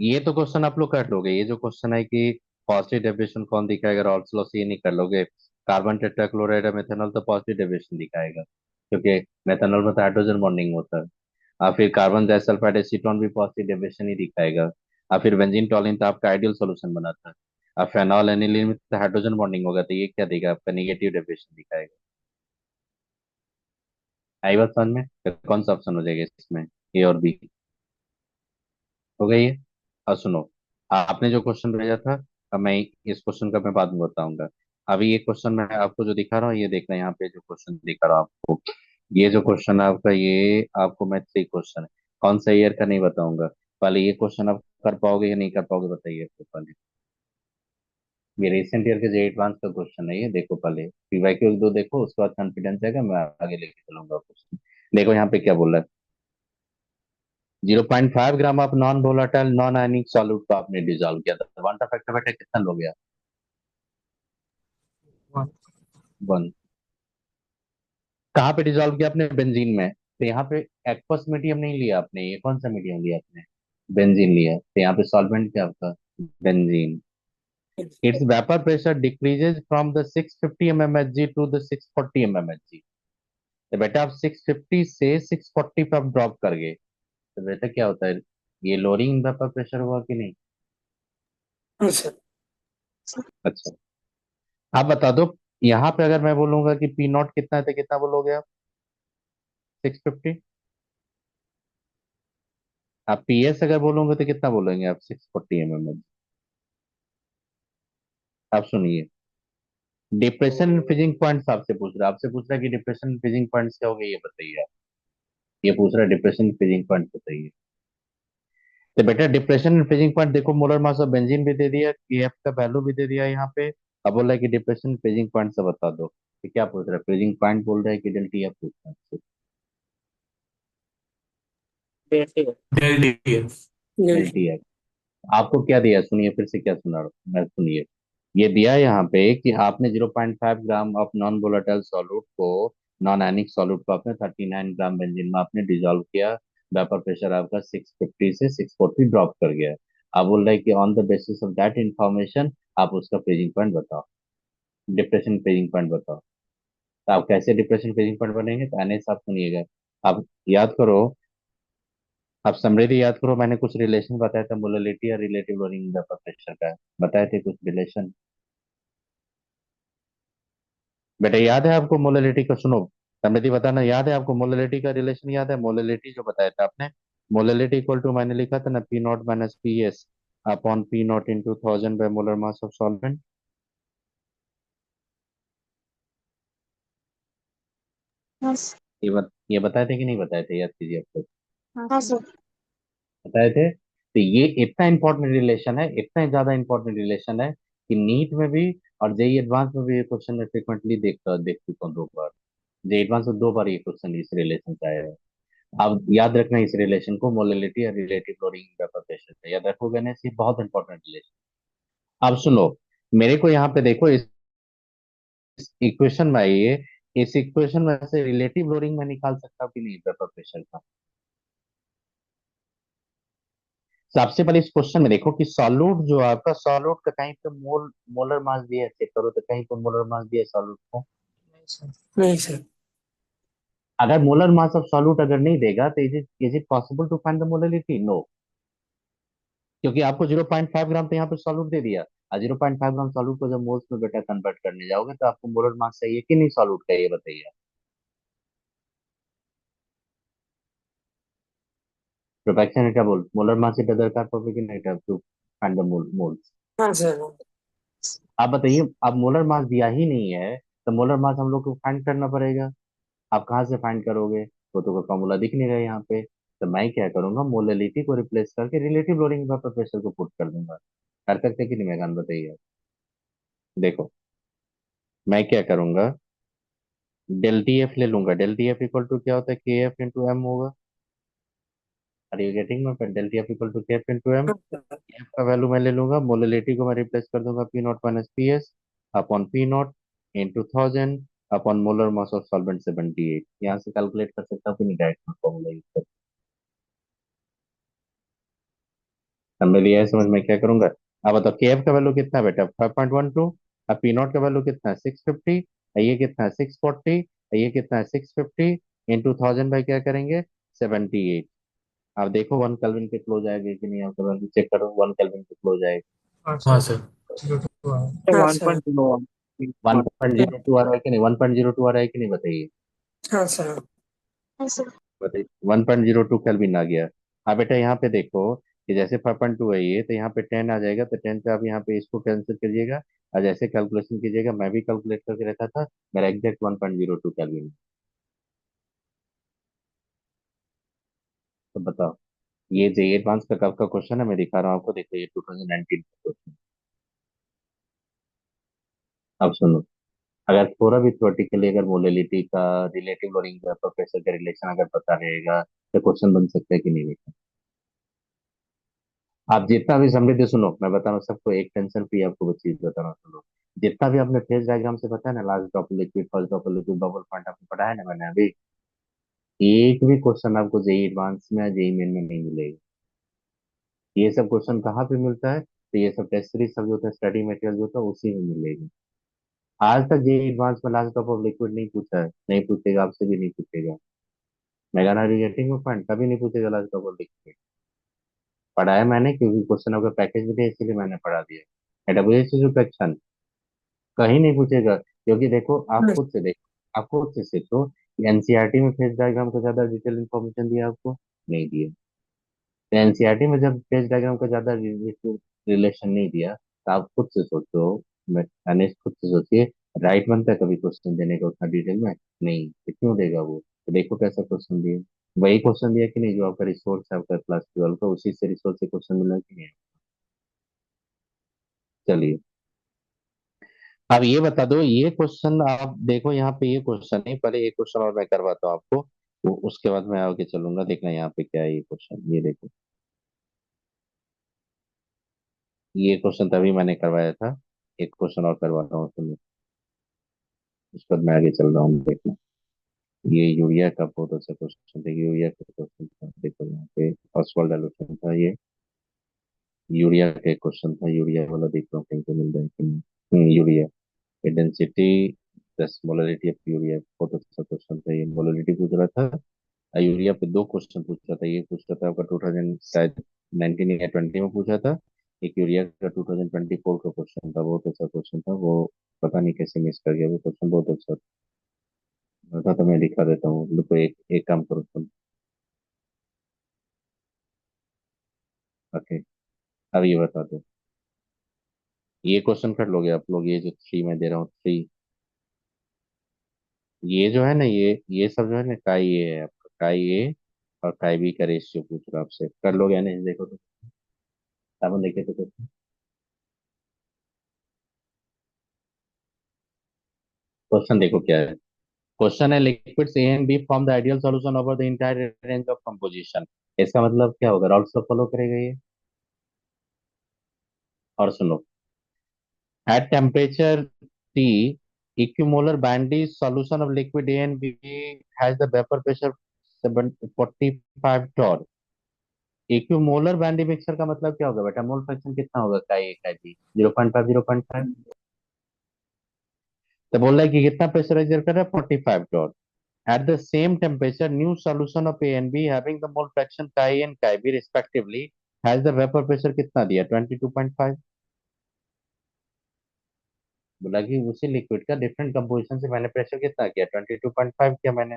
ये तो क्वेश्चन आप लोग कर लोगे। ये जो क्वेश्चन है कि पॉजिटिव डेविएशन कौन दिखाएगा, रॉल्स लॉ से ये नहीं कर लोगे। कार्बन टेट्राक्लोराइड मेथनॉल तो पॉजिटिव डेविएशन दिखाएगा, क्योंकि मेथनॉल में तो हाइड्रोजन बॉन्डिंग होता है। और फिर कार्बन डाइसल्फाइड एसीटोन भी पॉजिटिव डेविएशन ही दिखाएगा। और फिर बेंजीन टॉलिन तो आपका आइडियल सॉल्यूशन बनाता है। और फेनॉल एनिलीन में तो हाइड्रोजन बॉन्डिंग होगा, तो ये क्या देगा आपका, निगेटिव डेविएशन दिखाएगा। आई बात समझ में? तो कौन सा ऑप्शन हो जाएगा इसमें, ए और बी? हो गई है। और सुनो, आपने जो क्वेश्चन भेजा था, अब मैं इस क्वेश्चन का मैं बाद में बताऊंगा। अभी ये क्वेश्चन मैं आपको जो दिखा रहा हूँ, ये देखना यहाँ पे जो क्वेश्चन दिखा रहा हूँ आपको, ये जो क्वेश्चन है आपका, ये आपको मैं थ्री क्वेश्चन है, कौन सा ईयर का नहीं बताऊंगा। पहले ये क्वेश्चन आप कर पाओगे या नहीं कर पाओगे बताइए तो पहले। ये रिसेंट ईयर के जो एडवांस का क्वेश्चन है, ये देखो पहले पीवाईक्यू एक दो देखो, उसके बाद कॉन्फिडेंस है मैं आगे लेके चलूंगा क्वेश्चन। देखो यहाँ पे क्या बोल रहा है। 0.5 gram of non volatile non ionic solute को आपने डिजोल्व किया था, वन का फैक्टर बेटा कितना लोगे आप? वन। वन। कहाँ पे डिजोल्व किया आपने? बेंजीन में। तो यहाँ पे एक्वस मीडियम नहीं लिया आपने, ये कौन सा मीडियम लिया आपने? बेंजीन लिया। तो यहाँ पे सॉल्वेंट क्या आपका? Benzene. Its vapour pressure decreases from the 650 mmHg to the 640 mmHg। तो बेटा आप 650 से 640 पे आप ड्रॉप कर गए, तो बेटा क्या होता है, ये लोअरिंग वेपर प्रेशर हुआ कि नहीं? हाँ सर। अच्छा, आप बता दो, यहाँ पे अगर मैं बोलूंगा कि पी नॉट कितना है तो कितना बोलोगे आप? 650। आप पी एस अगर बोलोगे तो कितना बोलेंगे आप? 640 mm। आप सुनिए, डिप्रेशन एंड फ्रीजिंग पॉइंट्स आपसे पूछ रहा है, आपसे पूछ रहा है कि डिप्रेशन एंड फ्रीजिंग पॉइंट्स क्या हो गए, ये बताइए आप। ये पूछ रहा है डिप्रेशन एंड फ्रीजिंग पॉइंट बताइए। तो बेटा डिप्रेशन एंड फ्रीजिंग पॉइंट देखो, मोलर मास ऑफ बेंजीन भी दे दिया, एफ का वैल्यू भी दे दिया यहाँ पे। अब बोल रहा है कि डिप्रेशन फ्रीजिंग पॉइंट से बता दो, कि क्या पूछ रहा है, फ्रीजिंग पॉइंट बोल रहा है कि डेल्टा एफ पूछ रहा है? डेल्टा। डेल्टा। Delta F. आपको क्या दिया, सुनिए फिर से, क्या सुना रहा हूं मैं, सुनिए। ये दिया है यहाँ पे कि आपने 0.5 gram of non volatile solute को, नॉन आयनिक सॉल्यूट को आपने 39 ग्राम बेंजीन में आपने डिजोल्व किया। वेपर प्रेशर आपका 650 से 640 ड्रॉप कर गया। आप बोल रहे हैं कि on the basis of that information आप उसका फ्रीजिंग पॉइंट बताओ, डिप्रेशन फ्रीजिंग पॉइंट बताओ। तो आप कैसे डिप्रेशन फ्रीजिंग पॉइंट बनेंगे, तो एनएस आप सुनिएगा। आप याद करो, आप समृद्धि याद करो, मैंने कुछ रिलेशन बताया था मोललिटी और रिलेटिव लोडिंग वेपर प्रेशर का, बताए थे कुछ रिलेशन। बेटा याद है आपको मोललिटी का? सुनो, समृद्धि बताना, याद है आपको मोललिटी का रिलेशन? याद है मोललिटी जो बताया था आपने? मोललिटी इक्वल टू मैंने लिखा था ना, P not minus P S upon P naught into 1000 by molar mass of solvent. हाँ ये बताए थे कि नहीं बताए थे, याद कीजिए आप लोग। हाँ सर। बताए थे। तो ये इतना इंपॉर्टेंट रिलेशन है, इतना ज्यादा इंपॉर्टेंट रिलेशन है कि नीट में भी और जेई एडवांस में भी ये क्वेश्चन में फ्रिक्वेंटली देख चुका हूँ दो बार। जेई एडवांस में दो बार ये क्वेश्चन इस रिलेशन से आया है। आप याद रखना इस रिलेशन को, मोललिटी और रिलेटिव लोडिंग वेपर प्रेशर से, याद रखोगे ना, ये बहुत इंपॉर्टेंट रिलेशन। अब सुनो, मेरे को यहाँ पे देखो, इस इक्वेशन में आइए, इस इक्वेशन में से रिलेटिव लोडिंग में निकाल सकता हूँ कि नहीं वेपर प्रेशर का? सबसे पहले इस क्वेश्चन में देखो कि सॉल्यूट जो है आपका, सॉल्यूट का कहीं पे मोलर मास दिया है, चेक करो तो कहीं पे मोलर मास दिया है सॉल्यूट को? नहीं सर। नहीं सर। अगर मोलर मास ऑफ सॉल्यूट अगर नहीं देगा तो is it possible to find the molarity? No, क्योंकि आपको 0.5 ग्राम तो यहाँ पे सॉल्यूट दे दिया। और 0.5 ग्राम सॉल्यूट को जब मोल्स में बेटा कन्वर्ट करने जाओगे तो आपको मोलर मास चाहिए कि नहीं सॉल्यूट का, ये बताइए आप। प्रोपेक्शन क्या बोल, मोलर मास इज अदर का topic in it to find the moles. हाँ सर। आप बताइए, अब मोलर मास दिया ही नहीं है, तो मोलर मास हम लोग को फाइंड करना पड़ेगा। आप कहाँ से फाइंड करोगे? वो तो कोई फॉर्मूला दिख नहीं रहा है यहाँ पे। तो मैं क्या करूंगा, मोललिटी को रिप्लेस करके रिलेटिव लोडिंग वेपर प्रेशर को पुट कर दूंगा। कर सकते कि नहीं मेगान, बताइए आप। देखो मैं क्या करूंगा, डेल टी एफ ले लूंगा। Del T F equal to क्या होता है, के एफ इंटू एम होगा। Are you getting my, del T F equal to K F into M. F का वैल्यू मैं ले लूंगा, मोललिटी को मैं रिप्लेस कर दूंगा P not minus P S upon P naught into 1000 upon molar mass of solvent 78। यहाँ से कैलकुलेट कर सकता हूँ कि नहीं, डायरेक्ट फॉर्मूला यूज कर। अब मेरी यह समझ में क्या करूंगा। अब बताओ के एफ का वैल्यू कितना है बेटा, 5.12। अब पी नॉट का वैल्यू कितना है, 650। ये कितना है, 640। ये कितना है, 650 इंटू 1000 बाई क्या करेंगे, 78। आप देखो 1 केल्विन के क्लोज आएगा कि नहीं, आपका वैल्यू चेक करो, 1 केल्विन के क्लोज आएगा। हाँ हाँ सर। सर। हाँ हाँ one sir. Point zero one one. Point zero two आ रहा है कि नहीं, 1.02 आ रहा है कि नहीं, बताइए। हाँ सर। हाँ सर। बताइए, 1.02 केल्विन आ गया। हाँ बेटा यहाँ पे देखो कि जैसे 5.2 है ये, तो यहाँ पे 10 आ जाएगा, तो 10 पे आप यहाँ पे इसको कैंसिल करिएगा और जैसे कैलकुलेशन कीजिएगा, मैं भी कैलकुलेट करके रखा था, मेरा एग्जैक्ट 1.02 केल्विन। तो बताओ, ये जे एडवांस का कब का क्वेश्चन है, मैं दिखा रहा हूँ आपको, देखो ये 2019 का क्वेश्चन। अब सुनो, अगर थोड़ा भी थ्योरेटिकली अगर मोललिटी का, रिलेटिव लोडिंग का, प्रोफेसर का रिलेशन अगर पता रहेगा, तो क्वेश्चन बन सकता है कि नहीं बेटा। आप जितना भी समझते, सुनो मैं बता रहा हूँ सबको, एक टेंशन फ्री आपको चीज बता रहा हूँ, सुनो। जितना भी आपने फेज डायग्राम से पता है ना, last drop liquid, first drop liquid, bubble point आपको पढ़ा है ना मैंने अभी, एक भी क्वेश्चन आपको जेई एडवांस में या जेई मेन में नहीं मिलेगा। ये सब क्वेश्चन कहाँ पे मिलता है, तो ये सब टेस्ट सीरीज सब जो होता है, स्टडी मटेरियल जो होता है, उसी में मिलेगा। आज तक जेई एडवांस में लास्ट ड्रॉप ऑफ लिक्विड नहीं पूछा है, नहीं पूछेगा, आपसे भी नहीं पूछेगा। मेगा नाविगेटिंग में पॉइंट कभी नहीं पूछेगा लास्ट ड्रॉप ऑफ लिक्विड। पढ़ाया मैंने, क्योंकि क्वेश्चन अगर पैकेज में थे इसीलिए मैंने पढ़ा दिया। एडब्ल्यूएच जो क्वेश्चन कहीं नहीं पूछेगा, क्योंकि देखो आप खुद से देखो, आप खुद से सीखो। एनसीईआरटी में फेज डायग्राम का ज्यादा डिटेल इन्फॉर्मेशन दिया आपको, नहीं दिया। तो एनसीईआरटी में जब फेज डायग्राम का ज्यादा रिलेशन नहीं दिया, तो आप खुद से सोचो, मैंने खुद से सोचिए, राइट बनता है कभी क्वेश्चन देने का उतना डिटेल में, नहीं, तो क्यों देगा वो। तो देखो कैसा क्वेश्चन दिया, वही क्वेश्चन दिया कि नहीं जो आपका रिसोर्स है आपका क्लास 12 का, उसी से रिसोर्स से क्वेश्चन मिला कि नहीं। चलिए, अब ये बता दो, ये क्वेश्चन आप देखो, यहाँ पे ये क्वेश्चन नहीं, पहले ये क्वेश्चन और मैं करवाता हूँ आपको, तो उसके बाद मैं आगे चलूंगा, देखना यहाँ पे क्या है ये क्वेश्चन, ये देखो। ये क्वेश्चन तभी मैंने करवाया था, एक क्वेश्चन और करवाता हूँ सुनो, उसके बाद मैं आगे चल रहा हूँ, देखना। ये यूरिया का बहुत अच्छा क्वेश्चन था, यूरिया का क्वेश्चन था, देखो यहाँ पे ऑसवाल्ड एलुसन था ये, यूरिया का क्वेश्चन था, यूरिया वाला देख रहा हूँ कहीं पे मिल रहा है कि नहीं। यूरिया डेंसिटी, दस मोलरिटी ऑफ यूरिया, बहुत अच्छा क्वेश्चन था ये, मोलरिटी पूछ रहा था। यूरिया पे दो क्वेश्चन पूछा था, ये पूछा था आपका 2000 शायद 19 या 20 में पूछा था। एक यूरिया का 2024 का क्वेश्चन था, बहुत अच्छा क्वेश्चन था वो, पता नहीं कैसे मिस कर गया, वो क्वेश्चन बहुत अच्छा था। तो मैं दिखा देता हूँ, देखो एक एक काम करो तुम। ओके, अब ये बता दो, ये क्वेश्चन कर लोगे आप लोग, ये जो थ्री मैं दे रहा हूँ, थ्री, ये जो है ना, ये सब जो है ना, काई ए है आपका, काई ए और काई बी का रेशियो पूछ रहा हूँ आपसे, कर लोगे या नहीं, देखो तो, साबुन देखे तो। क्वेश्चन देखो क्या है, क्वेश्चन है liquids A and B form the ideal solution over the entire range of composition. इसका मतलब क्या होगा, रॉल्स लॉ फॉलो करेगा ये। और सुनो, at temperature T, equimolar Bandy solution of liquid A and B has the vapor pressure 745 torr। Equimolar bandy mixer का मतलब क्या होगा बेटा, मोल फ्रैक्शन कितना होगा, का ए का बी, 0.5 0.5। तो बोल रहा है कि कितना प्रेशर एक्सर्ट कर रहा है, 45 torr। At the same temperature, new solution of A and B having the mole fraction chi and chi B respectively has the vapor pressure कितना दिया, 22.5। बोला कि उसी लिक्विड का डिफरेंट कंपोजिशन से मैंने प्रेशर कितना किया, 22.5 किया मैंने।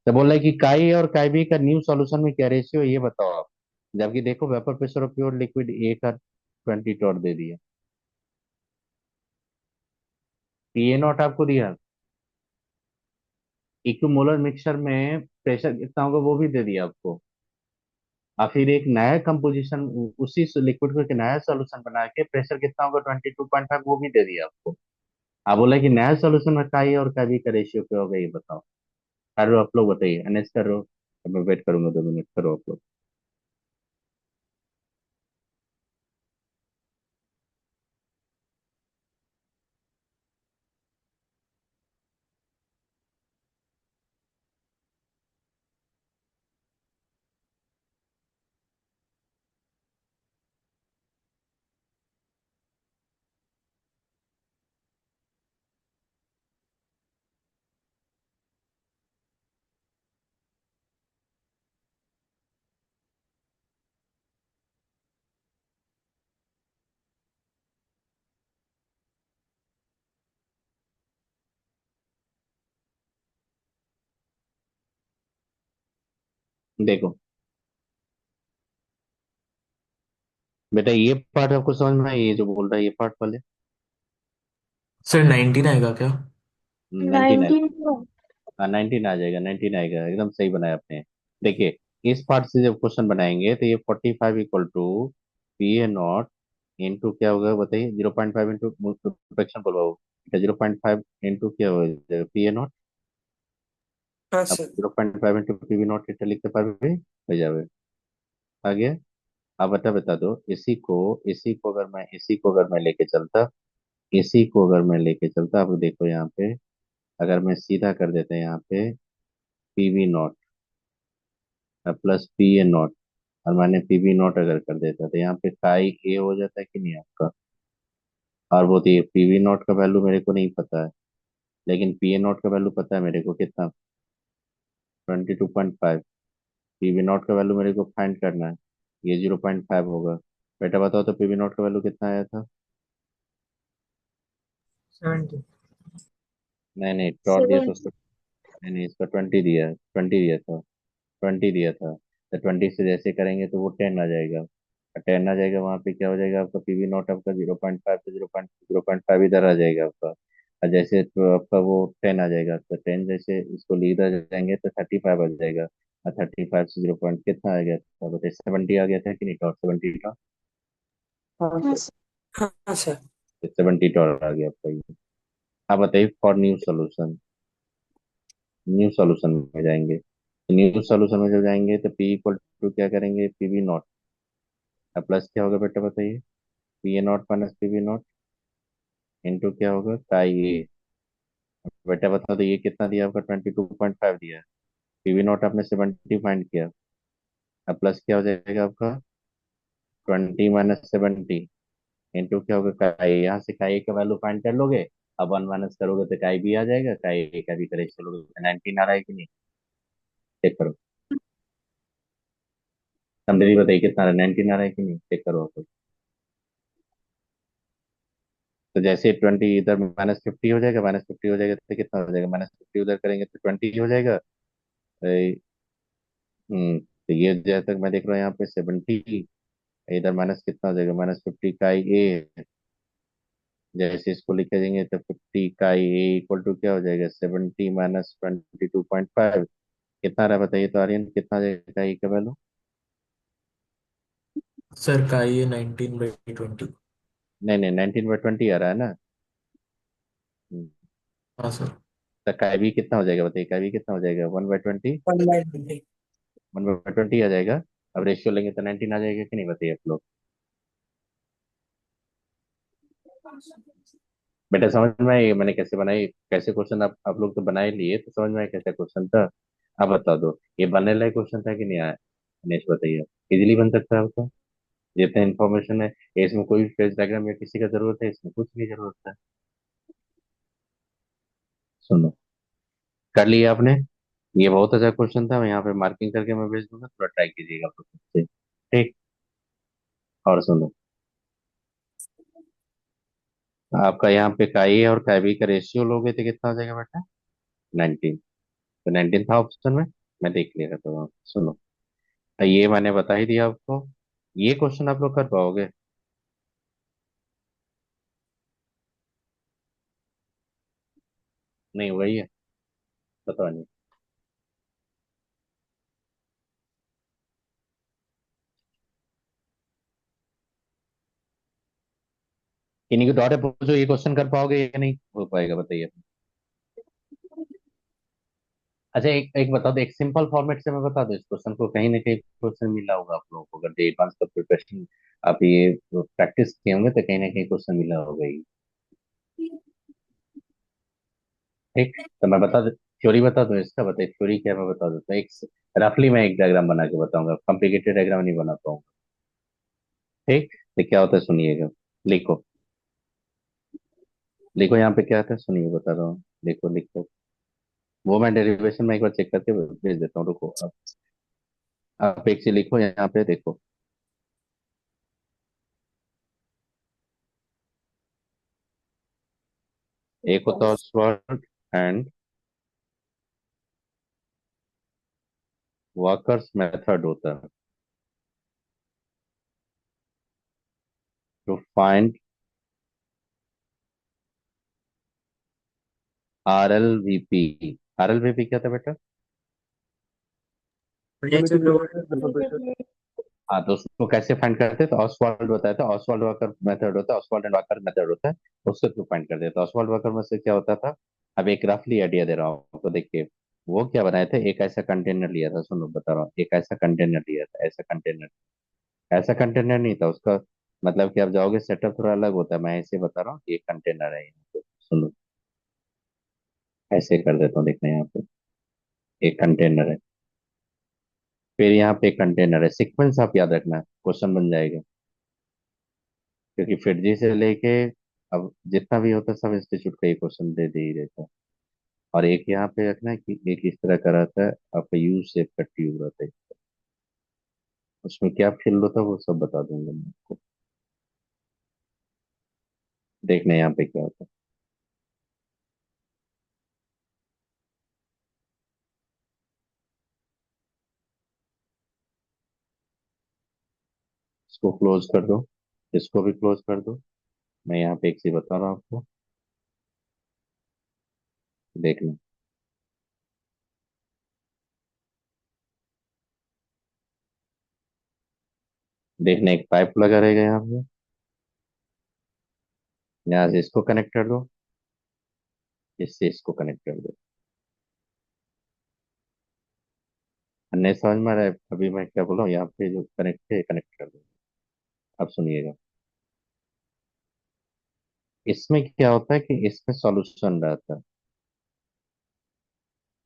तो बोल रहा है कि काई और काई बी का न्यू सॉल्यूशन में क्या रेशियो है, ये बताओ आप। जबकि देखो vapour pressure of pure liquid A का 20 टॉट दे दिया, पी ए नॉट आपको दिया, इक्विमोलर मिक्सचर में प्रेशर कितना होगा वो भी दे दिया आपको। और फिर एक नया कंपोजिशन, उसी लिक्विड को एक नया सोल्यूशन बना के प्रेशर कितना होगा 22.5 वो भी दे दिया आपको। आप बोला कि नया सोल्यूशन में काई और काबी का रेशियो क्या होगा ये बताओ। कर रहे हो आप लोग, बताइए, अनेस कर रहे हो। अब मैं वेट करूंगा 2 मिनट, करो आप लोग। देखो बेटा, ये पार्ट आपको समझ में आया, ये जो बोल रहा है ये पार्ट वाले। सर 19 आएगा क्या? 19 19 को। हाँ 19 आ जाएगा, 19 आएगा, एकदम सही बनाया आपने। देखिए, इस पार्ट से जब क्वेश्चन बनाएंगे तो ये 45 equal to P A not into क्या होगा बताइए, 0.5 इंटू फ्रैक्शन बोलो, 0.5 इंटू क्या होगा पी ए नॉट। हाँ अब sir. 0.5 into P B naught लिखते लिखते पार हो जावे आगे। अब बता दो, इसी को अगर मैं लेके चलता, इसी को अगर मैं लेके चलता, अब देखो यहाँ पे, अगर मैं सीधा कर देता यहाँ पे P V not plus P A not, और मैंने पी वी नॉट अगर कर देता तो यहाँ पे काई ए हो जाता है कि नहीं आपका। और वो तो पी वी नॉट का वैल्यू मेरे को नहीं पता है, लेकिन पी ए नॉट का वैल्यू पता है मेरे को, कितना, 22.5। पी वी नॉट का वैल्यू मेरे को फाइंड करना है, ये 0.5 होगा। बेटा बताओ तो पी वी नॉट का वैल्यू कितना आया था। 70। नहीं नहीं, डॉट दिया तो 70। उसको, नहीं नहीं, इसका 20 दिया था, 20 दिया था। तो 20 से जैसे करेंगे तो वो 10 आ जाएगा, 10 आ जाएगा, वहाँ पे क्या हो जाएगा आपका पीवी नॉट आपका 0.5 से 0.5 इधर आ जाएगा आपका। और जैसे तो आपका वो 10 आ जाएगा, तो 10 जैसे इसको इधर जाएंगे तो 35 आ जाएगा। और 35 से 0 पॉइंट कितना आ गया था बताइए, 70 आ गया था कि नहीं, डॉट 70 डॉट। हाँ हाँ सर। सर। हाँ सर। 70 डॉट आ गया आपका ये। अब बताइए for new solution, new solution में जाएंगे, तो न्यू सॉल्यूशन में जब जाएंगे तो पी इक्वल टू क्या करेंगे, पी वी नॉट, अब प्लस क्या होगा बेटा बताइए, P A naught minus P V naught into क्या होगा काई ए। बेटा बता दो ये कितना दिया आपका, 22.5 दिया है। पी वी नॉट आपने 70 फाइंड किया, अब प्लस क्या हो जाएगा आपका 20 - 70 इंटू क्या होगा काई ए। यहाँ से काई ए का वैल्यू फाइंड कर लोगे, अब 1 माइनस करोगे तो काई बी आ जाएगा, काई ए का भी करे चलोगे, 19 आ रहा है कि नहीं, चेक करो। समझे बताइए कितना आ रहा है, 19 आ रहा है कि नहीं, चेक करो आप। तो जैसे 20 इधर -50 हो जाएगा, -50 हो जाएगा तो कितना हो जाएगा, -50 उधर करेंगे तो 20 हो जाएगा। तो ये जहाँ तक मैं देख रहा हूँ यहाँ पे 70, इधर माइनस कितना हो जाएगा, -50 का ए। जैसे इसको लिखे देंगे तो 50 का ए इक्वल टू क्या हो जाएगा, 70 - 22.5 कितना रहा बताइए तो आर्यन, कितना आ जाएगा ए का वैल्यू। सर का ये 19/20। नहीं नहीं, 19/20 आ रहा है ना। हम्म, हाँ सर। तो का भी कितना हो जाएगा बताइए, का भी कितना हो जाएगा, 1/20, 1/20। 1/20 आ जाएगा। अब रेशियो लेंगे तो 19 आ जाएगा कि नहीं बताइए आप लोग। बेटा समझ में आया ये मैंने कैसे बनाई, कैसे क्वेश्चन आप लोग तो बना ही लिए, तो समझ में आया कैसे क्वेश्चन था। अब बता दो ये बनने लायक क्वेश्चन था कि नहीं आया, नेक्स्ट बताइए। इजीली बन सकता है आपका, जितना इन्फॉर्मेशन है। इसमें कोई फेस डायग्राम या किसी का जरूरत है, इसमें कुछ नहीं जरूरत है। सुनो, कर लिया आपने, ये बहुत अच्छा क्वेश्चन था, मैं यहाँ पे मार्किंग करके मैं भेज दूंगा, थोड़ा ट्राई कीजिएगा आप लोग खुद से। ठीक, और सुनो, आपका यहाँ पे काई और काबी का रेशियो लोगे तो कितना हो जाएगा बेटा, 19। तो 19 था ऑप्शन में, मैं देख लिया था वहाँ। सुनो, ये मैंने बता ही दिया आपको, ये क्वेश्चन आप लोग कर पाओगे, नहीं वही है, पता नहीं। इन्हीं के द्वारा पूछो, ये क्वेश्चन कर पाओगे या नहीं हो पाएगा, बताइए। अच्छा, एक एक बता दो, एक सिंपल फॉर्मेट से मैं बता दूं इस क्वेश्चन को, कहीं ना कहीं क्वेश्चन मिला होगा आप लोगों को, अगर एडवांस का प्रिपरेशन आप ये प्रैक्टिस किए होंगे तो कहीं ना कहीं क्वेश्चन मिला होगा ही। ठीक, तो मैं बता थ्योरी बता दूं इसका, बताइए थ्योरी क्या है, मैं बता देता हूँ। एक रफली मैं एक डायग्राम बना के बताऊंगा, कॉम्प्लिकेटेड डायग्राम नहीं बना पाऊंगा। ठीक, तो क्या होता है सुनिएगा। लिखो, लिखो यहाँ पे क्या आता है, सुनिए बता रहा हूँ। लिखो लिखो, वो मैं डेरिवेशन में एक बार चेक करके भेज देता हूँ, रुको आप एक चीज लिखो यहाँ पे, देखो। एक होता है ऑसवर्ड एंड वर्कर्स मेथड होता है टू फाइंड RLVP। RLVP क्या था बेटा? Relative relative load. Load vapour pressure. हाँ, तो उसको कैसे फाइंड करते हैं, तो ऑसवाल्ड बताया था, ऑसवाल्ड वाकर मेथड होता है, ऑसवाल्ड एंड वाकर मेथड होता है, उससे थ्रू फाइंड करते हैं। तो ऑसवाल्ड वाकर में से क्या होता था, अब एक रफली आइडिया दे रहा हूँ तो देखिए। वो क्या बनाए थे, एक ऐसा कंटेनर लिया था, सुनो बता रहा हूँ, एक ऐसा कंटेनर लिया था, ऐसा कंटेनर, ऐसा कंटेनर नहीं था उसका, मतलब कि आप जाओगे सेटअप थोड़ा अलग होता है, मैं ऐसे बता रहा हूँ, ये कंटेनर है यहाँ पे, सुनो ऐसे कर देता हूँ, देखना यहाँ पे एक कंटेनर है, फिर यहाँ पे एक कंटेनर है, सीक्वेंस आप याद रखना, क्वेश्चन बन जाएगा। क्योंकि फिर जी से लेके अब जितना भी होता है सब इंस्टीट्यूट का ही क्वेश्चन दे दे ही देता है। और एक यहाँ पे रखना है कि एक इस तरह का रहता है, आपका यू शेप का ट्यूब रहता है, उसमें क्या फिल होता है वो सब बता दूंगा मैं आपको। देखना यहाँ पे क्या होता है, इसको क्लोज कर दो, इसको भी क्लोज कर दो। मैं यहाँ पे एक चीज बता रहा हूँ आपको, देखना। देखना एक पाइप लगा रहेगा यहाँ पे, यहाँ से इसको कनेक्ट कर दो, इससे इसको कनेक्ट कर दो। नहीं समझ में आ रहा है अभी मैं क्या बोल रहा हूँ, यहाँ पे जो कनेक्ट है कनेक्ट कर दो। अब सुनिएगा, इसमें क्या होता है कि इसमें सॉल्यूशन रहता है,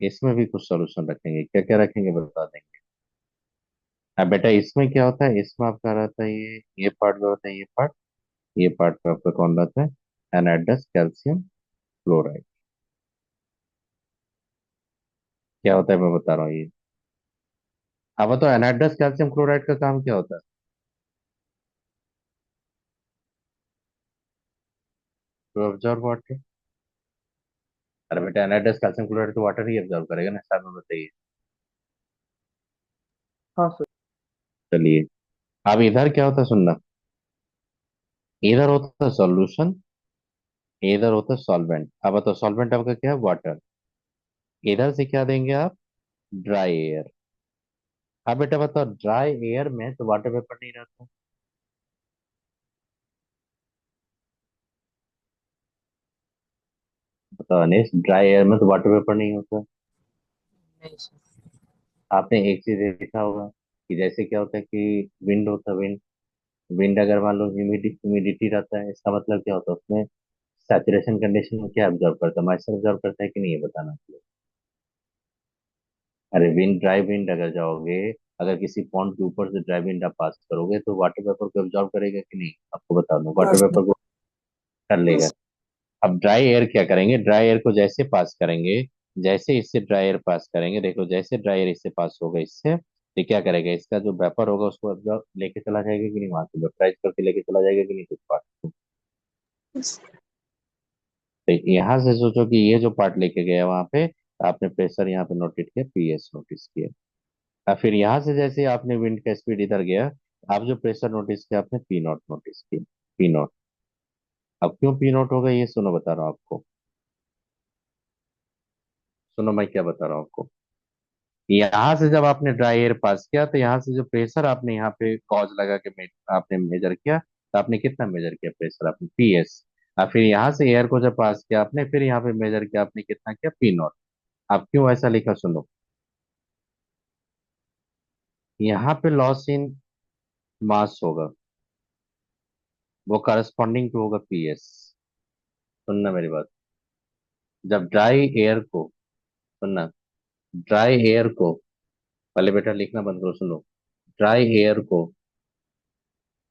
इसमें भी कुछ सॉल्यूशन रखेंगे, क्या क्या रखेंगे बता देंगे। अब बेटा इसमें क्या होता है, इसमें आपका रहता है ये पार्ट जो होता है, ये पार्ट, ये पार्ट पे आपका कौन रहता है, एनहाइड्रस कैल्शियम क्लोराइड। क्या होता है मैं बता रहा हूँ ये। अब बताओ एनहाइड्रस कैल्शियम क्लोराइड का काम क्या होता है, टू ऑब्जर्व वाटर। अरे बेटा एनहाइड्रस कैल्शियम क्लोराइड तो वाटर ही ऑब्जर्व करेगा ना, साहब में बताइए। हाँ सर। चलिए, अब इधर क्या होता है सुनना, इधर होता है सॉल्यूशन, इधर होता है सॉल्वेंट। अब बताओ सॉल्वेंट आपका क्या है, वाटर। इधर से क्या देंगे आप, ड्राई एयर। हाँ बेटा बताओ, ड्राई एयर में तो वाटर वेपर नहीं रहता, बताओ अनिश, ड्राई एयर में तो वाटर वेपर नहीं होता। नहीं सर। आपने एक चीज देखा होगा कि जैसे क्या होता है कि विंड होता है, विंड, विंड अगर मान लो ह्यूमिडिटी रहता है, इसका मतलब क्या होता है उसमें सैचुरेशन कंडीशन में क्या ऑब्जर्व करता है, मॉइस्चर ऑब्जर्व करता है कि नहीं, ये बताना चाहिए। अरे विंड, ड्राई विंड अगर जाओगे, अगर किसी पॉन्ड के ऊपर से ड्राई विंड आप पास करोगे तो वाटर वेपर को ऑब्जर्व करेगा कि नहीं, आपको बता दूं, हाँ वाटर सर। वेपर को कर लेगा। अब ड्राई एयर क्या करेंगे, ड्राई एयर को जैसे पास करेंगे, जैसे इससे ड्राई एयर पास करेंगे, देखो जैसे ड्राई एयर इससे पास होगा इससे, तो क्या करेगा, इसका जो वेपर होगा उसको absorb लेके चला जाएगा कि नहीं, वहां से वेपराइज करके लेके चला जाएगा कि नहीं कुछ पार्ट को। तो यहाँ से सोचो कि ये जो पार्ट लेके गया वहां पे, आपने प्रेशर यहाँ पे नोटेट किया, PS नोटिस किया। अब फिर यहाँ से जैसे आपने विंड का स्पीड इधर गया, आप जो प्रेशर नोटिस किया आपने P0 नोटिस किया, P0। अब क्यों P0 होगा ये सुनो बता रहा हूँ आपको, सुनो मैं क्या बता रहा हूँ आपको। यहाँ से जब आपने ड्राई एयर पास किया तो यहाँ से जो प्रेशर आपने यहाँ पे कॉज लगा के आपने मेजर किया, तो आपने कितना मेजर किया प्रेशर? आपने पीएस। और फिर यहाँ से एयर को जब पास किया आपने, फिर यहाँ पे मेजर किया आपने, कितना किया? P not. आप क्यों ऐसा लिखा सुनो, यहाँ पे लॉस इन मास होगा, वो करस्पॉन्डिंग टू होगा पीएस। सुनना मेरी बात, जब ड्राई एयर को, सुनना, ड्राई एयर को, पहले बेटा लिखना बंद करो, सुनो। ड्राई एयर को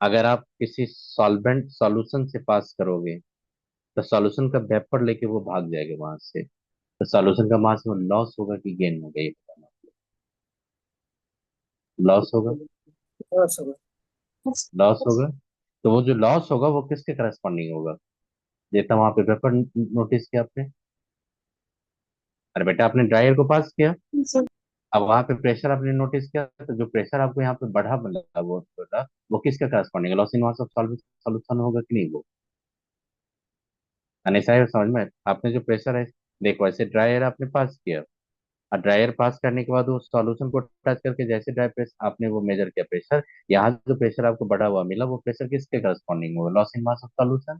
अगर आप किसी सॉल्वेंट सॉल्यूशन से पास करोगे, तो सॉल्यूशन का वेपर लेके वो भाग जाएगा वहां से। तो सॉल्यूशन का मास में लॉस होगा कि गेन होगा, ये बताना। लॉस होगा, लॉस होगा। तो वो जो लॉस होगा वो किसके करस्पॉन्डिंग होगा? जितना वहां पे वेपर नोटिस किया आपने। अरे बेटा आपने ड्रायर को पास किया, अब वहां पे प्रेशर आपने नोटिस किया, तो जो प्रेशर आपको यहाँ पे बढ़ा मिला, वो बोला, वो किसका करस्पॉन्डिंग है? Loss in mass of solution होगा कि नहीं वो? ऐसा है समझ में? आपने जो प्रेशर है, देखो ऐसे ड्रायर आपने पास किया, और ड्रायर पास करने के बाद वो सॉल्यूशन को टच करके जैसे ड्राई प्रेस आपने वो मेजर किया प्रेशर, यहाँ जो प्रेशर आपको बढ़ा हुआ मिला, वो प्रेशर किसके करस्पॉन्डिंग होगा? Loss in mass of solution.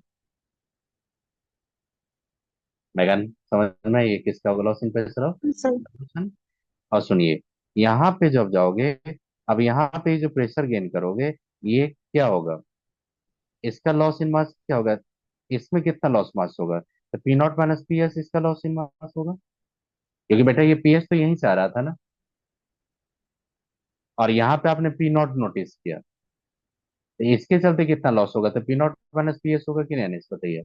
मैगन समझ में ये किसका होगा? Loss in pressure of solution. और सुनिए, यहाँ पे जब जाओगे, अब यहाँ पे जो प्रेशर गेन करोगे, ये क्या होगा? इसका लॉस इन मास क्या होगा? इसमें कितना लॉस मास होगा? तो P not minus P S इसका लॉस इन मास होगा, क्योंकि बेटा ये पी एस तो यहीं से आ रहा था ना, और यहाँ पे आपने पी नॉट नोटिस किया, तो इसके चलते कितना लॉस होगा? तो P not minus P S होगा कि नहीं? नहीं बताइए।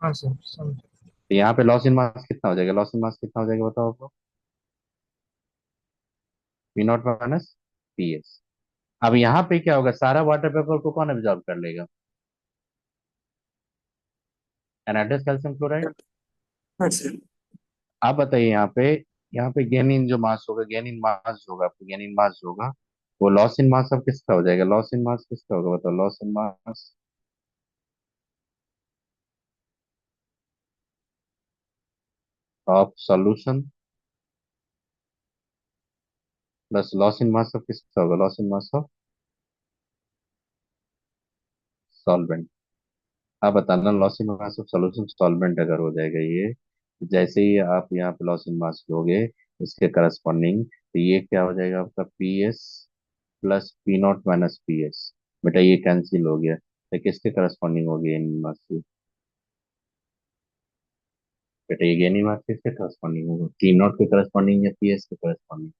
हाँ सर समझ। तो यहाँ पे लॉस इन मास कितना हो जाएगा? लॉस इन मास कितना हो जाएगा बताओ आपको? P not minus P S. अब यहाँ पे क्या होगा? सारा वाटर पेपर को कौन एब्जॉर्ब कर लेगा? एनाइड्रस कैल्शियम क्लोराइड। हाँ सर। आप बताइए, यहाँ पे गेन इन जो मास होगा, गेन इन मास होगा, आपको गेन इन मास होगा, वो लॉस इन मास अब किसका हो जाएगा? लॉस इन मास किसका होगा बताओ? Loss in mass of solution plus loss in mass of किसका होगा? Loss in mass of solvent. आप बताना, loss in mass of solution solvent अगर हो जाएगा ये, जैसे ही आप यहाँ पे लॉस इन मास लोगे इसके करस्पॉन्डिंग, तो ये क्या हो जाएगा आपका? P S plus P not minus P S. बेटा ये कैंसिल हो गया, तो किसके करस्पॉन्डिंग हो गया इन मास की? बेटा ये गेन इन मास किसके करस्पॉन्डिंग होगा? पी नॉट के करस्पॉन्डिंग या पी एस के करस्पॉन्डिंग?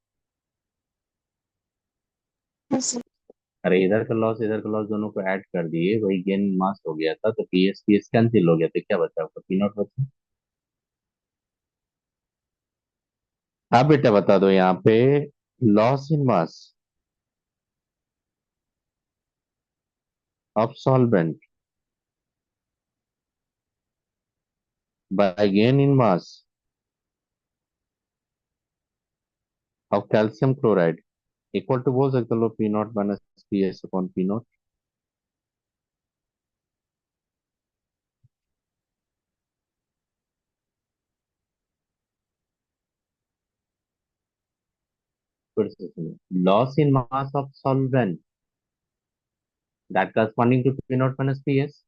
अरे इधर का लॉस इधर का लॉस दोनों को ऐड कर दिए, वही गेन मास हो गया था, तो पी एस कैंसिल हो गया, तो क्या बचा आपका? पी नॉट बचा। आप बेटा बता दो यहाँ पे, loss in mass of solvent by gain in mass of calcium chloride equal to, बोल सकते लो, P not minus P S upon P not. फिर से सुनो, loss in mass of solvent that corresponding to P not minus P S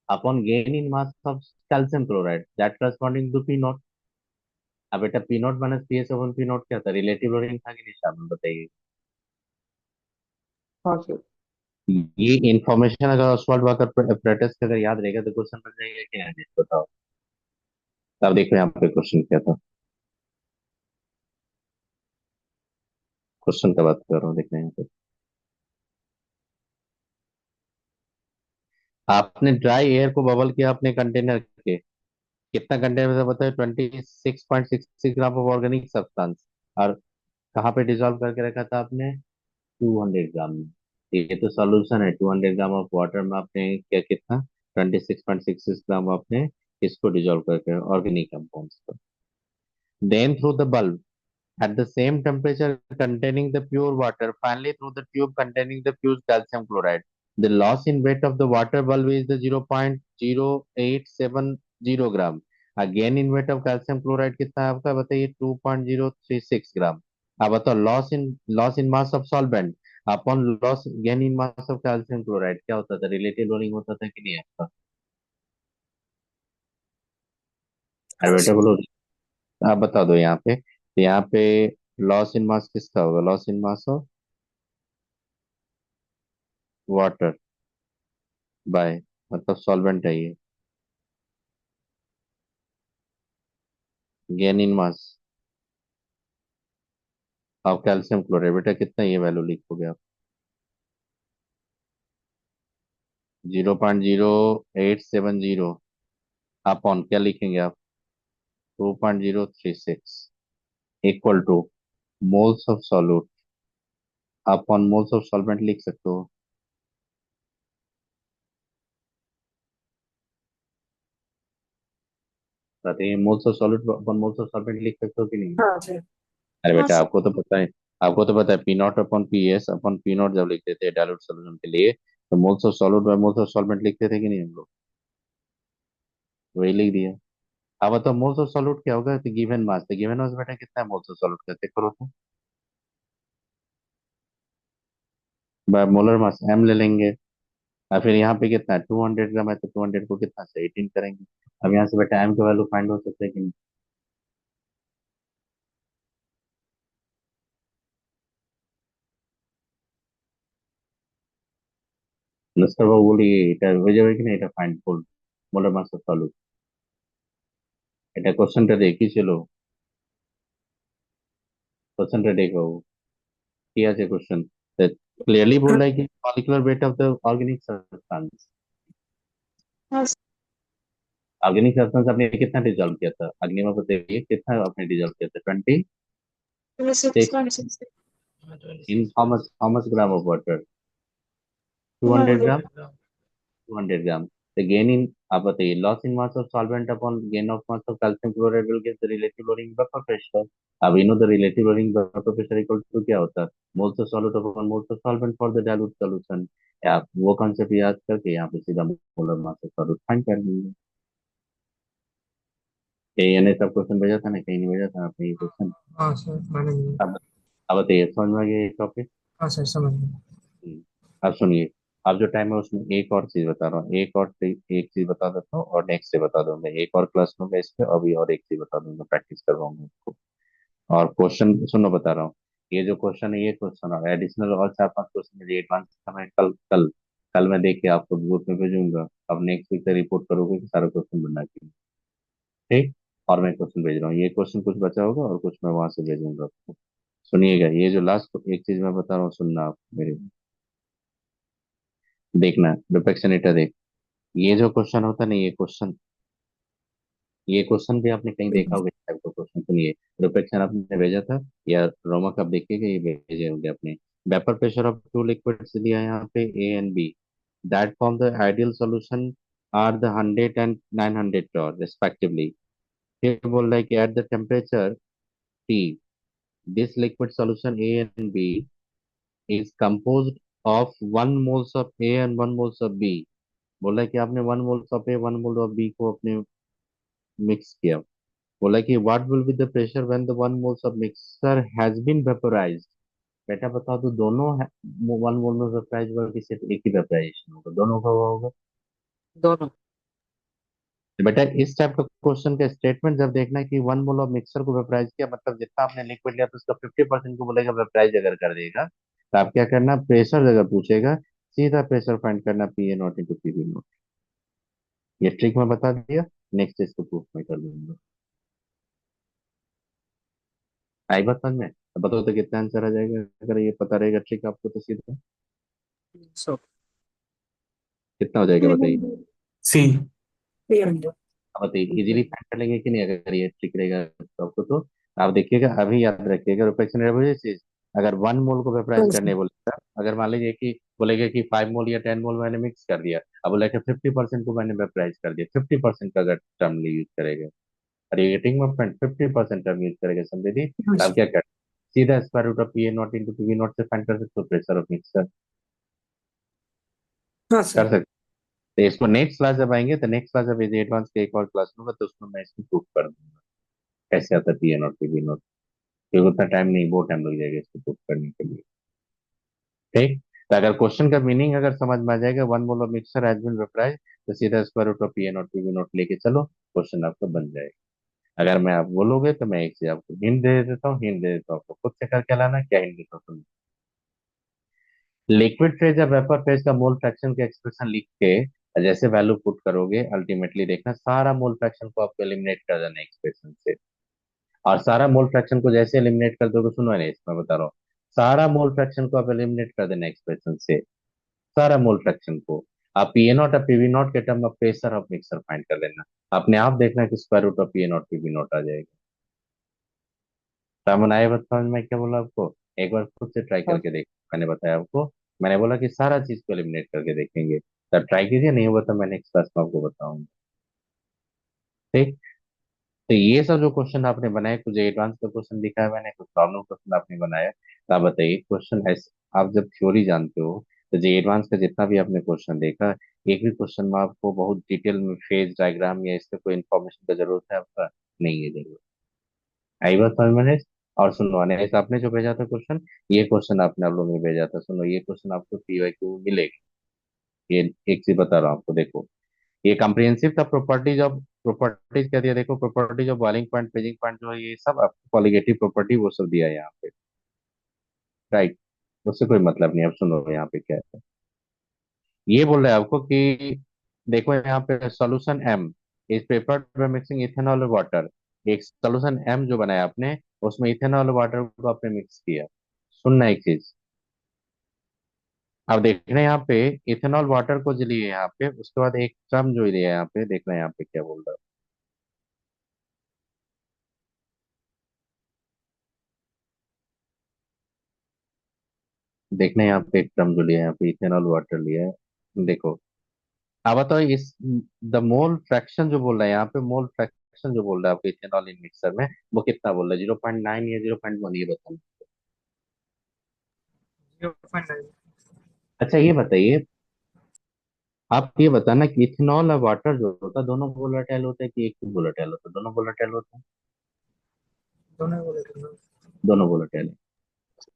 upon gain in mass of calcium chloride that corresponding to P not. अब बेटा P not minus P S upon P not क्या था? Relative loading था कि नहीं शामिल, बताइए। हाँ सर। ये इंफॉर्मेशन अगर ऑसवाल्ड वाकर प्रेटिस के अगर याद रहेगा तो क्वेश्चन बन जाएगा कि नहीं, बताओ। अब देखो यहाँ पे क्वेश्चन क्या था, क्वेश्चन का बात कर रहा हूँ, देखना यहाँ पे। आपने ड्राई एयर को बबल किया अपने कंटेनर के, कितना कंटेनर में बताया? 26.66 ग्राम ऑफ ऑर्गेनिक सब्सटेंस, और कहाँ पे डिजोल्व करके रखा था आपने? 200 ग्राम में। ये तो सॉल्यूशन है, 200 ग्राम ऑफ वाटर में आपने क्या, कितना? 26.66 ग्राम आपने इसको डिजोल्व करके ऑर्गेनिक कंपाउंड्स को, then through the bulb at the same temperature containing the pure water, finally through the tube containing the fused calcium chloride. The loss in weight of the water bulb is the 0.0870 gram. Again in weight of calcium chloride कितना है आपका बताइए? 2.036 ग्राम। अब बताओ, loss in mass of solvent upon loss gain in mass of calcium chloride क्या होता था, relative loading होता था कि नहीं आपका? अरे हाँ बेटा सर। बोलो, आप बता दो यहाँ पे, तो यहाँ पे लॉस इन मास किसका होगा, loss in mass of water bye, मतलब सॉल्वेंट है ये, gain in mass of calcium chloride, बेटा कितना ये वैल्यू लिखोगे आप? 0.0870 अपॉन क्या लिखेंगे आप, 2.036 equal two moles of solute upon moles of solvent लिख सकते हो। बताइए, moles of solute upon moles of solvent लिख सकते हो कि नहीं? हाँ सर। अरे हाँ बेटा सर। आपको तो पता है, आपको तो पता है P not upon P S upon P not जब लिखते थे डाइल्यूट सॉल्यूशन के लिए, तो moles of solute bye moles of solvent लिखते थे कि नहीं हम लोग? वही लिख दिया। अब बताओ मोल्स ऑफ सॉल्यूट क्या होगा, तो गिवन मास, तो गिवन मास बेटा कितना है मोल्स ऑफ सॉल्यूट का, चेक करो तो, बाय मोलर मास एम ले लेंगे। और फिर यहाँ पे कितना है, 200 ग्राम है, तो 200 को कितना से 18 करेंगे। अब यहाँ से बेटा एम का वैल्यू फाइंड हो सकता है कि नहीं? নমস্কার বাবু বলি, এটা হয়ে যাবে কিনা, এটা ফাইন্ড করুন, মোলার মাস অফ সলিড। এটা কোশ্চেনটা দেখি ছিল, কোশ্চেনটা দেখো বাবু, কি আছে কোশ্চেन, क्लियरली बोल रहा है कि molecular weight of the organic substance, हाँ सर। ऑर्गेनिक सब्सटेंस आपने कितना डिजोल्व किया था अग्नि में, बताइए कितना आपने डिजोल्व किया था, 26 26.6। In how much gram of water, 200 200। Gram, 200 gram. The gain in, आप बताइए, loss in mass of solvent upon gain of mass of calcium chloride will give the relative loading vapor pressure. अब you know the relative loading vapor pressure equal to क्या होता है, moles of solute upon moles of solvent for the dilute solution। आप वो concept याद करके यहाँ पे सीधा molar mass of solute find कर लेंगे। कहीं यानी सब क्वेश्चन भेजा था ना, कहीं नहीं भेजा था आपने ये क्वेश्चन? हाँ सर मैंने। अब बताइए, समझ में आ गया ये टॉपिक? हाँ सर समझ गया। अब सुनिए, अब जो टाइम है उसमें एक और चीज बता रहा हूँ, एक चीज बता देता हूँ और नेक्स्ट से बता दूंगा, एक और क्लास लूंगा इस पे, अभी और एक चीज बता दूंगा, प्रैक्टिस करवाऊंगा आपको। और क्वेश्चन सुनो बता रहा हूँ, ये जो क्वेश्चन है ये क्वेश्चन और एडिशनल और 4-5 क्वेश्चन है एडवांस का, मैं कल कल कल मैं देख के आपको ग्रुप में भेजूंगा। अब नेक्स्ट वीक से रिपोर्ट करोगे कि सारे क्वेश्चन बनना चाहिए, ठीक? और मैं क्वेश्चन भेज रहा हूँ, ये क्वेश्चन कुछ बचा होगा और कुछ मैं वहां से भेजूंगा आपको। सुनिएगा, ये जो लास्ट एक चीज मैं बता रहा हूँ, सुनना आप मेरे, देखना डिपेक्शन एटा देख, ये जो क्वेश्चन होता है ना, ये क्वेश्चन भी आपने कहीं देखा होगा, इस टाइप का क्वेश्चन। सुनिए, रिफ्लेक्शन आपने भेजा था या रोमा कब देखिएगा, ये भेजे होंगे आपने। Vapour pressure of two liquids दिया है यहाँ पे A and B, that form the ideal solution are the 100 and 900 torr respectively। फिर बोल रहा है कि at the temperature T this liquid solution A and B is composed of 1 moles of A and 1 moles of B. बोला है कि आपने 1 moles of A 1 mole of B को अपने मिक्स किया। बोला कि what will be the pressure when the 1 moles of mixture has been vaporised. बेटा बता दो, दोनों 1 मोल में वेपोराइज हुआ कि सिर्फ एक ही वेपोराइजेशन होगा, दोनों का हुआ होगा? दोनों। तो बेटा इस टाइप का क्वेश्चन का स्टेटमेंट जब देखना है कि 1 मोल ऑफ मिक्सचर को वेपोराइज किया, मतलब जितना आपने लिक्विड लिया तो उसका 50% को बोलेगा वेपोराइज अगर कर देगा, तो आप क्या करना, प्रेशर अगर पूछेगा सीधा प्रेशर फाइंड करना, P A not into P B naught. ये ट्रिक मैं बता दिया, नेक्स्ट इसको प्रूफ मैं कर दूंगा। आई बात समझ में? अब बताओ तो कितना आंसर आ जाएगा अगर ये पता रहेगा ट्रिक आपको, तो सीधा सो कितना हो जाएगा बताइए? 300। सी। 300। अब बताइए इजीली फाइंड कर लेंगे कि नहीं अगर ये ट्रिक रहेगा तो आपको, तो आप देखिएगा, अभी याद रखिएगा, रिफ्लेक्शन चीज, अगर 1 मोल को वेपराइज करने बोलेगा, अगर मान लीजिए कि बोलेगा कि 5 मोल या 10 मोल मैंने मिक्स कर दिया, अब बोलेगा 50% को मैंने वेपराइज कर दिया, 50% का अगर टर्म यूज करेगा, और ये गेटिंग में फ्रेंड 50% टर्म यूज करेगा, समझे दी? तो आप क्या कर, सीधा square root of P A not into P V naught से फाइंड कर सकते हो प्रेशर ऑफ मिक्सर, हाँ कर सर। सकते। तो इसको नेक्स्ट क्लास जब आएंगे, तो नेक्स्ट क्लास जब इसे एडवांस का एक और क्लास लूंगा, तो उसमें मैं इसको प्रूफ कर दूंगा कैसे आता है P A not P V not, क्योंकि उतना टाइम नहीं, बहुत टाइम लग जाएगा इसको प्रूफ करने के लिए, ठीक। तो अगर क्वेश्चन का मीनिंग अगर समझ में आ जाएगा, one mole of mixture has been vaporised, तो सीधा square root of P A not P B not लेके चलो, क्वेश्चन आपका बन जाएगा। अगर मैं आप बोलोगे तो मैं एक से आपको हिंट दे देता हूँ, हिंट दे देता हूँ, आपको खुद से करके लाना, क्या हिंट देता हूँ। लिक्विड फेज या वेपर फेज का मोल फ्रैक्शन का एक्सप्रेशन लिख के जैसे वैल्यू पुट करोगे, अल्टीमेटली देखना सारा मोल फ्रैक्शन को आपको एलिमिनेट कर देना एक्सप्रेशन से। और सारा मोल फ्रैक्शन को जैसे एलिमिनेट कर दोगे, सुनो नहीं इसमें बता रहा हूँ, सारा मोल फ्रैक्शन को आप एलिमिनेट कर देना एक्सप्रेशन से, सारा मोल फ्रैक्शन को। आप पी ए नॉट और पीवी नॉट के टर्म में प्रेशर ऑफ मिक्सर फाइंड कर लेना, अपने आप देखना कि square root of P A not PV not आ जाएगा। रामन आए बताओ मैं क्या बोला आपको, एक बार खुद से ट्राई हाँ करके देख, मैंने बताया आपको, मैंने बोला कि सारा चीज को एलिमिनेट करके देखेंगे, तब ट्राई कीजिए, नहीं हुआ तो मैं नेक्स्ट क्लास में आपको बताऊंगा। ठीक। तो ये सब जो क्वेश्चन आपने बनाए, कुछ एडवांस का क्वेश्चन दिखा है मैंने, कुछ प्रॉब्लम क्वेश्चन आपने बनाया, तो आप बताइए क्वेश्चन है, आप जब थ्योरी जानते हो तो जो एडवांस का जितना भी आपने क्वेश्चन देखा, एक भी क्वेश्चन में आपको बहुत डिटेल में फेज डायग्राम या इसका कोई इन्फॉर्मेशन का जरूरत है आपका, नहीं है जरूरत। आई बात समझ में? और सुनो अनेस, आपने जो भेजा था क्वेश्चन, ये क्वेश्चन आपने आप लोगों ने भेजा था, सुनो ये क्वेश्चन आपको पीवाईक्यू मिलेगा। ये एक चीज बता रहा हूँ आपको, देखो ये कॉम्प्रिहेंसिव था, प्रॉपर्टीज ऑफ, प्रॉपर्टीज क्या दिया देखो, properties of boiling point freezing point जो है, ये सब आपको कॉलिगेटिव प्रॉपर्टी वो सब दिया है यहाँ पे, राइट। उससे कोई मतलब नहीं। अब सुनो यहाँ पे क्या है, ये बोल रहा है आपको कि देखो यहाँ पे solution M is prepared by mixing ethanol और वाटर, एक सॉल्यूशन एम जो बनाया आपने, उसमें इथेनॉल और वाटर को आपने मिक्स किया। सुनना एक चीज, अब देख रहे हैं यहाँ पे इथेनॉल वाटर को जो लिए यहाँ पे, उसके बाद एक टर्म जो लिया है यहाँ पे, देख रहे हैं यहाँ पे क्या बोल रहा है, देखना है यहाँ पे एक टर्म जो लिया है यहाँ पे, इथेनॉल वाटर लिया है, देखो। अब बताओ इस द मोल फ्रैक्शन जो बोल रहा है यहाँ पे, मोल फ्रैक्शन जो बोल रहा है आपको इथेनॉल इन मिक्सर में, वो कितना बोल रहा है, 0.9 या 0.1, ये बताओ। 0.9। अच्छा ये बताइए, आप ये बताना कि इथेनॉल और वाटर जो होता है, दोनों वोलेटाइल होता है कि एक ही वोलेटाइल होता है, दोनों वोलेटाइल होता है, दोनों बोले थे ना। दोनों वोलेटाइल।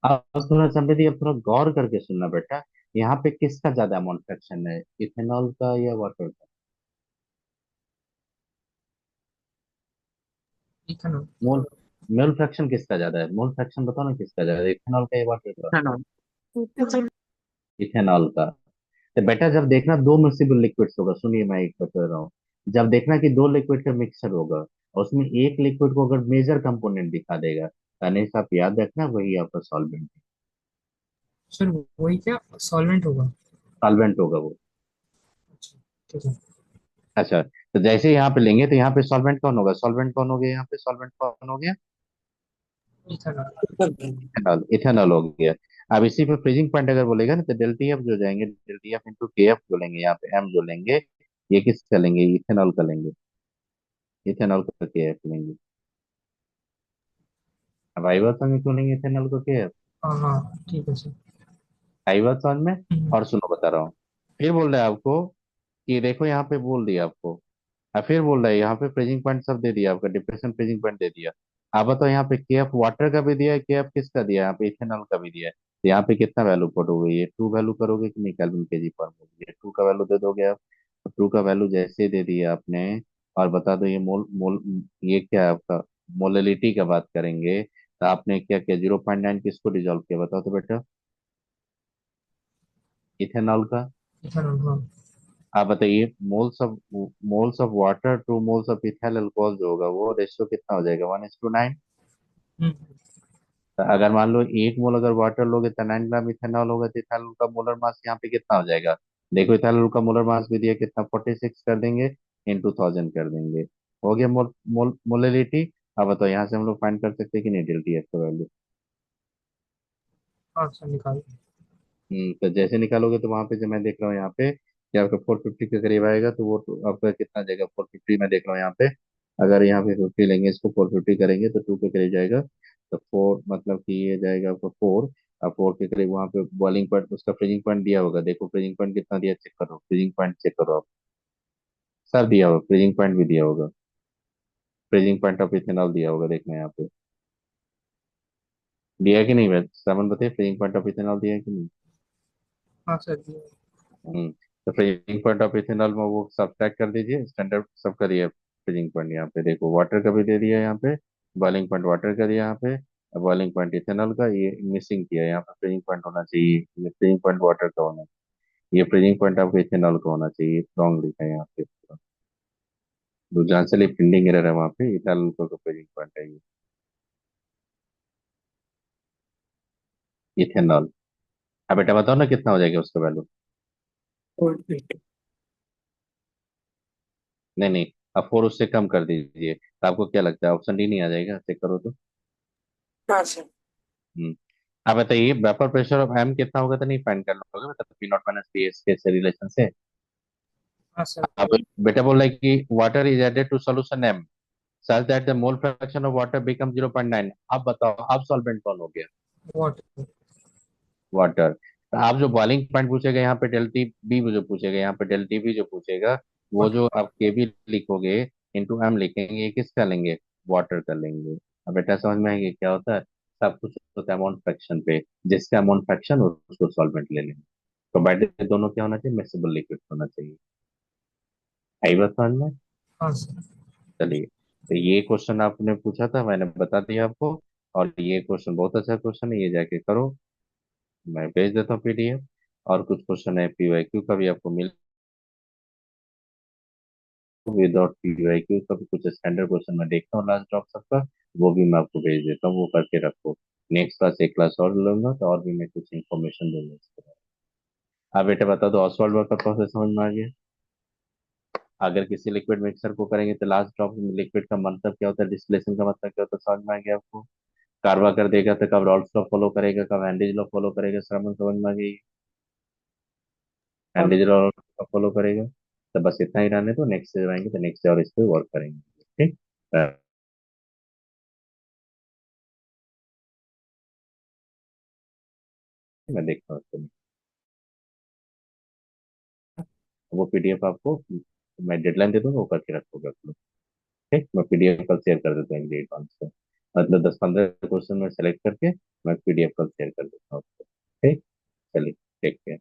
अब थोड़ा समझिए, अब थोड़ा गौर करके सुनना बेटा, यहाँ पे किसका ज्यादा अमाउंट फ्रैक्शन है, इथेनॉल का या वाटर का? इथेनॉल। मोल, मोल फ्रैक्शन किसका ज्यादा है, मोल फ्रैक्शन बताओ ना किसका ज्यादा है, इथेनॉल का या वाटर का? है ना। इथेनॉल का। तो बेटा जब देखना दो मिक्सिबल लिक्विड्स होगा, सुनिए मैं एक बता रहा हूँ, जब देखना कि दो लिक्विड का मिक्सचर होगा और उसमें एक लिक्विड को अगर मेजर कंपोनेंट दिखा देगा, यानी आप याद रखना वही आपका सॉल्वेंट है, सर वही क्या सॉल्वेंट होगा? सॉल्वेंट होगा वो। अच्छा ठीक है। अच्छा, तो जैसे यहाँ पे लेंगे तो यहाँ पे सॉल्वेंट कौन होगा, सॉल्वेंट कौन हो गया, यहाँ पे सॉल्वेंट कौन हो गया, इथेनॉल। इथेनॉल, इथेनॉल हो गया। अब इसी पे फ्रीजिंग पॉइंट अगर बोलेगा ना, तो डेल्टा एफ जो जाएंगे, डेल्टा एफ इंटू के एफ जो लेंगे, यहाँ पे एम जो लेंगे, ये किसका लेंगे, इथेनॉल का लेंगे, इथेनॉल का के एफ लेंगे। अब आई बात समझ में, क्यों लेंगे इथेनॉल को के एफ, हाँ हाँ ठीक है सर। आई बात समझ में। हम्म। और सुनो बता रहा हूँ, फिर बोल रहा है आपको कि देखो यहाँ पे बोल दिया आपको, अब फिर बोल रहा है यहाँ पे फ्रीजिंग पॉइंट सब दे दिया आपका, डिप्रेशन फ्रीजिंग पॉइंट दे दिया। आप बताओ यहाँ पे के एफ वाटर का भी दिया है, के एफ किसका दिया है, यहाँ पे इथेनॉल का भी दिया है, तो यहाँ पे कितना वैल्यू पड़ोगे, ये टू वैल्यू करोगे कि नहीं, केल्विन केजी पर मोल, ये टू का वैल्यू दे दोगे आप, तो टू का वैल्यू जैसे दे दिया आपने, और बता दो ये मोल मोल, ये क्या है आपका, मोललिटी का बात करेंगे, तो आपने क्या किया, 0.9 किसको डिजोल्व किया बताओ तो बेटा, इथेनॉल का। इथेनॉल हाँ। आप बताइए moles of water two moles of ethyl alcohol जो होगा, वो रेशियो कितना हो जाएगा, 1:9। हम्म। अगर मान लो एक मोल अगर वाटर लोगे तो 9 ग्राम इथेनॉल होगा, तो इथाइल का मोलर मास यहाँ पे कितना हो जाएगा, देखो इथाइल का मोलर मास भी दिया कितना, 46 कर देंगे, इंटू 1000 कर देंगे, हो गया मोलरिटी। अब बताओ यहाँ से हम लोग फाइंड कर सकते हैं कि नहीं डेल्टा एफ का वैल्यू। हाँ सर निकाल। तो जैसे निकालोगे तो वहां पे जो मैं देख रहा हूँ यहाँ पे कि आपका 450 के करीब आएगा, तो वो तो आपका कितना जाएगा, 450 मैं देख रहा हूँ यहाँ पे, अगर यहाँ पे 50 लेंगे, इसको 450 करेंगे तो टू के करीब जाएगा, तो फोर मतलब कि ये जाएगा आपका फोर। अब फोर के करीब वहाँ पे बॉइलिंग पॉइंट, उसका फ्रीजिंग पॉइंट दिया होगा, देखो फ्रीजिंग पॉइंट कितना दिया, चेक करो फ्रीजिंग पॉइंट, चेक करो आप, सब दिया होगा, फ्रीजिंग पॉइंट भी दिया होगा, फ्रीजिंग पॉइंट ऑफ इथेनॉल दिया होगा, देखना यहाँ पे दिया है कि नहीं, सामान बताइए फ्रीजिंग पॉइंट ऑफ इथेनॉल दिया है कि नहीं। हाँ सर ये। तो फ्रीजिंग पॉइंट ऑफ इथेनॉल में वो सब्ट्रैक्ट कर दीजिए, स्टैंडर्ड सब का दिया फ्रीजिंग पॉइंट। यहाँ पे देखो वाटर का भी दे दिया यहाँ पे, बॉइलिंग पॉइंट वाटर का दिया यहाँ पे, बॉइलिंग पॉइंट इथेनॉल का ये मिसिंग किया है। यहाँ पे फ्रीजिंग पॉइंट होना चाहिए, ये फ्रीजिंग पॉइंट वाटर का होना चाहिए, ये फ्रीजिंग पॉइंट आपको इथेनॉल का होना चाहिए, रॉन्ग लिखा है यहाँ पे। जहाँ से प्रिंटिंग एरर है वहाँ पे इथेनॉल का फ्रीजिंग पॉइंट है ये इथेनॉल। अब बेटा बताओ ना कितना हो जाएगा उसका वैल्यू। 480। नहीं नहीं, अब 4 उससे कम कर दीजिए। तो आपको क्या लगता है ऑप्शन डी नहीं आ जाएगा, चेक करो तो। हाँ सर। हम्म। अब बताइए वेपर प्रेशर ऑफ एम कितना होगा, तो नहीं फाइंड करना होगा, मतलब P not minus P S के से रिलेशन से। हाँ सर अब बेटा बोल रहा है कि water is added to solution M such that the mole fraction of water becomes 0.9। अब बताओ अब सॉल्वेंट कौन हो गया? वाटर। वाटर। तो आप जो बॉइलिंग पॉइंट पूछेगा यहाँ पे डेल्टी बी जो पूछेगा, यहाँ पे डेल्टी बी जो पूछेगा, वो जो आप के बी लिखोगे इंटू एम लिखेंगे, ये किसका लेंगे? वाटर का लेंगे। अब बेटा समझ में आएंगे क्या होता है, सब कुछ होता है अमाउंट फ्रैक्शन पे, जिसका अमाउंट फ्रैक्शन उसको सॉल्वेंट ले लेंगे। तो बेटा दोनों क्या होना चाहिए? मिक्सेबल लिक्विड होना चाहिए। आई बात समझ में? हाँ सर। चलिए, तो ये क्वेश्चन आपने पूछा था, मैंने बता दिया आपको। और ये क्वेश्चन बहुत अच्छा क्वेश्चन है, ये जाके करो, मैं भेज देता हूँ पीडीएफ। और कुछ क्वेश्चन है पीवाईक्यू का भी आपको मिल, विदाउट पीवाईक्यू का भी कुछ स्टैंडर्ड क्वेश्चन मैं देखता हूँ लास्ट ड्रॉप सबका, वो भी मैं आपको भेज देता हूँ, वो करके रखो। नेक्स्ट क्लास एक क्लास और लूंगा तो और भी मैं कुछ इन्फॉर्मेशन दूंगा इसके बारे में। आप बेटा बता दो ऑसवाल्ड वर्क का प्रोसेस समझ में आ गया? अगर किसी लिक्विड मिक्सर को करेंगे तो लास्ट ड्रॉप लिक्विड का मतलब क्या होता है, डिस्टिलेशन का मतलब क्या होता है, समझ में आ गया आपको? कार्बा कर देगा तो कब रॉल्स लॉ फॉलो करेगा, कब हेनरीज लॉ फॉलो करेगा, श्रमण समझ में आ गई? हाँ हेनरीज लॉ फॉलो करेगा। तो बस इतना ही रहने दो, नेक्स्ट से आएंगे तो नेक्स्ट और इस पे वर्क करेंगे, ठीक। मैं देखता हूँ उसको। वो पीडीएफ आपको मैं डेडलाइन दे दूंगा, वो करके रखोगे आप लोग। ठीक, मैं पीडीएफ कल शेयर कर देता हूँ एडवांस से, मतलब 10-15 क्वेश्चन में सेलेक्ट करके मैं पीडीएफ कल शेयर कर देता हूँ आपको। ठीक, चलिए, टेक केयर।